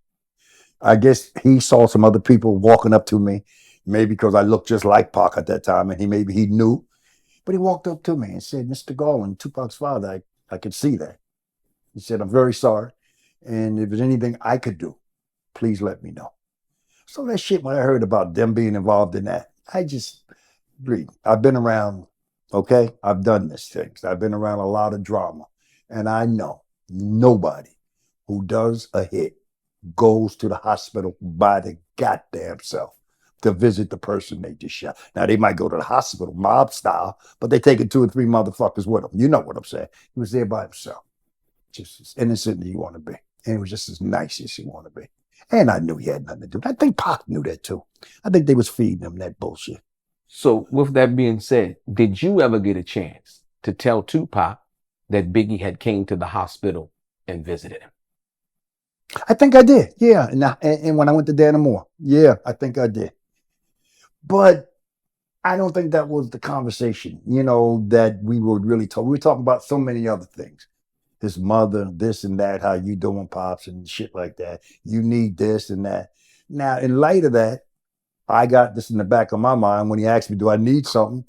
I guess he saw some other people walking up to me, maybe because I looked just like Pac at that time, and he knew. But he walked up to me and said, "Mr. Garland, Tupac's father, I could see that." He said, "I'm very sorry, and if there's anything I could do, please let me know." So that shit, when I heard about them being involved in that, I just agreed. I've been around, okay? I've done these things. I've been around a lot of drama, and I know nobody who does a hit goes to the hospital by the goddamn self to visit the person they just shot. Now, they might go to the hospital mob style, but they taking 2 or 3 motherfuckers with them. You know what I'm saying? He was there by himself, just as innocent as you want to be. And it was just as nice as you want to be. And I knew he had nothing to do. I think Pac knew that too. I think they was feeding him that bullshit. So with that being said, did you ever get a chance to tell Tupac that Biggie had came to the hospital and visited him? I think I did, yeah. And when I went to Dannemora, yeah, I think I did. But I don't think that was the conversation, that we were really talking. We were talking about so many other things. His mother, this and that, how you doing, Pops, and shit like that. You need this and that. Now, in light of that, I got this in the back of my mind when he asked me, do I need something?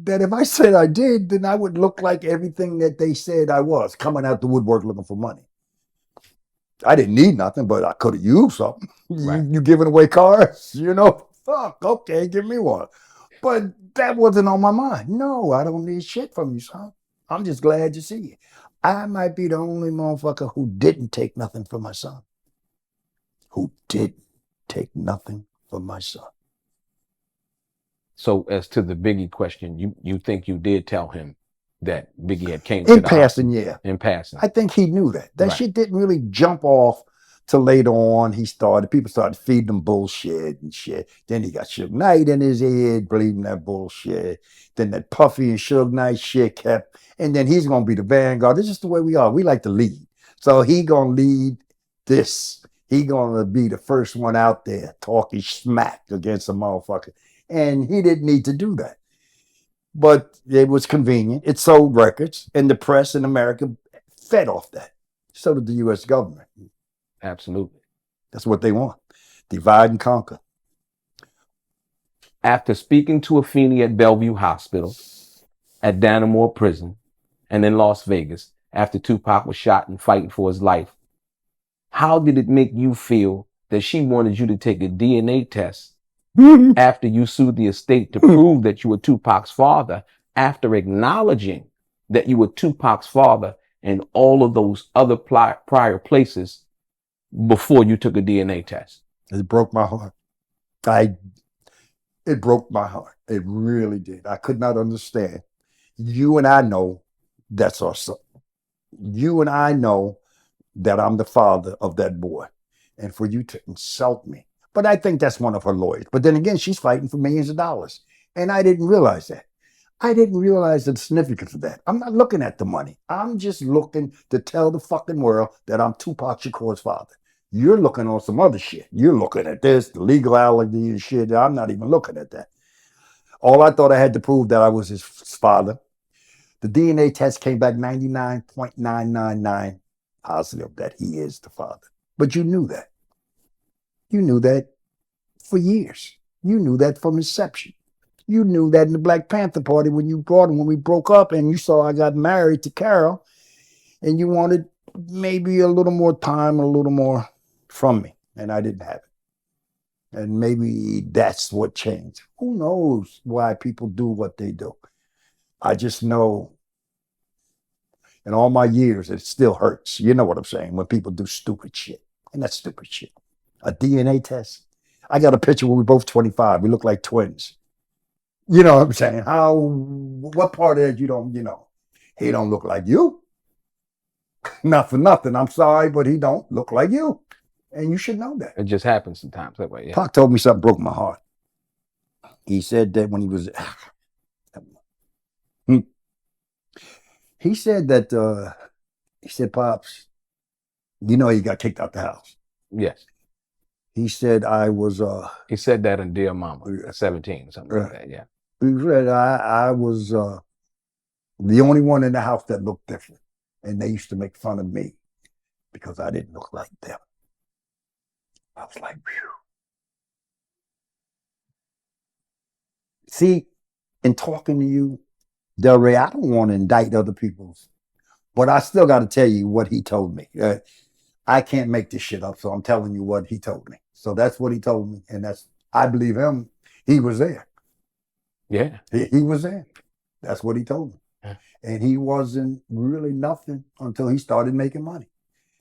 That if I said I did, then I would look like everything that they said I was, coming out the woodwork looking for money. I didn't need nothing, but I could have used something. Right. You giving away cars, fuck, okay, give me one. But that wasn't on my mind. No, I don't need shit from you, son. I'm just glad to see you. I might be the only motherfucker who didn't take nothing from my son. Who didn't take nothing from my son. So as to the Biggie question, you think you did tell him that Biggie had came to the passing, hospital? yeah. In passing. I think he knew that. That Right. shit didn't really jump off till later on. People started feeding him bullshit and shit. Then he got Suge Knight in his head, believing that bullshit. Then that Puffy and Suge Knight shit kept, and then he's going to be the vanguard. This is the way we are. We like to lead. So he going to lead this. He going to be the first one out there talking smack against a motherfucker. And he didn't need to do that. But it was convenient. It sold records, and the press in America fed off that. So did the U.S. government. Absolutely. That's what they want. Divide and conquer. After speaking to Afeni at Bellevue Hospital, at Dannemora Prison, and in Las Vegas, after Tupac was shot and fighting for his life, how did it make you feel that she wanted you to take a DNA test after you sued the estate to prove that you were Tupac's father, after acknowledging that you were Tupac's father in all of those other prior places before you took a DNA test? It broke my heart. It broke my heart. It really did. I could not understand. You and I know that's our son. You and I know that I'm the father of that boy. And for you to insult me. But I think that's one of her lawyers. But then again, she's fighting for millions of dollars. And I didn't realize that. I didn't realize the significance of that. I'm not looking at the money. I'm just looking to tell the fucking world that I'm Tupac Shakur's father. You're looking on some other shit. You're looking at this, the legality and shit. I'm not even looking at that. All I thought I had to prove that I was his father. The DNA test came back 99.999 positive that he is the father. But you knew that. You knew that for years. You knew that from inception. You knew that in the Black Panther Party when you brought him, when we broke up and you saw I got married to Carol and you wanted maybe a little more time, a little more from me. And I didn't have it. And maybe that's what changed. Who knows why people do what they do? I just know in all my years, it still hurts. You know what I'm saying? When people do stupid shit. And that's stupid shit. A DNA test. I got a picture where we're both 25. We look like twins. You know what I'm saying? What part of that you don't, he don't look like you. Not for nothing. I'm sorry, but he don't look like you. And you should know that. It just happens sometimes that way. Yeah. Pac told me something broke my heart. He said that when he was, he said that, he said, Pops, he got kicked out the house. Yes. He said I was, he said that in Dear Mama, 17, something like that. Yeah. He said I was the only one in the house that looked different. And they used to make fun of me because I didn't look like them. I was like, phew. See, in talking to you, Delray, I don't want to indict other people's, but I still got to tell you what he told me. I can't make this shit up, so I'm telling you what he told me. So that's what he told me, and I believe him. He was there. Yeah. He was there. That's what he told me. Yeah. And he wasn't really nothing until he started making money.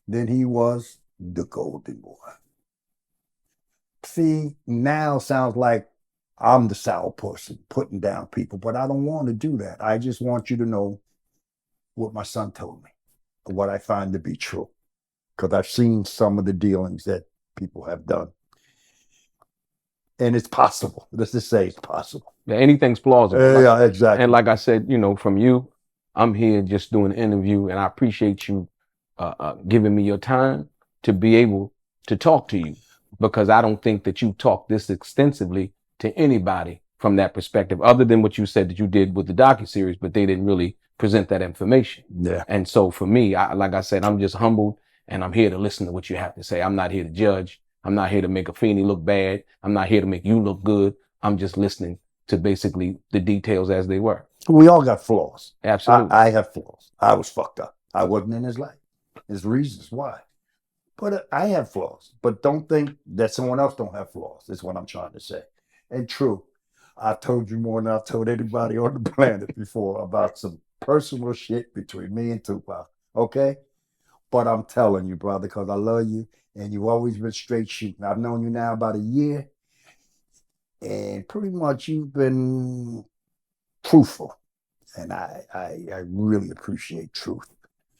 Then he was the golden boy. See, now sounds like I'm the sour person putting down people, but I don't want to do that. I just want you to know what my son told me, what I find to be true, because I've seen some of the dealings that people have done. And it's possible. Let's just say it's possible. Yeah, anything's plausible. Yeah, exactly. And like I said, from you, I'm here just doing an interview, and I appreciate you giving me your time to be able to talk to you, because I don't think that you talk this extensively to anybody from that perspective, other than what you said that you did with the docuseries, but they didn't really present that information. Yeah. And so for me, like I said, I'm just humbled, and I'm here to listen to what you have to say. I'm not here to judge. I'm not here to make Afeni look bad. I'm not here to make you look good. I'm just listening to basically the details as they were. We all got flaws. Absolutely. I have flaws. I was fucked up. I wasn't in his life. There's reasons why. But I have flaws. But don't think that someone else don't have flaws. That's what I'm trying to say. And true, I've told you more than I've told anybody on the planet before about some personal shit between me and Tupac. Okay? But I'm telling you, brother, because I love you, and you've always been straight shooting. I've known you now about a year, and pretty much you've been truthful. And I really appreciate truth.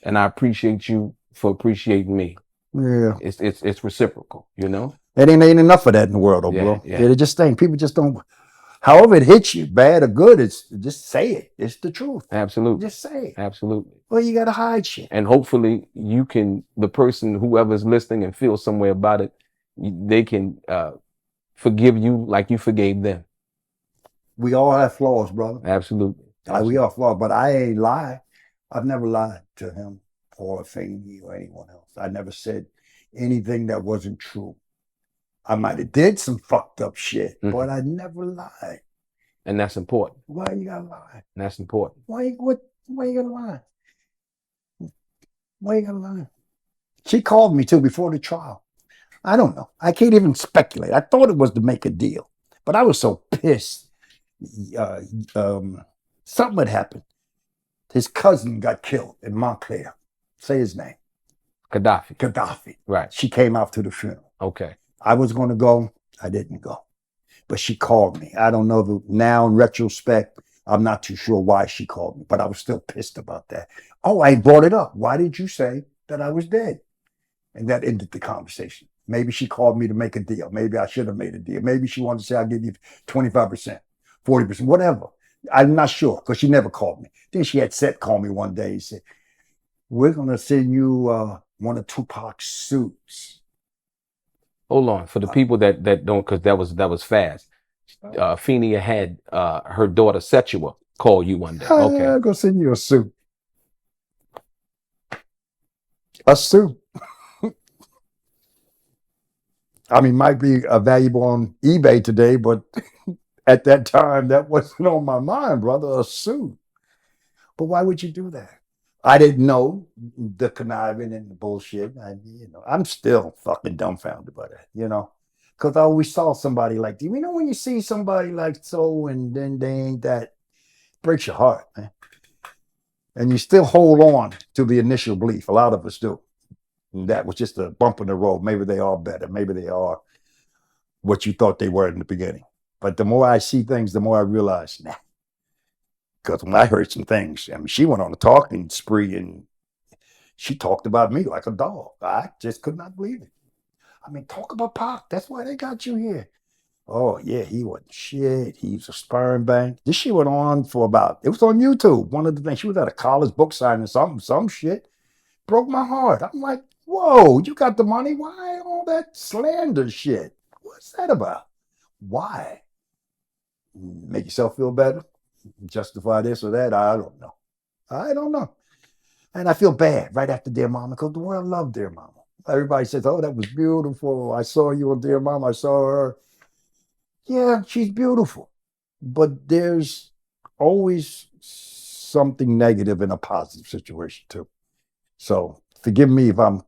And I appreciate you for appreciating me. Yeah. It's reciprocal, It ain't enough of that in the world, though, bro. Yeah. It just ain't. People just don't. However it hits you, bad or good, it's just say it. It's the truth. Absolutely. Just say it. Absolutely. Well, you gotta hide shit. And hopefully the person, whoever's listening and feels some way about it, they can forgive you like you forgave them. We all have flaws, brother. Absolutely. We are flawed, but I ain't lie. I've never lied to him or Afeni or anyone else. I never said anything that wasn't true. I might have did some fucked up shit, but I never lied. And that's important. Why you gotta lie? And that's important. Why you gotta lie? Why you gotta lie? She called me too before the trial. I don't know. I can't even speculate. I thought it was to make a deal, but I was so pissed. Something had happened. His cousin got killed in Montclair. Say his name. Gaddafi. Right. She came out to the funeral. Okay. I was going to go. I didn't go. But she called me. I don't know now in retrospect, I'm not too sure why she called me, but I was still pissed about that. Oh, I brought it up. Why did you say that I was dead? And that ended the conversation. Maybe she called me to make a deal. Maybe I should have made a deal. Maybe she wanted to say, I'll give you 25%, 40%, whatever. I'm not sure because she never called me. Then she had Seth call me one day and said, we're going to send you one of Tupac's suits. Hold on. For the people that don't, because that was fast. Afeni had her daughter Setua call you one day. Okay. I'm going to send you a suit. A suit. I mean, might be valuable on eBay today, but at that time, that wasn't on my mind, brother, a suit. But why would you do that? I didn't know the conniving and the bullshit. I'm still fucking dumbfounded by that, Because I always saw somebody like, you know, when you see somebody like so and then they ain't that, breaks your heart, man. And you still hold on to the initial belief. A lot of us do. And that was just a bump in the road. Maybe they are better. Maybe they are what you thought they were in the beginning. But the more I see things, the more I realize, nah. Because when I heard some things, I mean, she went on a talking spree and she talked about me like a dog. I just could not believe it. I mean, talk about Pac. That's why they got you here. Oh, yeah, he wasn't shit. He was a sperm bank. This shit went on for about, it was on YouTube. One of the things, she was at a college book signing, some shit. Broke my heart. I'm like, whoa, you got the money? Why all that slander shit? What's that about? Why? Make yourself feel better? Justify this or that? I don't know. I don't know. And I feel bad right after Dear Mama because the world loved Dear Mama. Everybody says, oh, that was beautiful. I saw you on Dear Mama. I saw her. Yeah, she's beautiful. But there's always something negative in a positive situation too. So forgive me if I'm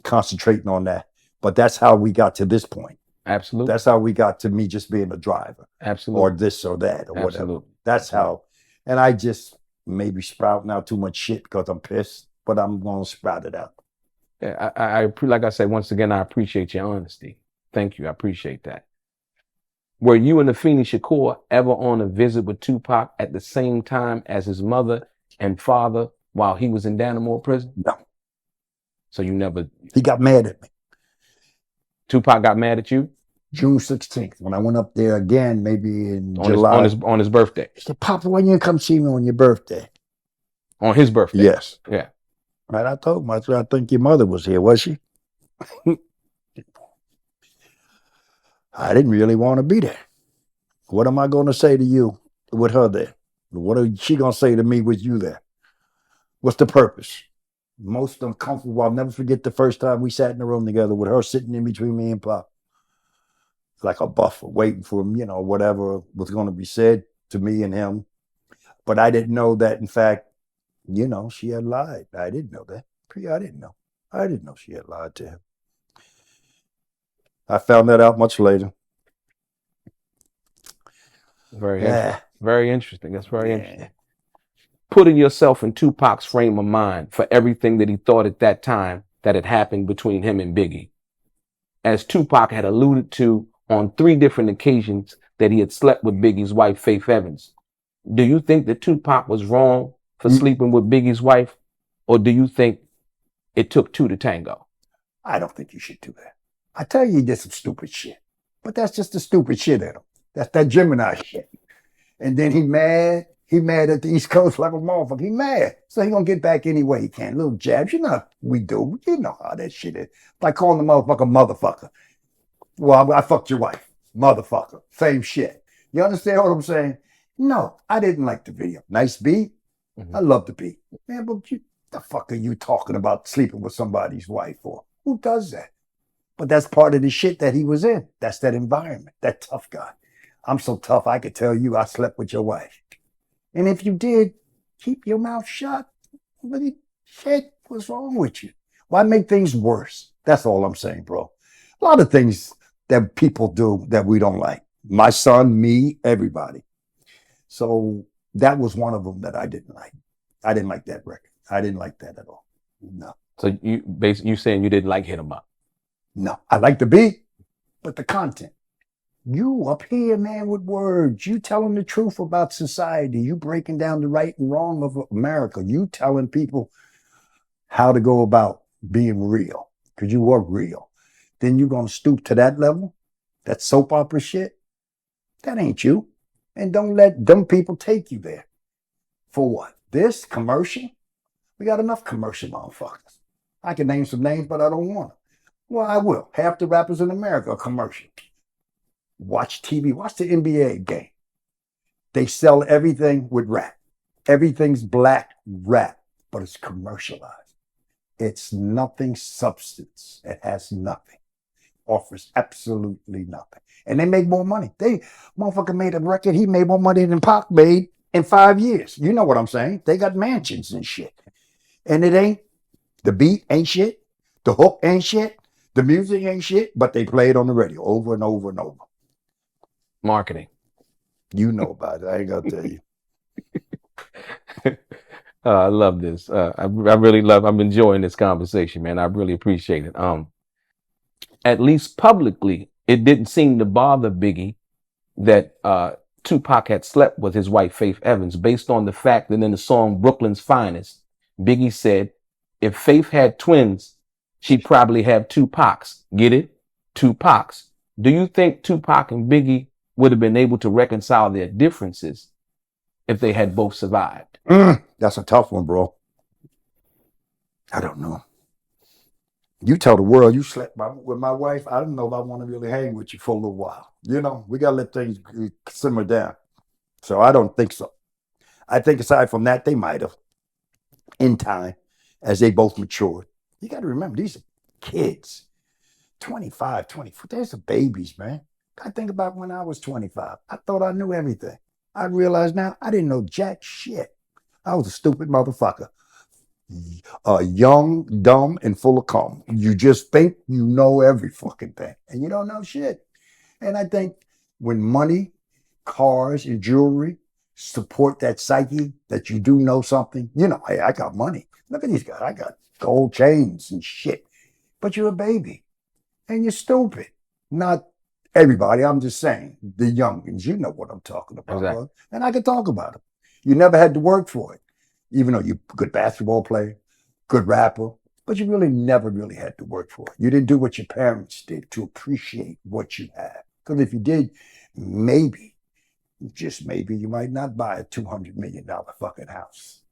concentrating on that. But that's how we got to this point. Absolutely. That's how we got to me just being a driver. Absolutely. Or this or that or Absolutely. whatever. That's how. And I just maybe sprouting out too much shit because I'm pissed, but I'm going to sprout it out. Yeah, I like I said, once again, I appreciate your honesty. Thank you. I appreciate that. Were you and Afeni Shakur ever on a visit with Tupac at the same time as his mother and father while he was in Dannemora prison? No. So you never... He got mad at me. Tupac got mad at you? June 16th, when I went up there again, maybe in July. On his birthday? He said, Papa, why you didn't come see me on your birthday? On his birthday? Yes. Yeah. Right, I told him, I said, I think your mother was here, was she? I didn't really want to be there. What am I going to say to you with her there? What is she going to say to me with you there? What's the purpose? Most uncomfortable. I'll never forget the first time we sat in the room together with her sitting in between me and Pop. Like a buffer, waiting for him, you know, whatever was going to be said to me and him. But I didn't know that, in fact, you know, she had lied. I didn't know that. I didn't know. I didn't know she had lied to him. I found that out much later. Very interesting. Very interesting. That's very interesting. Putting yourself in Tupac's frame of mind for everything that he thought at that time that had happened between him and Biggie. As Tupac had alluded to on 3 different occasions that he had slept with Biggie's wife, Faith Evans. Do you think that Tupac was wrong for sleeping with Biggie's wife? Or do you think it took 2 to tango? I don't think you should do that. I tell you, he did some stupid shit. But that's just the stupid shit in him. That's that Gemini shit. And then he mad at the East Coast like a motherfucker. He mad. So he gonna get back any way he can. Little jabs. You know we do. You know how that shit is. Like calling the motherfucker. Well, I fucked your wife. Motherfucker. Same shit. You understand what I'm saying? No, I didn't like the video. Nice beat. I love the beat. Man, but the fuck are you talking about sleeping with somebody's wife for? Who does that? But that's part of the shit that he was in. That's that environment. That tough guy. I'm so tough, I could tell you I slept with your wife. And if you did, keep your mouth shut. Shit, what's wrong with you? Why make things worse? That's all I'm saying, bro. A lot of things that people do that we don't like. My son, me, everybody. So that was one of them that I didn't like. I didn't like that record. I didn't like that at all. No. So you saying you didn't like Hit 'Em Up? No. I like the beat, but the content. You up here, man, with words. You telling the truth about society. You breaking down the right and wrong of America. You telling people how to go about being real. Because you were real. Then you're going to stoop to that level? That soap opera shit? That ain't you. And don't let dumb people take you there. For what? This commercial? We got enough commercial motherfuckers. I can name some names, but I don't want to. Well, I will. Half the rappers in America are commercial. Watch TV. Watch the NBA game. They sell everything with rap. Everything's black rap, but it's commercialized. It's nothing substance. It has nothing. Offers absolutely nothing. And they make more money. Motherfucker made a record. He made more money than Pac made in 5 years. You know what I'm saying? They got mansions and shit. And it ain't, the beat ain't shit. The hook ain't shit. The music ain't shit, but they play it on the radio over and over and over. Marketing. You know about it. I ain't gonna tell you. I love this. I'm enjoying this conversation, man. I really appreciate it. At least publicly, it didn't seem to bother Biggie that Tupac had slept with his wife, Faith Evans, based on the fact that in the song Brooklyn's Finest, Biggie said, if Faith had twins, she'd probably have 2Pac's. Get it? 2Pac's. Do you think Tupac and Biggie would have been able to reconcile their differences if they had both survived? That's a tough one, bro. I don't know. You tell the world you slept with my wife. I don't know if I want to really hang with you for a little while. You know, we got to let things simmer down. So I don't think so. I think aside from that, they might have in time as they both matured. You got to remember, these are kids. 25, 24. They're some babies, man. I think about when I was 25. I thought I knew everything. I realize now I didn't know jack shit. I was a stupid motherfucker. Young, dumb, and full of cum. You just think you know every fucking thing, and you don't know shit. And I think when money, cars, and jewelry support that psyche that you do know something, you know, hey, I got money. Look at these guys. I got gold chains and shit. But you're a baby, and you're stupid. Not everybody. I'm just saying, the youngins. You know what I'm talking about. Exactly. Bro. And I can talk about it. You never had to work for it. Even though you're a good basketball player, good rapper, but you really never really had to work for it. You didn't do what your parents did to appreciate what you had. Because if you did, maybe, just maybe, you might not buy a $200 million fucking house.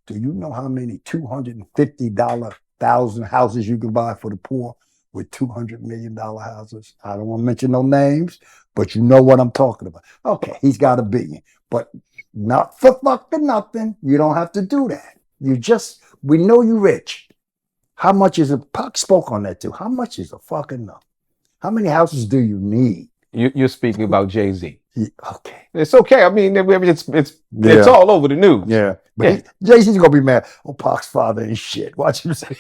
Do you know how many $250,000 houses you can buy for the poor with $200 million houses? I don't want to mention no names, but you know what I'm talking about. Okay, he's got $1 billion, but not for fucking nothing. You don't have to do that. We know you rich. How much is it? Pac spoke on that too. How much is a fucking no? How many houses do you need? You're speaking about Jay-Z. Okay. It's okay. I mean, it's all over the news. Yeah. But Jay-Z's going to be mad. Oh, Pac's father and shit. Watch him say.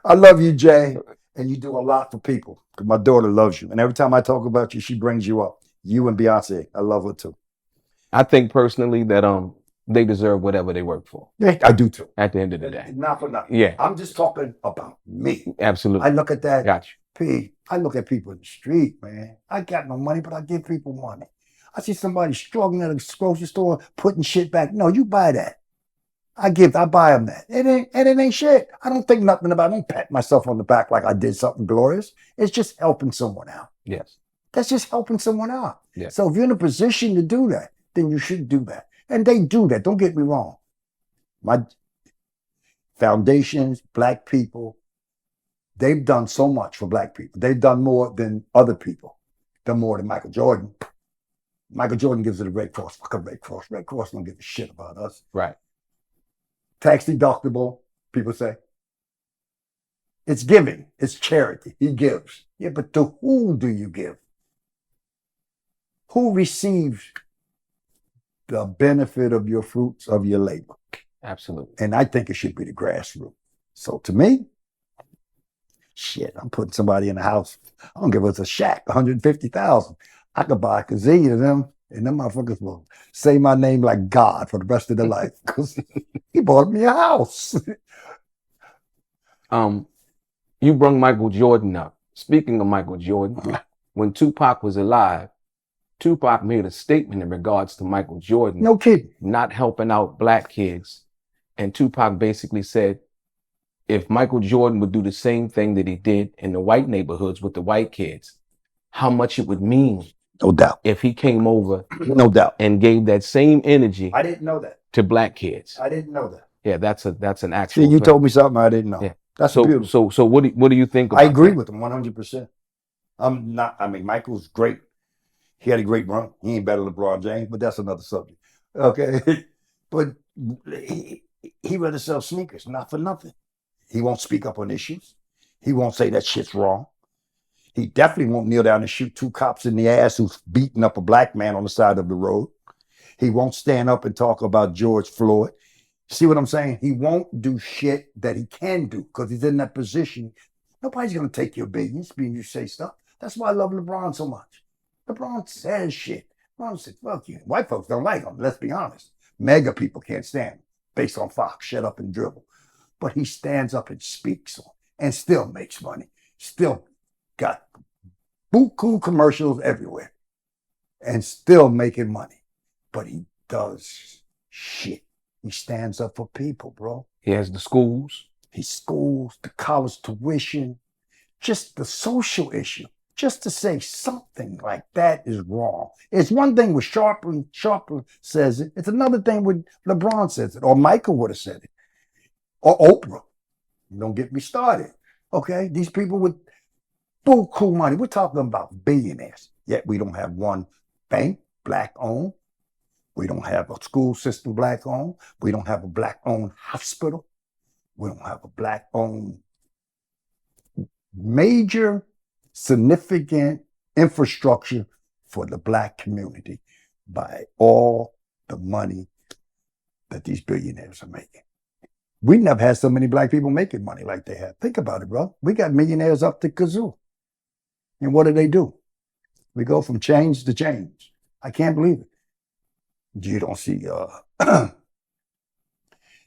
I love you, Jay. And you do a lot for people. Because my daughter loves you. And every time I talk about you, she brings you up. You and Beyonce. I love her too. I think personally that they deserve whatever they work for. Yeah, I do too. At the end of the day. Not for nothing. Yeah. I'm just talking about me. Absolutely. I look at that. Got you. P, I look at people in the street, man. I got no money, but I give people money. I see somebody struggling at a grocery store, putting shit back. No, you buy that. I buy them that. It ain't shit. I don't think nothing about it. I don't pat myself on the back like I did something glorious. It's just helping someone out. Yes. That's just helping someone out. Yes. So if you're in a position to do that, then you should do that. And they do that. Don't get me wrong. My foundations, black people, they've done so much for black people. They've done more than other people. Done more than Michael Jordan. Michael Jordan gives it a Red Cross. Fuck a Red Cross. Red Cross don't give a shit about us. Right. Tax deductible, people say. It's giving. It's charity. He gives. Yeah, but to who do you give? Who receives the benefit of your fruits of your labor? Absolutely. And I think it should be the grassroots. So to me, shit, I'm putting somebody in the house. I don't give us a shack, 150,000. I could buy a gazillion of them, and them motherfuckers will say my name like God for the rest of their life because he bought me a house. You brung Michael Jordan up. Speaking of Michael Jordan, when Tupac was alive, Tupac made a statement in regards to Michael Jordan. No kidding. Not helping out black kids. And Tupac basically said, if Michael Jordan would do the same thing that he did in the white neighborhoods with the white kids, how much it would mean. No doubt. If he came over. No doubt. And gave that same energy. I didn't know that. To black kids. I didn't know that. Yeah, that's an actual. See, you told me something I didn't know. Yeah. That's beautiful. So what do you think about I agree that? with him 100%. Michael's great. He had a great run. He ain't better than LeBron James, but that's another subject. Okay. But he rather sell sneakers, not for nothing. He won't speak up on issues. He won't say that shit's wrong. He definitely won't kneel down and shoot 2 cops in the ass who's beating up a black man on the side of the road. He won't stand up and talk about George Floyd. See what I'm saying? He won't do shit that he can do because he's in that position Nobody's gonna take your business being you say stuff. That's why I love LeBron so much. LeBron says shit. LeBron said, fuck you. White folks don't like him, let's be honest. Mega people can't stand him, based on Fox, shut up and dribble. But he stands up and speaks on and still makes money. Still got buku commercials everywhere and still making money. But he does shit. He stands up for people, bro. He has the schools. He schools, the college tuition, just the social issue. Just to say something like that is wrong. It's one thing when Sharpton says it. It's another thing when LeBron says it, or Michael would have said it, or Oprah. Don't get me started. Okay, these people with buku money. We're talking about billionaires. Yet we don't have one bank black-owned. We don't have a school system black-owned. We don't have a black-owned hospital. We don't have a black-owned major significant infrastructure for the black community by all the money that these billionaires are making. We never had so many black people making money like they have. Think about it, bro. We got millionaires up to kazoo. And what do? We go from change to change. I can't believe it. You don't see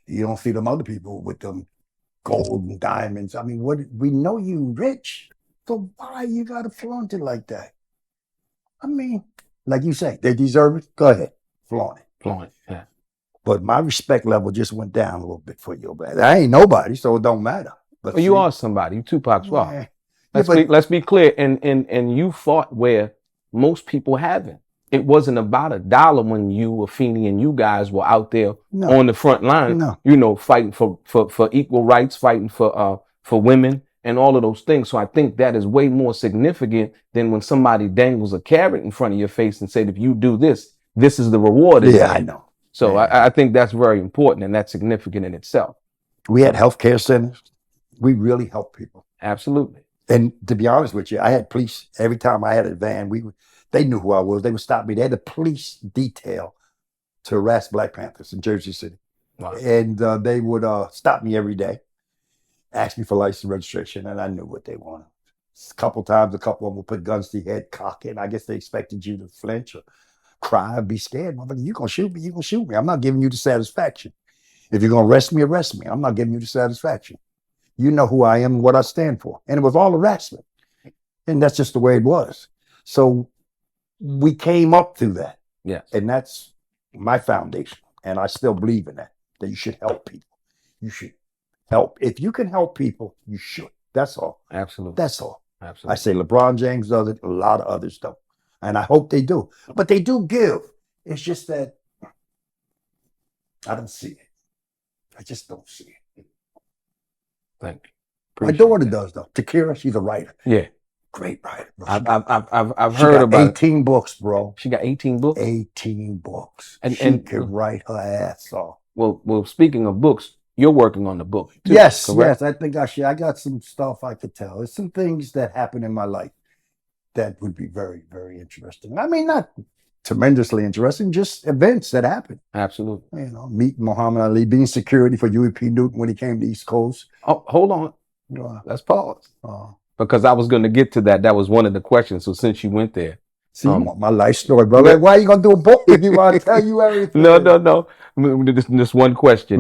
you don't see them other people with them gold and diamonds. I mean, what we know you rich, so why you gotta flaunt it like that? I mean, like you say, they deserve it. Go ahead, flaunt it. Flaunt it, yeah. But my respect level just went down a little bit for you, man. I ain't nobody, so it don't matter. But well, you are somebody. You Tupac's well. Yeah. Let's be clear. And you fought where most people haven't. It wasn't about $1 when you, Afeni, and you guys were out there on the front line, you know, fighting for equal rights, fighting for women and all of those things. So I think that is way more significant than when somebody dangles a carrot in front of your face and said, if you do this, this is the reward. Yeah, I know. So I think that's very important and that's significant in itself. We had healthcare centers. We really helped people. Absolutely. And to be honest with you, I had police every time I had a van. They knew who I was. They would stop me. They had a police detail to harass Black Panthers in Jersey City. Wow. And they would stop me every day, ask me for license registration, and I knew what they wanted. A couple times, a couple of them would put guns to your head, cock it, and I guess they expected you to flinch or cry or be scared. Motherfucker, you're going to shoot me, you're going to shoot me. I'm not giving you the satisfaction. If you're going to arrest me, arrest me. I'm not giving you the satisfaction. You know who I am and what I stand for. And it was all harassment. And that's just the way it was. So we came up through that. Yes. And that's my foundation. And I still believe in that you should help people. You should help. If you can help people, you should. That's all. Absolutely. That's all. Absolutely. I say LeBron James does it. A lot of others don't. And I hope they do. But they do give. It's just that I don't see it. I just don't see it. Thank you. Appreciate my daughter does though. Takira, she's a writer. Yeah. Great writer. Bro. I've heard about 18 books, bro. She got 18 books? 18 books. And she could write her ass off. Well, speaking of books, you're working on the book too, yes, correct? Yes. I think I got some stuff I could tell. There's some things that happen in my life that would be very, very interesting. I mean, not tremendously interesting, just events that happen. Absolutely. You know, meeting Muhammad Ali, being security for Huey P. Newton when he came to East Coast. Oh, hold on. Let's pause. Because I was going to get to that. That was one of the questions. So since you went there. See, you want my life story, brother. Why are you going to do a book if you want to tell you everything? No. This one question.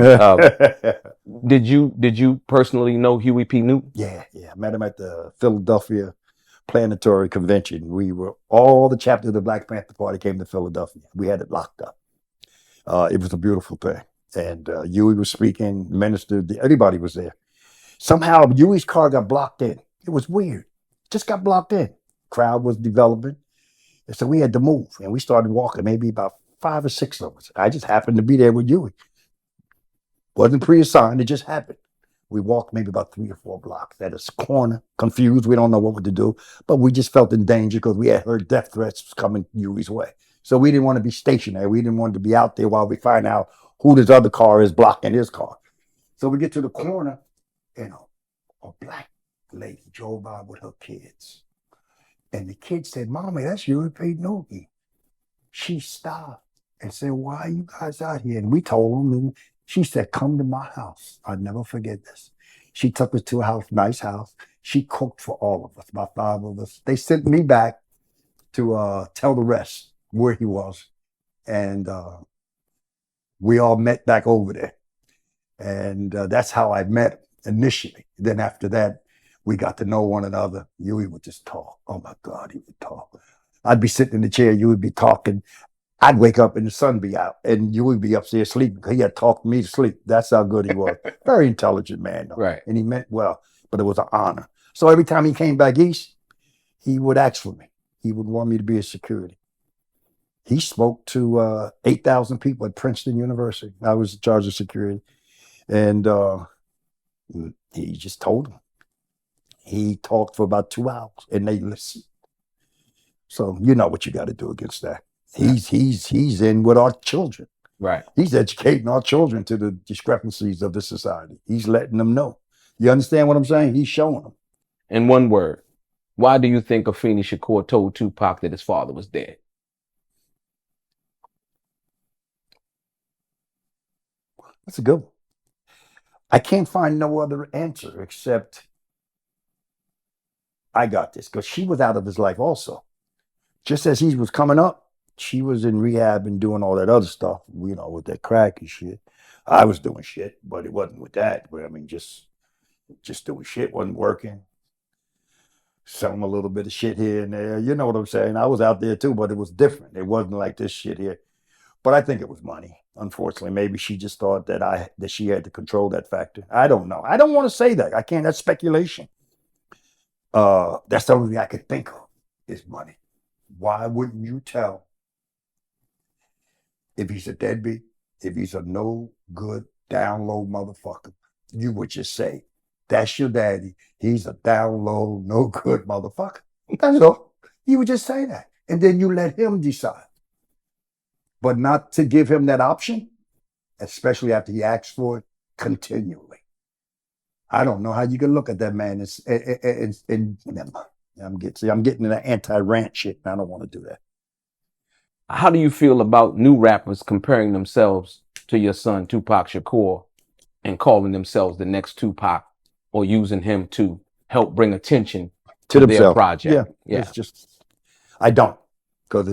Did you personally know Huey P. Newton? Yeah. I met him at the Philadelphia Planetary Convention. All the chapters of the Black Panther Party came to Philadelphia. We had it locked up. It was a beautiful thing. And Huey was speaking, minister, everybody was there. Somehow Huey's car got blocked in. It was weird. Just got blocked in. Crowd was developing. And so we had to move. And we started walking, maybe about 5 or 6 of us. I just happened to be there with Huey. Wasn't pre-assigned, it just happened. We walked maybe about 3 or 4 blocks at a corner, confused. We don't know what to do. But we just felt in danger because we had heard death threats coming Huey's way. So we didn't want to be stationary. We didn't want to be out there while we find out who this other car is blocking his car. So we get to the corner, and a black lady drove by with her kids. And the kid said, "Mommy, that's Huey P. Newton." She stopped and said, "Why are you guys out here?" And we told them, and she said, "Come to my house." I'll never forget this. She took us to a house, nice house. She cooked for all of us, about 5 of us. They sent me back to tell the rest where he was. And we all met back over there. And that's how I met him initially. Then after that, we got to know one another. Huey would just talk. Oh my God, he would talk. I'd be sitting in the chair, you would be talking. I'd wake up and the sun be out, and you would be upstairs sleeping. He had talked me to sleep. That's how good he was. Very intelligent man, though. Right. And he meant well, but it was an honor. So every time he came back east, he would ask for me. He would want me to be his security. He spoke to 8,000 people at Princeton University. I was in charge of security. And he just told them. He talked for about 2 hours, and they listened. So you know what you got to do against that. He's in with our children. Right. He's educating our children to the discrepancies of the society. He's letting them know. You understand what I'm saying? He's showing them. In one word, why do you think Afeni Shakur told Tupac that his father was dead? That's a good one. I can't find no other answer except I got this, because she was out of his life also. Just as he was coming up, she was in rehab and doing all that other stuff, you know, with that crack and shit. I was doing shit, but it wasn't with that. But I mean, just doing shit, wasn't working. Selling a little bit of shit here and there. You know what I'm saying? I was out there too, but it was different. It wasn't like this shit here. But I think it was money. Unfortunately, maybe she just thought that she had to control that factor. I don't know. I don't want to say that. I can't. That's speculation. That's the only thing I could think of is money. Why wouldn't you tell if he's a deadbeat, if he's a no good, down low motherfucker? You would just say, that's your daddy. He's a down low, no good motherfucker. That's all. You would just say that. And then you let him decide. But not to give him that option, especially after he asks for it continually. I don't know how you can look at that man and never mind. I'm getting in that anti-rant shit, and I don't want to do that. How do you feel about new rappers comparing themselves to your son, Tupac Shakur, and calling themselves the next Tupac, or using him to help bring attention to their project? Yeah. It's just, I don't, because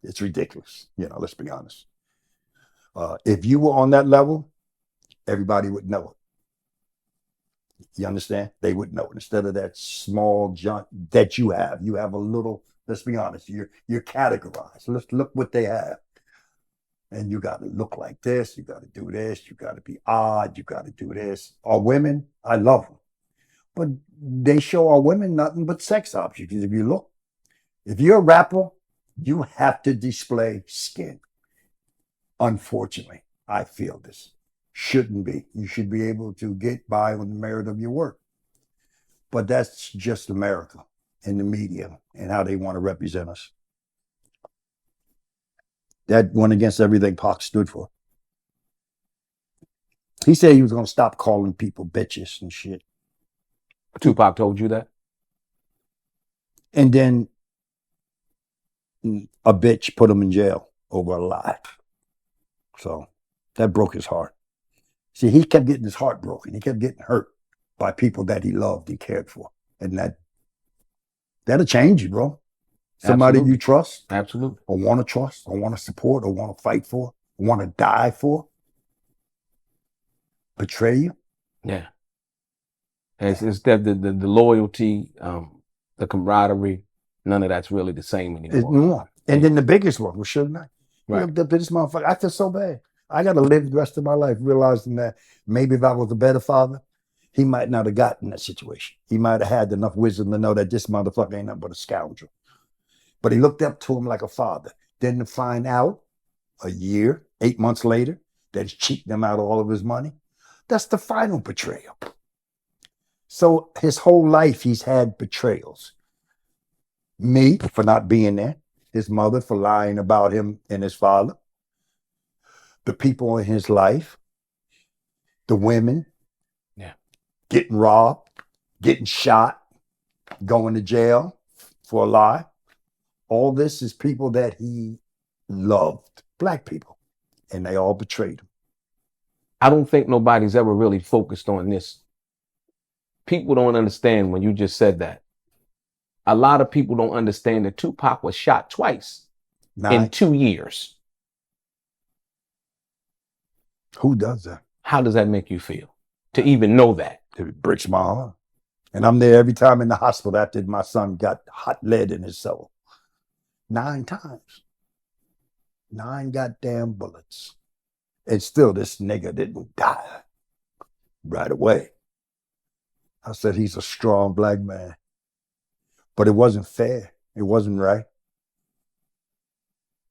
it's ridiculous. You know, let's be honest. If you were on that level, everybody would know it. You understand? They would know it. Instead of that small junk that you have a little, let's be honest, you're categorized. Let's look what they have. And you got to look like this. You got to do this. You got to be odd. You got to do this. Our women, I love them. But they show our women nothing but sex objects. If you look, if you're a rapper, you have to display skin. Unfortunately, I feel this. Shouldn't be. You should be able to get by on the merit of your work. But that's just America and the media and how they want to represent us. That went against everything Pac stood for. He said he was going to stop calling people bitches and shit. Tupac told you that? And then a bitch put him in jail over a lie. So that broke his heart. See, he kept getting his heart broken. He kept getting hurt by people that he loved and cared for. And that'll change you, bro. Somebody you trust. Absolutely. Or want to trust, or want to support, or want to fight for, or want to die for. Betray you. Yeah. It's the loyalty, the camaraderie, none of that's really the same anymore. And then the biggest one was Suge Knight. Right. You know, this motherfucker, I feel so bad. I got to live the rest of my life realizing that maybe if I was a better father, he might not have gotten that situation. He might have had enough wisdom to know that this motherfucker ain't nothing but a scoundrel. But he looked up to him like a father. Then to find out a year, 8 months later, that he's cheating him out of all of his money, that's the final betrayal. So his whole life, he's had betrayals. Me for not being there. His mother for lying about him and his father. The people in his life. The women. Yeah. Getting robbed. Getting shot. Going to jail for a lie. All this is people that he loved. Black people. And they all betrayed him. I don't think nobody's ever really focused on this people don't understand when you just said that. A lot of people don't understand that Tupac was shot twice in 2 years. Who does that? How does that make you feel to even know that? It breaks my heart. And I'm there every time in the hospital after my son got hot lead in his soul. 9 times. 9 goddamn bullets. And still this nigga didn't die right away. I said, he's a strong black man. But it wasn't fair. It wasn't right.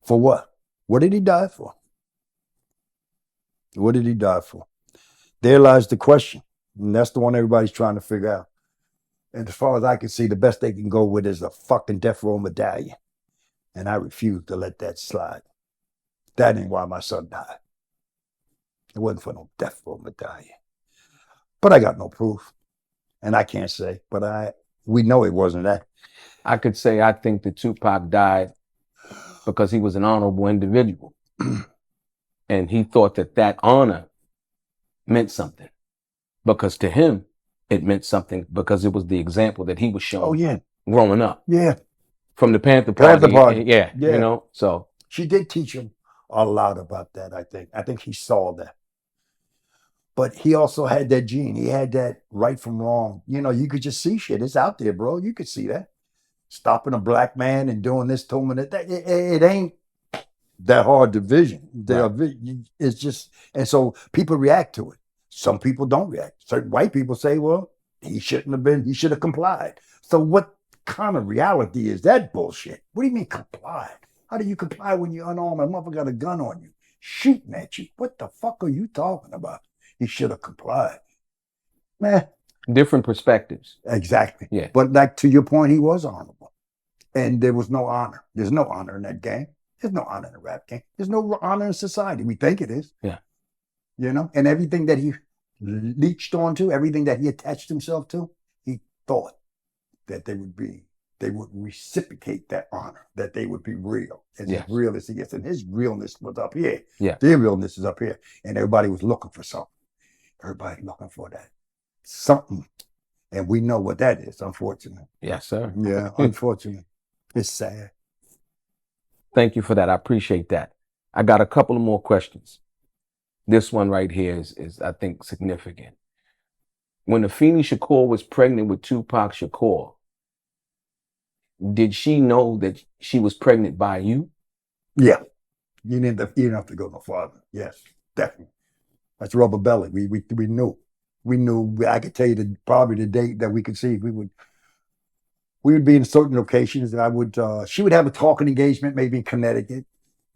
For what? What did he die for? What did he die for? There lies the question. And that's the one everybody's trying to figure out. And as far as I can see, the best they can go with is a fucking death row medallion. And I refuse to let that slide. That ain't why my son died. It wasn't for no death row medallion. But I got no proof. And I can't say, but we know it wasn't that. I could say I think that Tupac died because he was an honorable individual. And he thought that that honor meant something. Because to him, it meant something because it was the example that he was shown growing up. Yeah. From the Panther Party. Yeah. You know, so. She did teach him a lot about that, I think. I think he saw that. But he also had that gene. He had that right from wrong. You know, you could just see shit. It's out there, bro. You could see that. Stopping a black man and doing this to him and that. It ain't that hard to vision. Right. It's just, and so people react to it. Some people don't react. Certain white people say, well, he should have complied. So what kind of reality is that bullshit? What do you mean complied? How do you comply when you're unarmed and a motherfucker got a gun on you, shooting at you? What the fuck are you talking about? He should have complied. Man. Different perspectives. Exactly. Yeah. But like to your point, he was honorable. And there was no honor. There's no honor in that game. There's no honor in the rap game. There's no honor in society. We think it is. Yeah. You know, and everything that he leached onto, everything that he attached himself to, he thought that they would reciprocate that honor, that they would be real, as real as he gets. And his realness was up here. Yeah. Their realness is up here. And everybody was looking for something. Everybody looking for that something. And we know what that is, unfortunately. Yes, sir. Yeah, unfortunately. It's sad. Thank you for that. I appreciate that. I got a couple of more questions. This one right here is I think, significant. When Afeni Shakur was pregnant with Tupac Shakur, did she know that she was pregnant by you? Yeah. You didn't have to go no farther. Yes, definitely. That's rubber belly. We knew. We knew. I could tell you probably the date that we could see. We would be in certain locations, and she would have a talking engagement, maybe in Connecticut,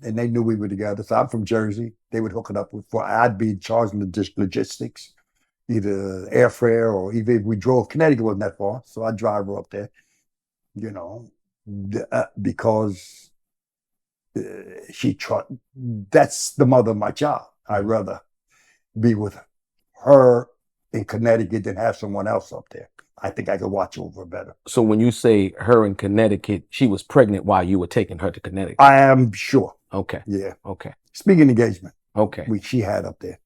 and they knew we were together. So I'm from Jersey. They would hook it up I'd be in charge of the logistics, either airfare or even if we drove. Connecticut wasn't that far, so I'd drive her up there, you know, because that's the mother of my child. I'd rather be with her in Connecticut than have someone else up there. I think I could watch over her better. So when you say her in Connecticut, she was pregnant while you were taking her to Connecticut? I am sure. Okay. Yeah. Okay. Speaking engagement. Okay. She had up there.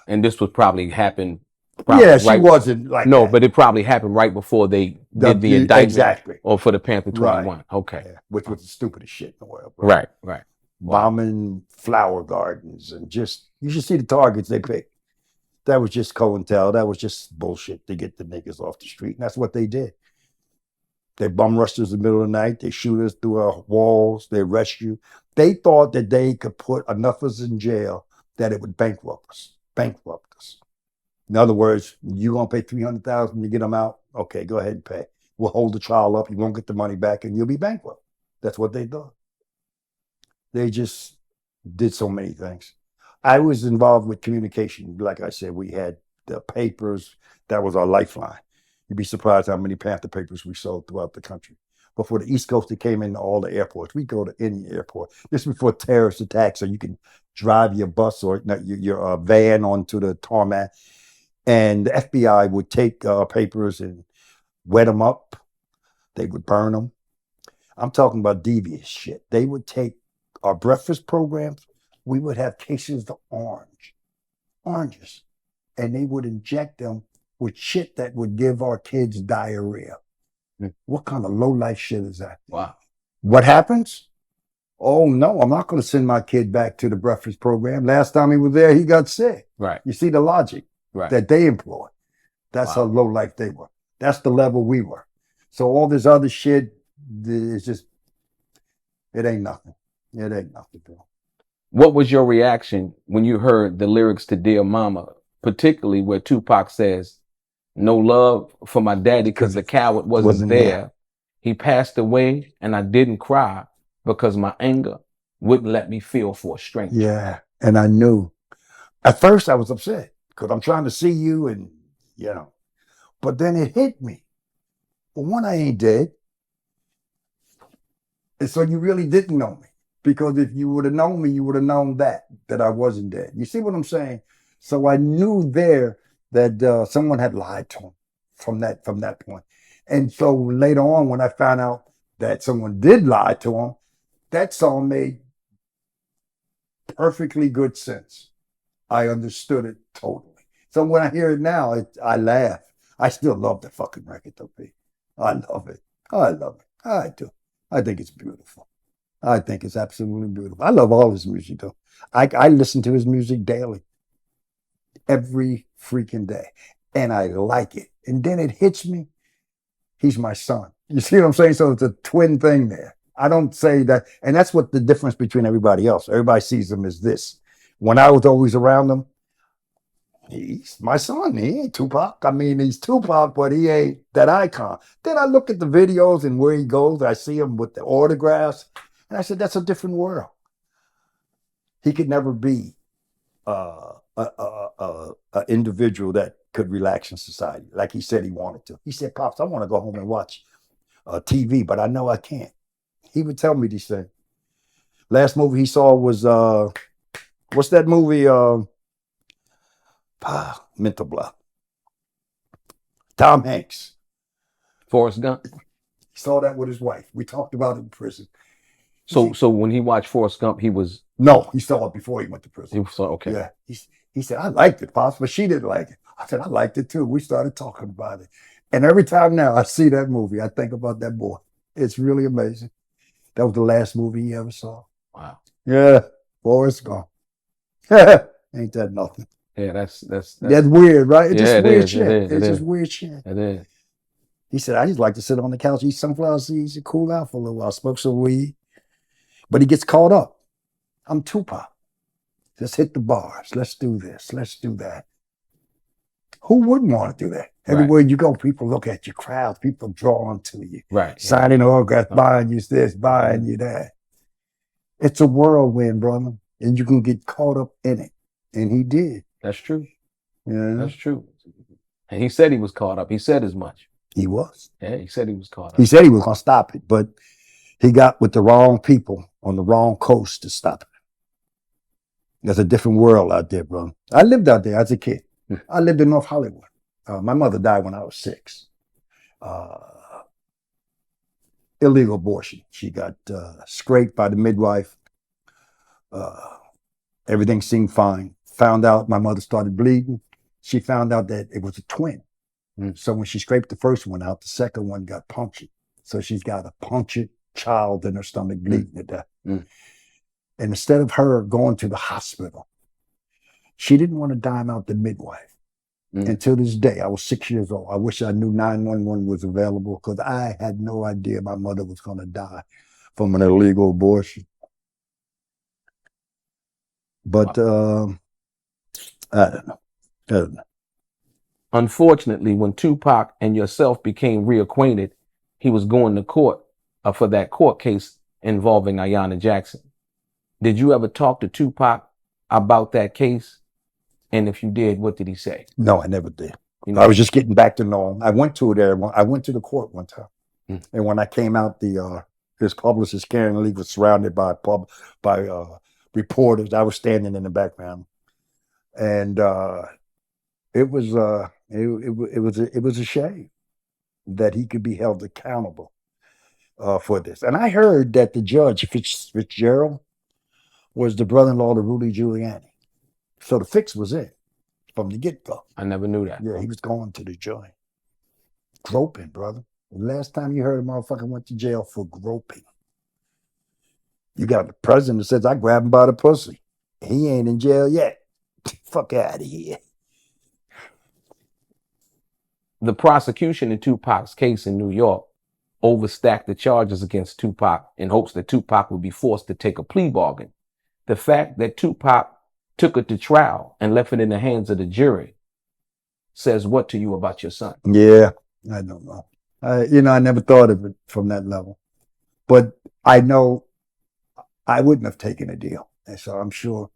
And this would probably happen. She wasn't like no, that. But it probably happened right before they did the indictment. Exactly. Or for the Panther 21. Right. Okay. Yeah. Which was the stupidest shit in the world. Bro. Right. Right. Bombing flower gardens and you should see the targets they picked. That was just COINTEL. That was just bullshit to get the niggas off the street. And that's what they did. They bum rushed us in the middle of the night. They shoot us through our walls. They arrest you. They thought that they could put enough of us in jail that it would bankrupt us. In other words, you're going to pay $300,000 to get them out? Okay, go ahead and pay. We'll hold the trial up. You won't get the money back and you'll be bankrupt. That's what they thought. They just did so many things. I was involved with communication. Like I said, we had the papers. That was our lifeline. You'd be surprised how many Panther papers we sold throughout the country. Before the East Coast, it came into all the airports. We go to any airport. This is before terrorist attacks, so you can drive your bus or your van onto the tarmac. And the FBI would take papers and wet them up. They would burn them. I'm talking about devious shit. They would take our breakfast programs. We would have cases of oranges, and they would inject them with shit that would give our kids diarrhea. What kind of low life shit is that? Wow. What happens? Oh no, I'm not going to send my kid back to the breakfast program. Last time he was there, he got sick. Right. You see the logic that they employ. That's how low life they were. That's the level we were. So all this other shit is just, it ain't nothing. It ain't nothing, bro. What was your reaction when you heard the lyrics to Dear Mama, particularly where Tupac says, no love for my daddy because the coward wasn't there. He passed away and I didn't cry because my anger wouldn't let me feel for a stranger. Yeah, and I knew. At first I was upset because I'm trying to see you and, you know, but then it hit me. Well, one, I ain't dead. And so you really didn't know me. Because if you would have known me, you would have known that I wasn't dead. You see what I'm saying? So I knew there that someone had lied to him from that point. And so later on, when I found out that someone did lie to him, that song made perfectly good sense. I understood it totally. So when I hear it now, I laugh. I still love the fucking record, though, P. I love it. I love it. I do. I think it's beautiful. I think it's absolutely beautiful. I love all his music, though. I listen to his music daily. Every freaking day. And I like it. And then it hits me. He's my son. You see what I'm saying? So it's a twin thing there. I don't say that. And that's what the difference between everybody else. Everybody sees him as this. When I was always around him, he's my son. He ain't Tupac. I mean, he's Tupac, but he ain't that icon. Then I look at the videos and where he goes. I see him with the autographs. And I said, that's a different world. He could never be an individual that could relax in society, like he said he wanted to. He said, Pops, I want to go home and watch TV, but I know I can't. He would tell me these things. Last movie he saw was, what's that movie? Mental block. Tom Hanks. Forrest Gump? He saw that with his wife. We talked about it in prison. So when he watched Forrest Gump, he was... No, he saw it before he went to prison. He saw, okay. Yeah. He said, I liked it, Pops, but she didn't like it. I said, I liked it too. We started talking about it. And every time now I see that movie, I think about that boy. It's really amazing. That was the last movie he ever saw. Wow. Yeah. Forrest Gump. Ain't that nothing? Yeah, that's weird, right? It's just weird is, shit. It's just weird shit. It is. He said, I just like to sit on the couch, eat sunflower seeds, and cool out for a little while, smoke some weed. But he gets caught up. I'm Tupac. Let's hit the bars. Let's do this. Let's do that. Who wouldn't want to do that? Everywhere you go, people look at you, crowds, people drawn to you. Right. Signing autographs, buying you this, buying you that. It's a whirlwind, brother. And you can get caught up in it. And he did. That's true. Yeah. That's true. And he said he was caught up. He said as much. He was. Yeah, he said he was caught up. He said he was going to stop it, but he got with the wrong people on the wrong coast to stop it. There's a different world out there, bro. I lived out there as a kid. I lived in North Hollywood. My mother died when I was 6. Illegal abortion. She got scraped by the midwife. Everything seemed fine. Found out my mother started bleeding. She found out that it was a twin. So when she scraped the first one out, the second one got punctured. So she's got a punctured child in her stomach bleeding to death. And instead of her going to the hospital, she didn't want to dime out the midwife. Until this day, I was 6 years old. I wish I knew 911 was available because I had no idea my mother was going to die from an illegal abortion. But I don't know. Unfortunately, when Tupac and yourself became reacquainted, he was going to court for that court case involving Ayanna Jackson. Did you ever talk to Tupac about that case? And if you did, what did he say? No, I never did. You know, I was just getting back to know him. I went to the court one time. And when I came out, his publicist, Karen Lee, was surrounded by reporters. I was standing in the background. And it was a shame that he could be held accountable for this. And I heard that the judge, Fitzgerald, was the brother-in-law to Rudy Giuliani. So the fix was in. from the get-go. I never knew that. Yeah, he was going to the joint. Groping, brother. The last time you heard a motherfucker went to jail for groping. You got the president that says, I grabbed him by the pussy. He ain't in jail yet. Fuck out of here. The prosecution in Tupac's case in New York overstacked the charges against Tupac in hopes that Tupac would be forced to take a plea bargain. The fact that Tupac took it to trial and left it in the hands of the jury says what to you about your son? Yeah, I don't know. I never thought of it from that level. But I know I wouldn't have taken a deal. And so I'm sure,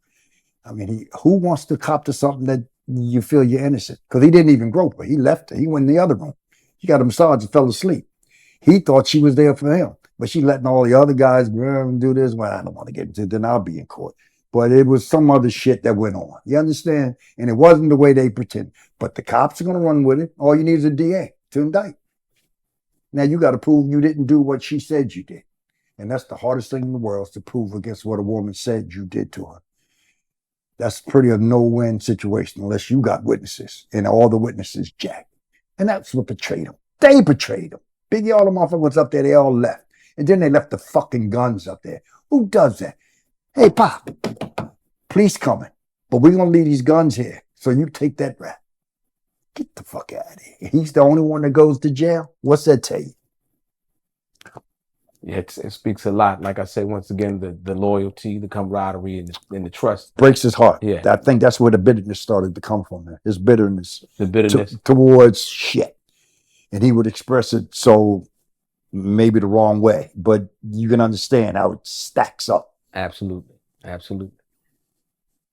who wants to cop to something that you feel you're innocent? Because he didn't even grope her. He left her. He went in the other room. He got a massage and fell asleep. He thought she was there for him. But she letting all the other guys do this. Well, I don't want to get into it. Then I'll be in court. But it was some other shit that went on. You understand? And it wasn't the way they pretend. But the cops are going to run with it. All you need is a DA to indict. Now you got to prove you didn't do what she said you did. And that's the hardest thing in the world, is to prove against what a woman said you did to her. That's pretty a no-win situation unless you got witnesses. And all the witnesses jacked. And that's what betrayed them. They betrayed them. Biggie, all the motherfuckers up there, they all left. And then they left the fucking guns up there. Who does that? Hey, Pop, police coming. But we're going to leave these guns here. So you take that rap. Get the fuck out of here. He's the only one that goes to jail. What's that tell you? Yeah, it speaks a lot. Like I say, once again, the loyalty, the camaraderie, and the trust. Breaks his heart. Yeah. I think that's where the bitterness started to come from there. His bitterness. The bitterness. Towards shit. And he would express it so maybe the wrong way. But you can understand how it stacks up. Absolutely. Absolutely.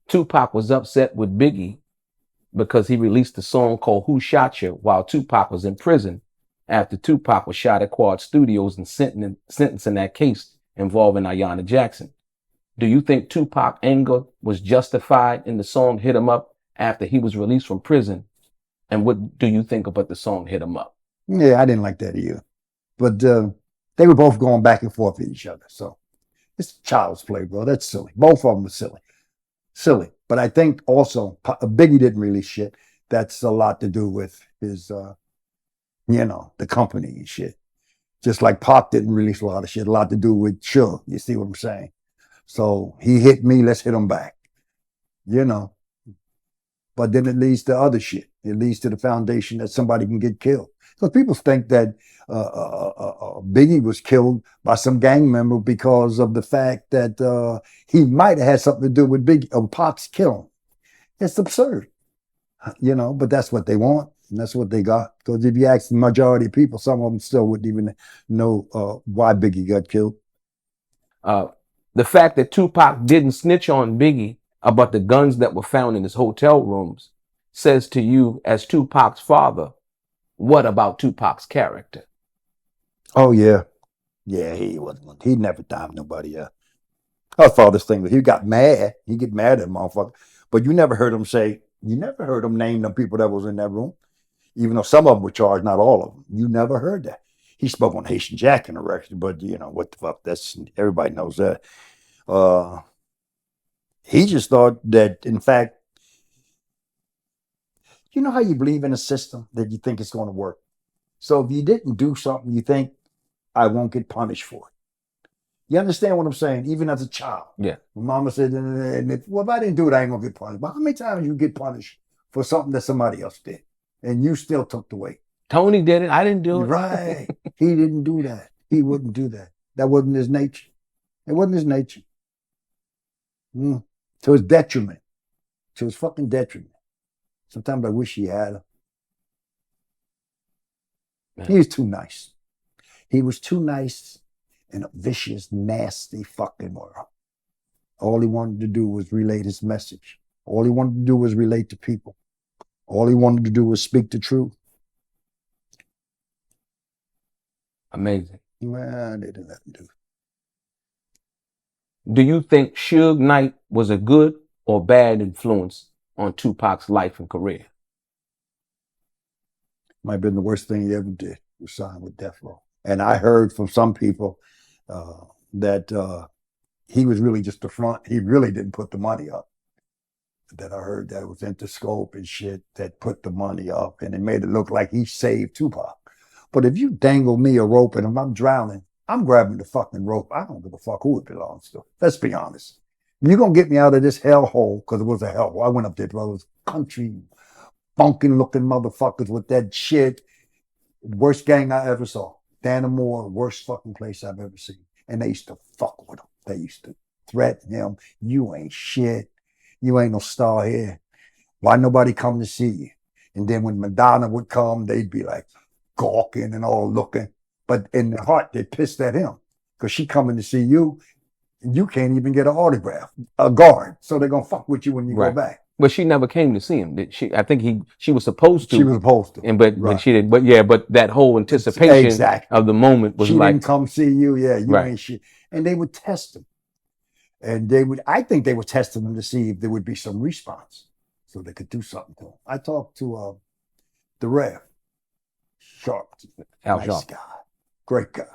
Tupac was upset with Biggie because he released a song called Who Shot You while Tupac was in prison after Tupac was shot at Quad Studios and sentenced in that case involving Ayanna Jackson. Do you think Tupac's anger was justified in the song Hit 'Em Up after he was released from prison? And what do you think about the song Hit 'Em Up? Yeah, I didn't like that either. But they were both going back and forth with each other. So it's child's play, bro. That's silly. Both of them were silly. Silly. But I think also Biggie didn't release shit. That's a lot to do with his, the company and shit. Just like Pac didn't release a lot of shit. A lot to do with Suge. You see what I'm saying? So he hit me, let's hit him back. But then it leads to other shit. It leads to the foundation that somebody can get killed. Because people think that Biggie was killed by some gang member because of the fact that he might have had something to do with Pac's killing. It's absurd, but that's what they want. And that's what they got. Because if you ask the majority of people, some of them still wouldn't even know why Biggie got killed. The fact that Tupac didn't snitch on Biggie about the guns that were found in his hotel rooms says to you, as Tupac's father, what about Tupac's character? Oh, yeah. Yeah, he wasn't. He never timed nobody up. Our father's thing was he got mad. He get mad at motherfucker. But you never heard him name them people that was in that room. Even though some of them were charged, not all of them. You never heard that. He spoke on Haitian Jack in the record, but what the fuck? That's everybody knows that. He just thought that, in fact, you know how you believe in a system that you think it's going to work. So if you didn't do something, you think I won't get punished for it. You understand what I'm saying? Even as a child. Yeah. My mama said, well, if I didn't do it, I ain't going to get punished. But how many times you get punished for something that somebody else did and you still took the weight? Tony did it. I didn't do it. Right. He didn't do that. He wouldn't do that. That wasn't his nature. It wasn't his nature. To his detriment. To his fucking detriment. Sometimes I wish he had her. Yeah. He was too nice. He was too nice in a vicious, nasty fucking world. All he wanted to do was relate his message. All he wanted to do was relate to people. All he wanted to do was speak the truth. Amazing. Well, they didn't let him do it. Do you think Suge Knight was a good or bad influence on Tupac's life and career? Might have been the worst thing he ever did, was sign with Death Row. And I heard from some people that he was really just a front. He really didn't put the money up. that I heard that was Interscope and shit that put the money up and it made it look like he saved Tupac. But if you dangle me a rope and if I'm drowning, I'm grabbing the fucking rope. I don't give a fuck who it belongs to. Let's be honest. You're going to get me out of this hellhole, because it was a hellhole. I went up there, brothers, country, bunking looking motherfuckers with that shit. Worst gang I ever saw. Dannemore, worst fucking place I've ever seen. And they used to fuck with him. They used to threaten him. You ain't shit. You ain't no star here. Why nobody come to see you? And then when Madonna would come, they'd be like gawking and all looking. But in their heart, they pissed at him because she coming to see you. And you can't even get an autograph, a guard. So they're going to fuck with you when you go back. But she never came to see him. Did she? I think she was supposed to. She was supposed to. And but she didn't. But yeah, but that whole anticipation of the moment was she like, didn't come see you. Yeah, you ain't shit. And they would test him. And I think they were testing him to see if there would be some response so they could do something to him. I talked to the ref, Sharpton, nice Sharpton. guy, great guy.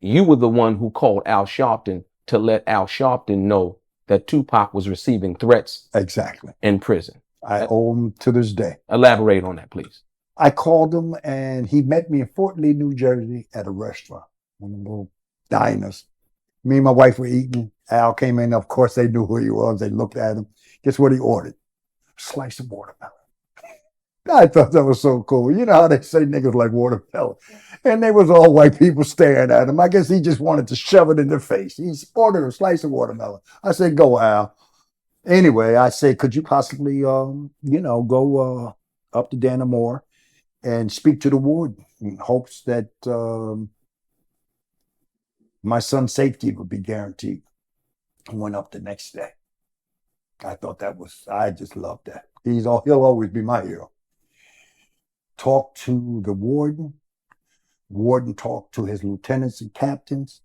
You were the one who called Al Sharpton to let Al Sharpton know that Tupac was receiving threats in prison. I owe him to this day. Elaborate on that, please. I called him and he met me in Fort Lee, New Jersey at a restaurant, one of the little diners. Me and my wife were eating. Al came in. Of course, they knew who he was. They looked at him. Guess what he ordered? A slice of watermelon. I thought that was so cool. You know how they say niggas like watermelon. And they was all white people staring at him. I guess he just wanted to shove it in their face. He ordered a slice of watermelon. I said, go, Al. Anyway, I said, could you possibly, go up to Dannemore and speak to the warden in hopes that my son's safety would be guaranteed. I went up the next day. I thought I just loved that. He'll always be my hero. Talked to the warden. Warden talked to his lieutenants and captains.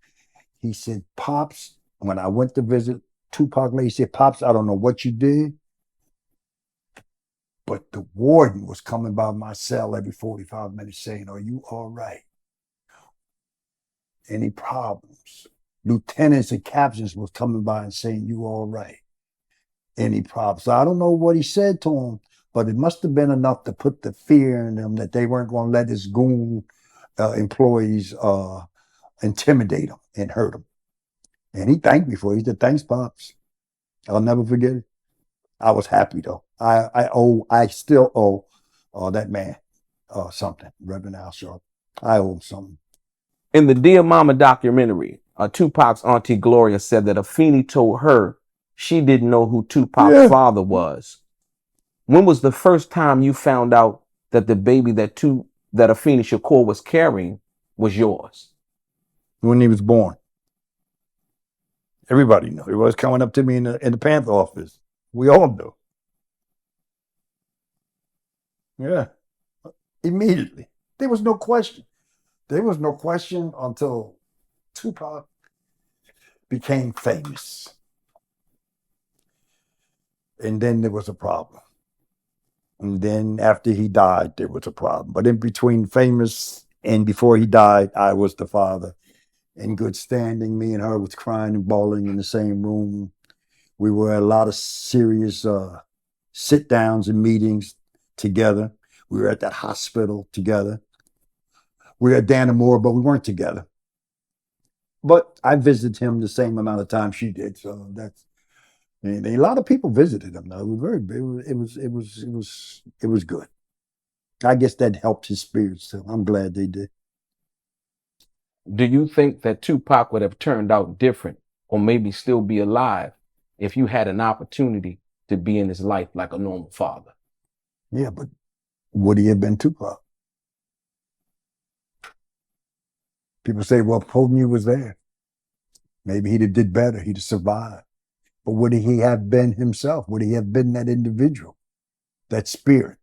He said, Pops, when I went to visit Tupac, he said, Pops, I don't know what you did, but the warden was coming by my cell every 45 minutes saying, are you all right? Any problems? Lieutenants and captains was coming by and saying, you all right? Any problems? So I don't know what he said to him, but it must have been enough to put the fear in them that they weren't going to let his goon employees intimidate him and hurt him. And he thanked me for it. He said, thanks, Pops. I'll never forget it. I was happy, though. I still owe that man something, Reverend Al Sharpton. I owe him something. In the Dear Mama documentary, Tupac's auntie Gloria said that Afeni told her she didn't know who Tupac's father was. When was the first time you found out that the baby that Afeni Shakur was carrying was yours? When he was born. Everybody knew. He was coming up to me in the Panther office. We all knew. Yeah. Immediately. There was no question. There was no question until Tupac became famous. And then there was a problem. And then after he died, there was a problem. But in between famous and before he died, I was the father. In good standing, me and her was crying and bawling in the same room. We were at a lot of serious sit-downs and meetings together. We were at that hospital together. We were at Dannemore, but we weren't together. But I visited him the same amount of time she did, so a lot of people visited him. Though. It was very big. It was good. I guess that helped his spirits. So I'm glad they did. Do you think that Tupac would have turned out different or maybe still be alive if you had an opportunity to be in his life like a normal father? Yeah, but would he have been Tupac? People say, well, Pogny was there. Maybe he'd have did better. He'd have survived. But would he have been himself? Would he have been that individual, that spirit?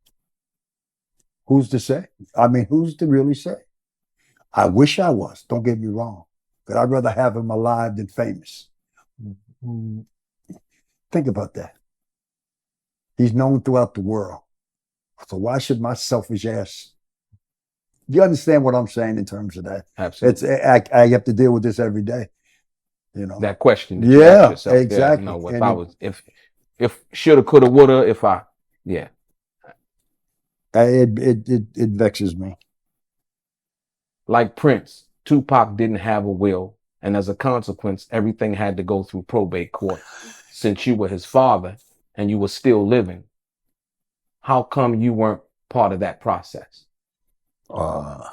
Who's to say? I mean, who's to really say? I wish I was, don't get me wrong, but I'd rather have him alive than famous. Think about that. He's known throughout the world. So why should my selfish ass, you understand what I'm saying in terms of that? Absolutely. I have to deal with this every day. You know that question. Yeah, exactly. There, If shoulda, coulda, woulda, if I, yeah. It vexes me. Like Prince, Tupac didn't have a will, and as a consequence, everything had to go through probate court. Since you were his father and you were still living, how come you weren't part of that process? Because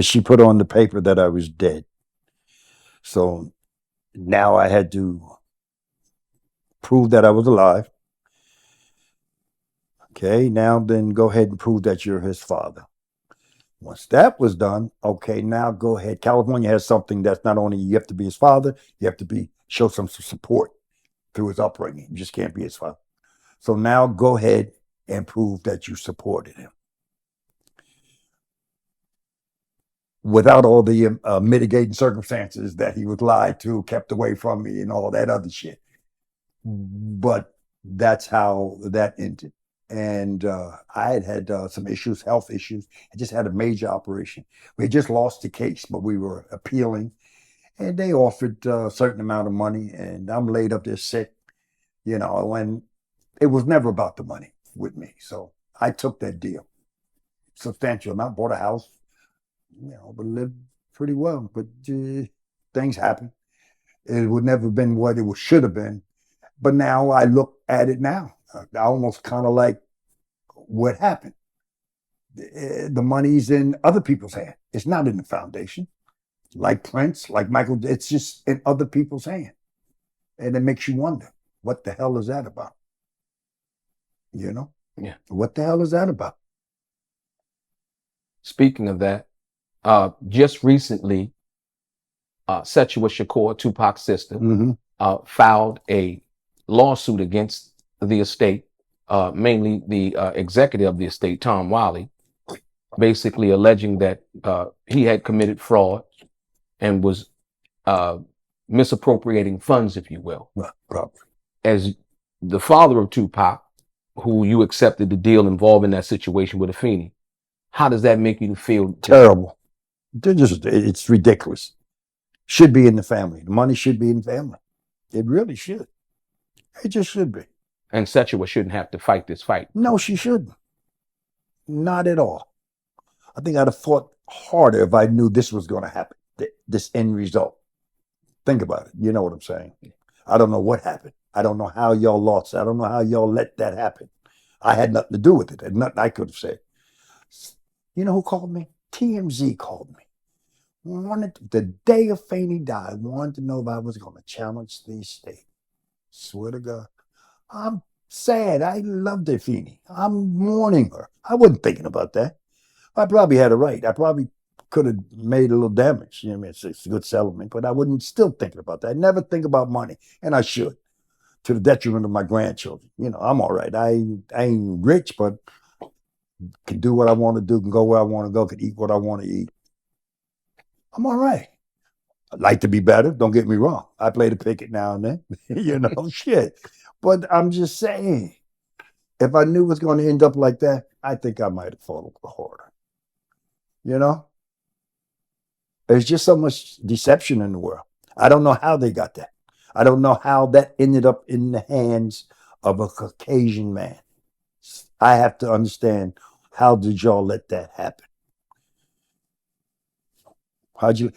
she put on the paper that I was dead. So now I had to prove that I was alive. Okay, now then go ahead and prove that you're his father. Once that was done, okay, now go ahead. California has something that's not only you have to be his father, you have to show some support through his upbringing. You just can't be his father. So now go ahead and prove that you supported him. Without all the mitigating circumstances that he was lied to, kept away from me, and all that other shit. But that's how that ended. And I had some issues, health issues. I just had a major operation. We had just lost the case, but we were appealing. And they offered a certain amount of money. And I'm laid up there sick, and it was never about the money with me. So I took that deal. Substantial amount, bought a house, but lived pretty well. But things happen. It would never have been what it should have been. But now I look at it now. I almost kind of like what happened. The money's in other people's hands. It's not in the foundation. Like Prince, like Michael, it's just in other people's hands. And it makes you wonder, what the hell is that about? Yeah. What the hell is that about? Speaking of that, just recently, Kesha Shakur, Tupac's sister, filed a lawsuit against the estate, mainly the executive of the estate, Tom Wiley, basically alleging that he had committed fraud and was misappropriating funds, if you will. Probably. As the father of Tupac, who you accepted the deal involving that situation with Afeni, how does that make you feel? Terrible. It's ridiculous. Should be in the family. The money should be in the family. It really should. It just should be. And Kesha shouldn't have to fight this fight. No, she shouldn't. Not at all. I think I'd have fought harder if I knew this was going to happen, this end result. Think about it. You know what I'm saying? I don't know what happened. I don't know how y'all lost. I don't know how y'all let that happen. I had nothing to do with it. And nothing I could have said. You know who called me? TMZ called me. The day Afeni died, wanted to know if I was going to challenge the estate. Swear to God. I'm sad. I loved Afeni. I'm mourning her. I wasn't thinking about that. I probably had a right. I probably could have made a little damage. It's a good settlement, but I wasn't still thinking about that. I never think about money, and I should, to the detriment of my grandchildren. I'm all right. I ain't rich, but can do what I want to do, can go where I want to go, can eat what I want to eat. I'm all right. I'd like to be better. Don't get me wrong. I play the picket now and then, shit. But I'm just saying, if I knew it was going to end up like that, I think I might have fought a little harder. There's just so much deception in the world. I don't know how they got that. I don't know how that ended up in the hands of a Caucasian man. I have to understand, how did y'all let that happen?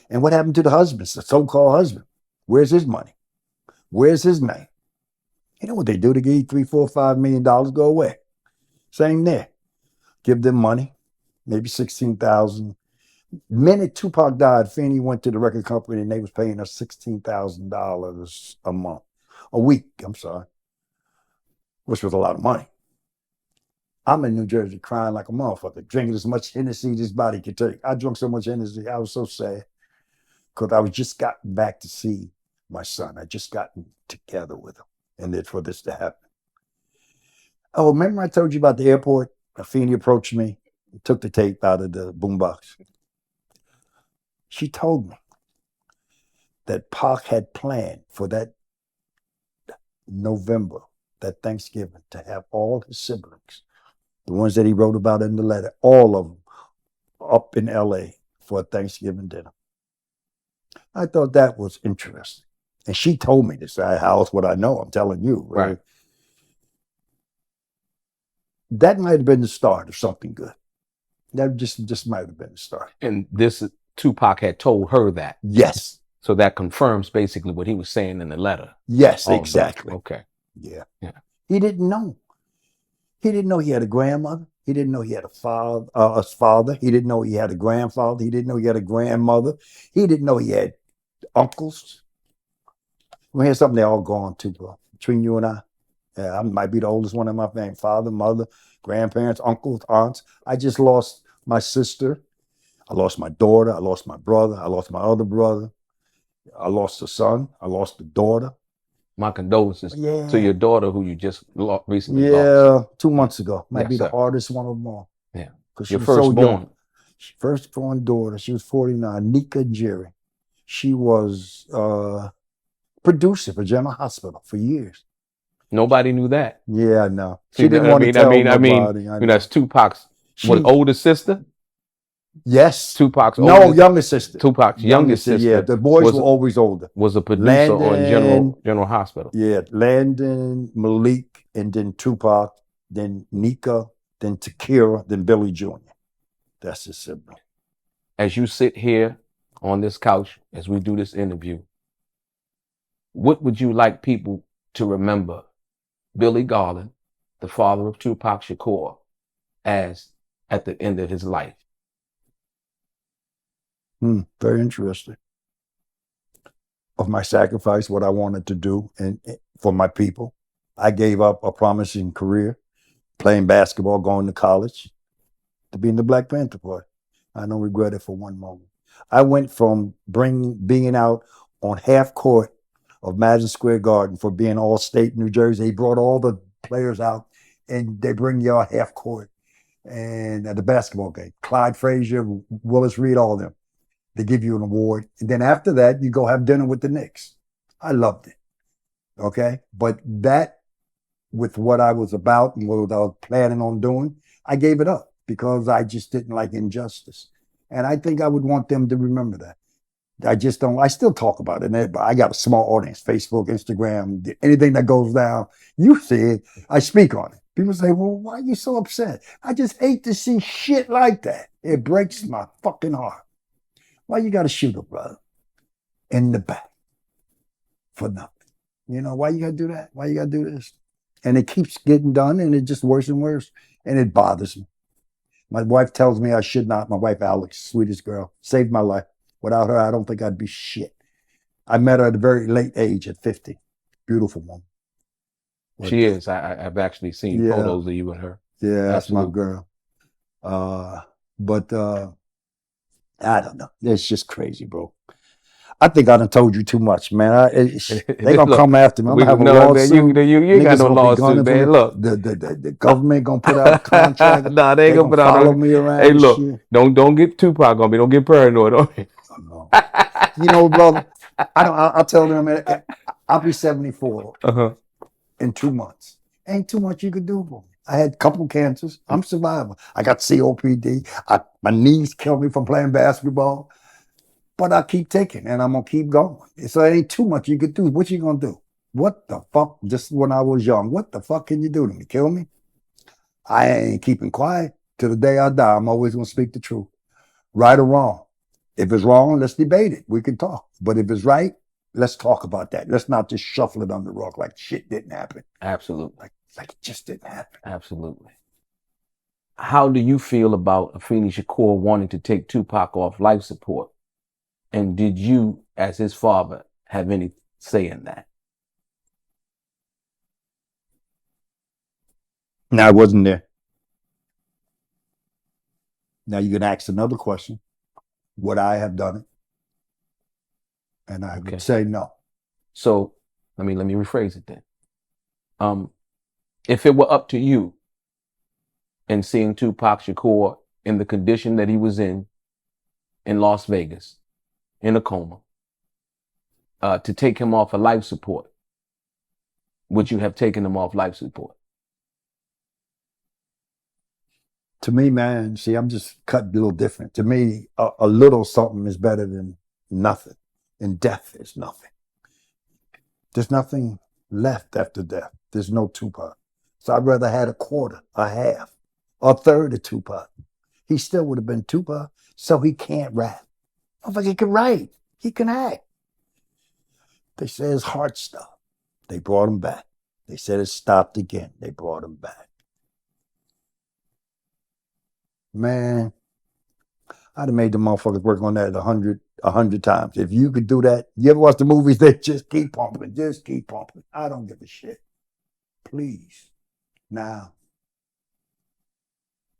And what happened to the husband, the so-called husband? Where's his money? Where's his name? You know what they do? They give you $3, $4, $5 million, go away. Same there. Give them money, maybe $16,000. The minute Tupac died, Afeni went to the record company and they was paying us $16,000 a week, which was a lot of money. I'm in New Jersey crying like a motherfucker, drinking as much Hennessy as his body could take. I drank so much Hennessy, I was so sad because I was just gotten back to see my son. I just gotten together with him, and then for this to happen. Oh, remember I told you about the airport? Afeni approached me, took the tape out of the boombox. She told me that Pac had planned for that November, that Thanksgiving, to have all his siblings, the ones that he wrote about in the letter, all of them up in LA for a Thanksgiving dinner. I thought that was interesting. And she told me this. How else would I know? I'm telling you. Right. that might have been the start of something good. That just might have been the start. And this Tupac had told her that. Yes. So that confirms basically what he was saying in the letter. Yes, Also. exactly. Okay. Yeah. Yeah. He didn't know. He didn't know he had a grandmother. He didn't know he had a father. He didn't know he had a grandfather. He didn't know he had a grandmother. He didn't know he had uncles. Well, here's something they all gone to, bro. Between you and I. Yeah, I might be the oldest one in my family. Father, mother, grandparents, uncles, aunts. I just lost my sister. I lost my daughter. I lost my brother. I lost my other brother. I lost a son. I lost a daughter. My condolences to your daughter who you just recently lost. Yeah, 2 months ago. Might be sir. the hardest one of them all. Yeah. Because Your she was so firstborn. young. Firstborn daughter. She was 49. Nika Jerry. She was producer for General Hospital for years. Nobody knew that. Yeah, I know. See, She didn't want to tell nobody. That's Tupac's older sister. Yes. Tupac's youngest sister. Tupac's youngest sister. Yeah, the boys were always older. Was a producer on General Hospital. Yeah, Landon, Malik, and then Tupac, then Nika, then Takira, then Billy Jr. That's his sibling. As you sit here on this couch, as we do this interview, what would you like people to remember Billy Garland, the father of Tupac Shakur, as at the end of his life? Very interesting. Of my sacrifice, what I wanted to do and for my people. I gave up a promising career, playing basketball, going to college, to be in the Black Panther Party. I don't regret it for one moment. I went from being out on half court of Madison Square Garden for being All-State New Jersey. They brought all the players out and they bring you out half court and at the basketball game. Clyde Frazier, Willis Reed, all of them. They give you an award. And then after that, you go have dinner with the Knicks. I loved it. Okay? But that, with what I was about and what I was planning on doing, I gave it up because I just didn't like injustice. And I think I would want them to remember that. I just don't, I still talk about it. And I got a small audience, Facebook, Instagram, anything that goes down, you see it, I speak on it. People say, well, why are you so upset? I just hate to see shit like that. It breaks my fucking heart. Why you got to shoot a brother in the back for nothing? You know, why you got to do that? Why you got to do this? And it keeps getting done and it just worse and worse. And it bothers me. My wife tells me I should not. My wife, Alex, sweetest girl, saved my life. Without her, I don't think I'd be shit. I met her at a very late age, at 50. Beautiful woman. She is. I've actually seen photos of you and her. Yeah, that's my girl. But I don't know. It's just crazy, bro. I think I done told you too much, man. They gonna come after me. I'm gonna have a lawsuit. You ain't got no lawsuit, man. Look, the government gonna put out a contract. Nah, they ain't gonna put out. Follow me around. Hey, look, don't get Tupac on me. Don't get paranoid on me. No. You know, brother. I'll tell them. I'll be 74 in 2 months. Ain't too much you could do for me. I had a couple cancers. I'm surviving. I got COPD. My knees killed me from playing basketball. But I keep taking and I'm going to keep going. So it ain't too much you could do. What you going to do? What the fuck? Just when I was young, what the fuck can you do to me? Kill me? I ain't keeping quiet. Till the day I die, I'm always going to speak the truth. Right or wrong. If it's wrong, let's debate it. We can talk. But if it's right, let's talk about that. Let's not just shuffle it under the rug like shit didn't happen. Absolutely. Like it just didn't happen. Absolutely. How do you feel about Afeni Shakur wanting to take Tupac off life support? And did you, as his father, have any say in that? No, I wasn't there. Now you can ask another question. Would I have done it? And I would say no. So let me rephrase it then. If it were up to you and seeing Tupac Shakur in the condition that he was in Las Vegas, in a coma, to take him off of life support, would you have taken him off life support? To me, man, see, I'm just cut a little different. To me, a little something is better than nothing. And death is nothing. There's nothing left after death. There's no Tupac. So I'd rather had a quarter, a half, a third of Tupac. He still would have been Tupac. So he can't rap. Motherfucker, he can write. He can act. They say his heart stopped. They brought him back. They said it stopped again. They brought him back. Man, I'd have made the motherfuckers work on that 100 times. If you could do that, you ever watch the movies? They just keep pumping, just keep pumping. I don't give a shit. Please. Now,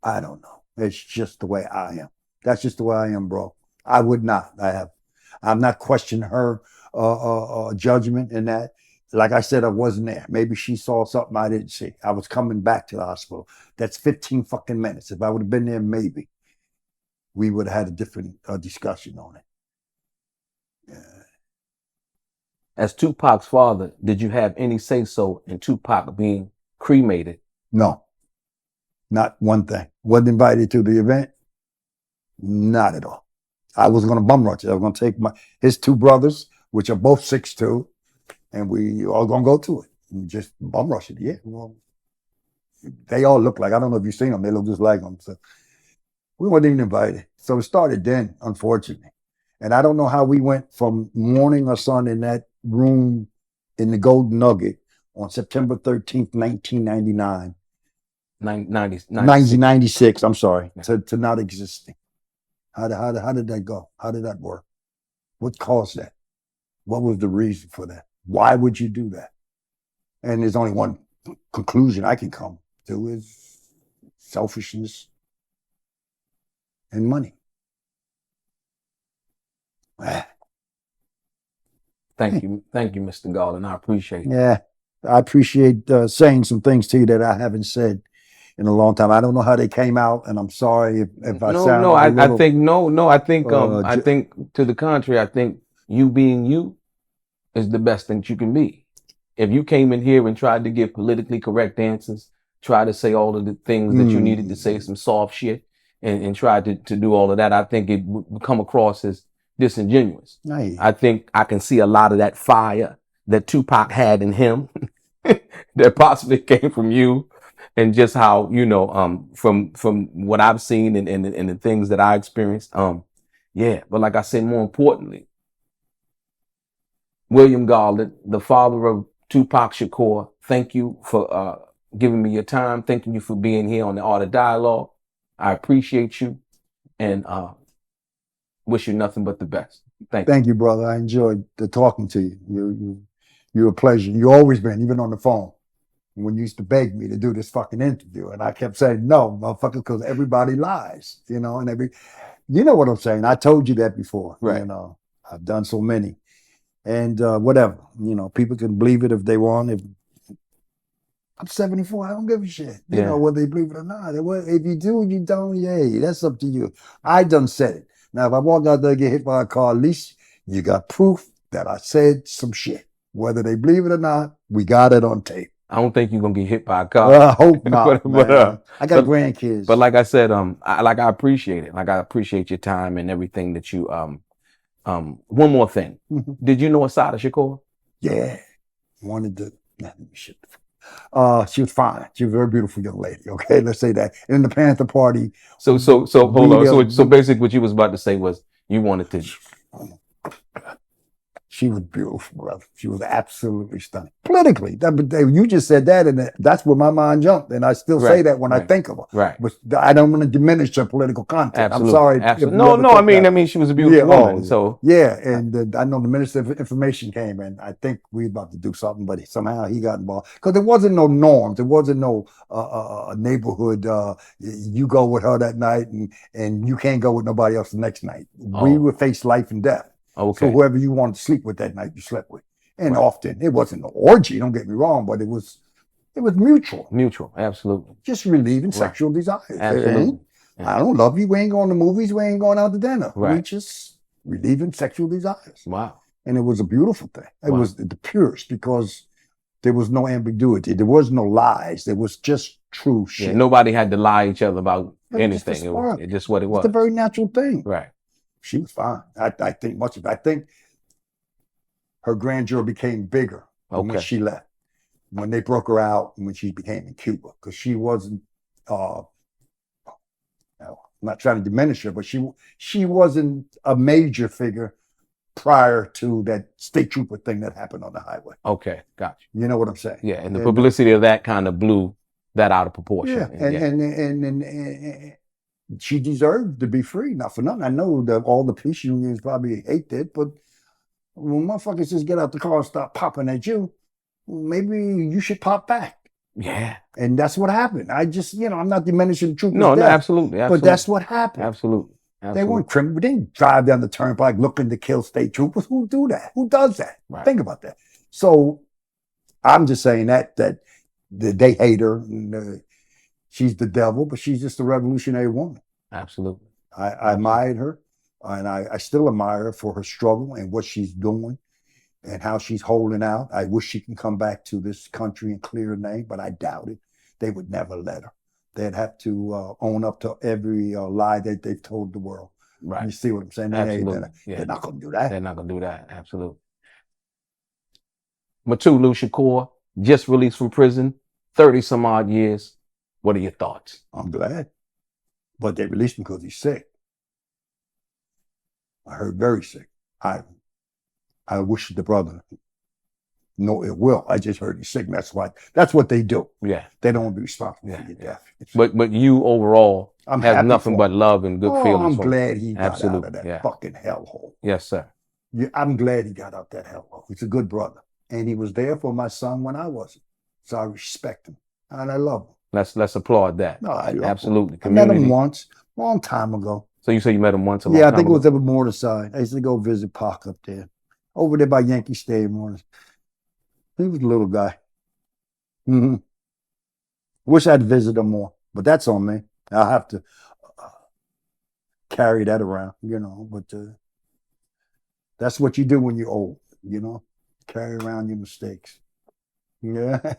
I don't know. It's just the way I am. That's just the way I am, bro. I would not. I'm not questioning her judgment in that. Like I said, I wasn't there. Maybe she saw something I didn't see. I was coming back to the hospital. That's 15 fucking minutes. If I would have been there, maybe we would have had a different discussion on it. Yeah. As Tupac's father, did you have any say-so in Tupac being cremated? No, not one thing. Wasn't invited to the event. Not at all. I was going to bum rush it. I was going to take his two brothers, which are both 6'2", and we all going to go to it and just bum rush it. Yeah. Well, they all look like, I don't know if you've seen them. They look just like them. So we weren't even invited. So it started then, unfortunately. And I don't know how we went from mourning our son in that room in the Golden Nugget on September 13th, 1999. 1996, I'm sorry, to not existing. How did that go? How did that work? What caused that? What was the reason for that? Why would you do that? And there's only one conclusion I can come to is selfishness and money. Thank you, Mr. Garland. I appreciate it. Yeah, I appreciate saying some things to you that I haven't said in a long time. I don't know how they came out, and I'm sorry if I sound I think to the contrary. I think you being you is the best thing that you can be. If you came in here and tried to give politically correct answers, try to say all of the things that you needed to say, some soft shit, and tried to do all of that, I think it would come across as disingenuous. Nice. I think I can see a lot of that fire that Tupac had in him that possibly came from you, and just how, from what I've seen and the things that I experienced. Yeah, but like I said, more importantly, William Garland, the father of Tupac Shakur, thank you for giving me your time. Thank you for being here on the Art of Dialogue. I appreciate you, and wish you nothing but the best. Thank you, brother. I enjoyed talking to you. You're a pleasure. You've always been, even on the phone. When you used to beg me to do this fucking interview, and I kept saying no, motherfucker, because everybody lies, and you know what I'm saying. I told you that before. Right. I've done so many, and whatever. People can believe it if they want. If I'm 74, I don't give a shit. Whether they believe it or not. If you do, you don't. Yay, that's up to you. I done said it. Now, if I walk out there and get hit by a car, at least you got proof that I said some shit. Whether they believe it or not, we got it on tape. I don't think you're gonna get hit by a car. Well, I hope not. I got grandkids. But like I said, I appreciate it. Like I appreciate your time and everything that you. One more thing. Did you know Assata Shakur? Yeah, wanted to. Shit. She was fine. She was a very beautiful young lady. Okay, let's say that. In the Panther party. So hold on. So basically, what you was about to say was you wanted to. She was beautiful, brother. She was absolutely stunning. Politically, you just said that, and that's where my mind jumped. And I still say that when I think of her. Right. But I don't want to diminish her political content. Absolutely. I'm sorry. Absolutely. No. I mean, she was a beautiful woman. So yeah, and I know the Minister of Information came, and I think we about to do something, but somehow he got involved because there wasn't no norms. There wasn't no neighborhood. You go with her that night, and you can't go with nobody else the next night. We would face life and death. Okay. So whoever you wanted to sleep with that night, you slept with. And often it wasn't an orgy, don't get me wrong, but it was mutual. Mutual, absolutely. Just relieving sexual desires. Absolutely. I don't love you. We ain't going to movies. We ain't going out to dinner. Right. We just relieving sexual desires. Wow. And it was a beautiful thing. It was the purest because there was no ambiguity. There was no lies. There was just true shit. Yeah, nobody had to lie to each other about anything. It was just what it was. It's a very natural thing. Right. She was fine. I think her grandeur became bigger when she left. when they broke her out when she became in Cuba, because she wasn't. I'm not trying to diminish her, but she wasn't a major figure prior to that state trooper thing that happened on the highway. Okay, got you. You know what I'm saying? Yeah, and the publicity of that kind of blew that out of proportion. Yeah, and she deserved to be free. Not for nothing. I know that all the police unions probably hate it, but when motherfuckers just get out the car and start popping at you, maybe you should pop back. Yeah. And that's what happened. I just, I'm not diminishing the troopers' No, death, absolutely. but that's what happened. Absolutely. They weren't criminal. They didn't drive down the turnpike looking to kill state troopers. Who do that? Who does that? Right. Think about that. So I'm just saying that they hate her. And, she's the devil, but she's just a revolutionary woman. Absolutely. I admired her, and I still admire her for her struggle and what she's doing and how she's holding out. I wish she can come back to this country and clear her name, but I doubt it. They would never let her. They'd have to own up to every lie that they've told the world. Right. You see what I'm saying? Absolutely. They're not going to do that. They're not going to do that. Absolutely. Matulu Shakur, just released from prison, 30 some odd years. What are your thoughts? I'm glad. But they released him because he's sick. I heard very sick. I wish the brother no ill will. I just heard he's sick. And that's what they do. Yeah. They don't want to be responsible for your death. But you overall have nothing but love and good feelings. I'm glad he got out of that fucking hellhole. Yes, sir. Yeah, I'm glad he got out that hellhole. He's a good brother. And he was there for my son when I wasn't. So I respect him. And I love him. Let's applaud that. No, I love absolutely. Him. I met him once, a long time ago. So you say you met him once a long time ago? Yeah, I think it was up at Morningside. I used to go visit Pac up there. Over there by Yankee Stadium. He was a little guy. Mm-hmm. Wish I'd visit him more, but that's on me. I'll have to carry that around, but that's what you do when you're old, carry around your mistakes. Yeah.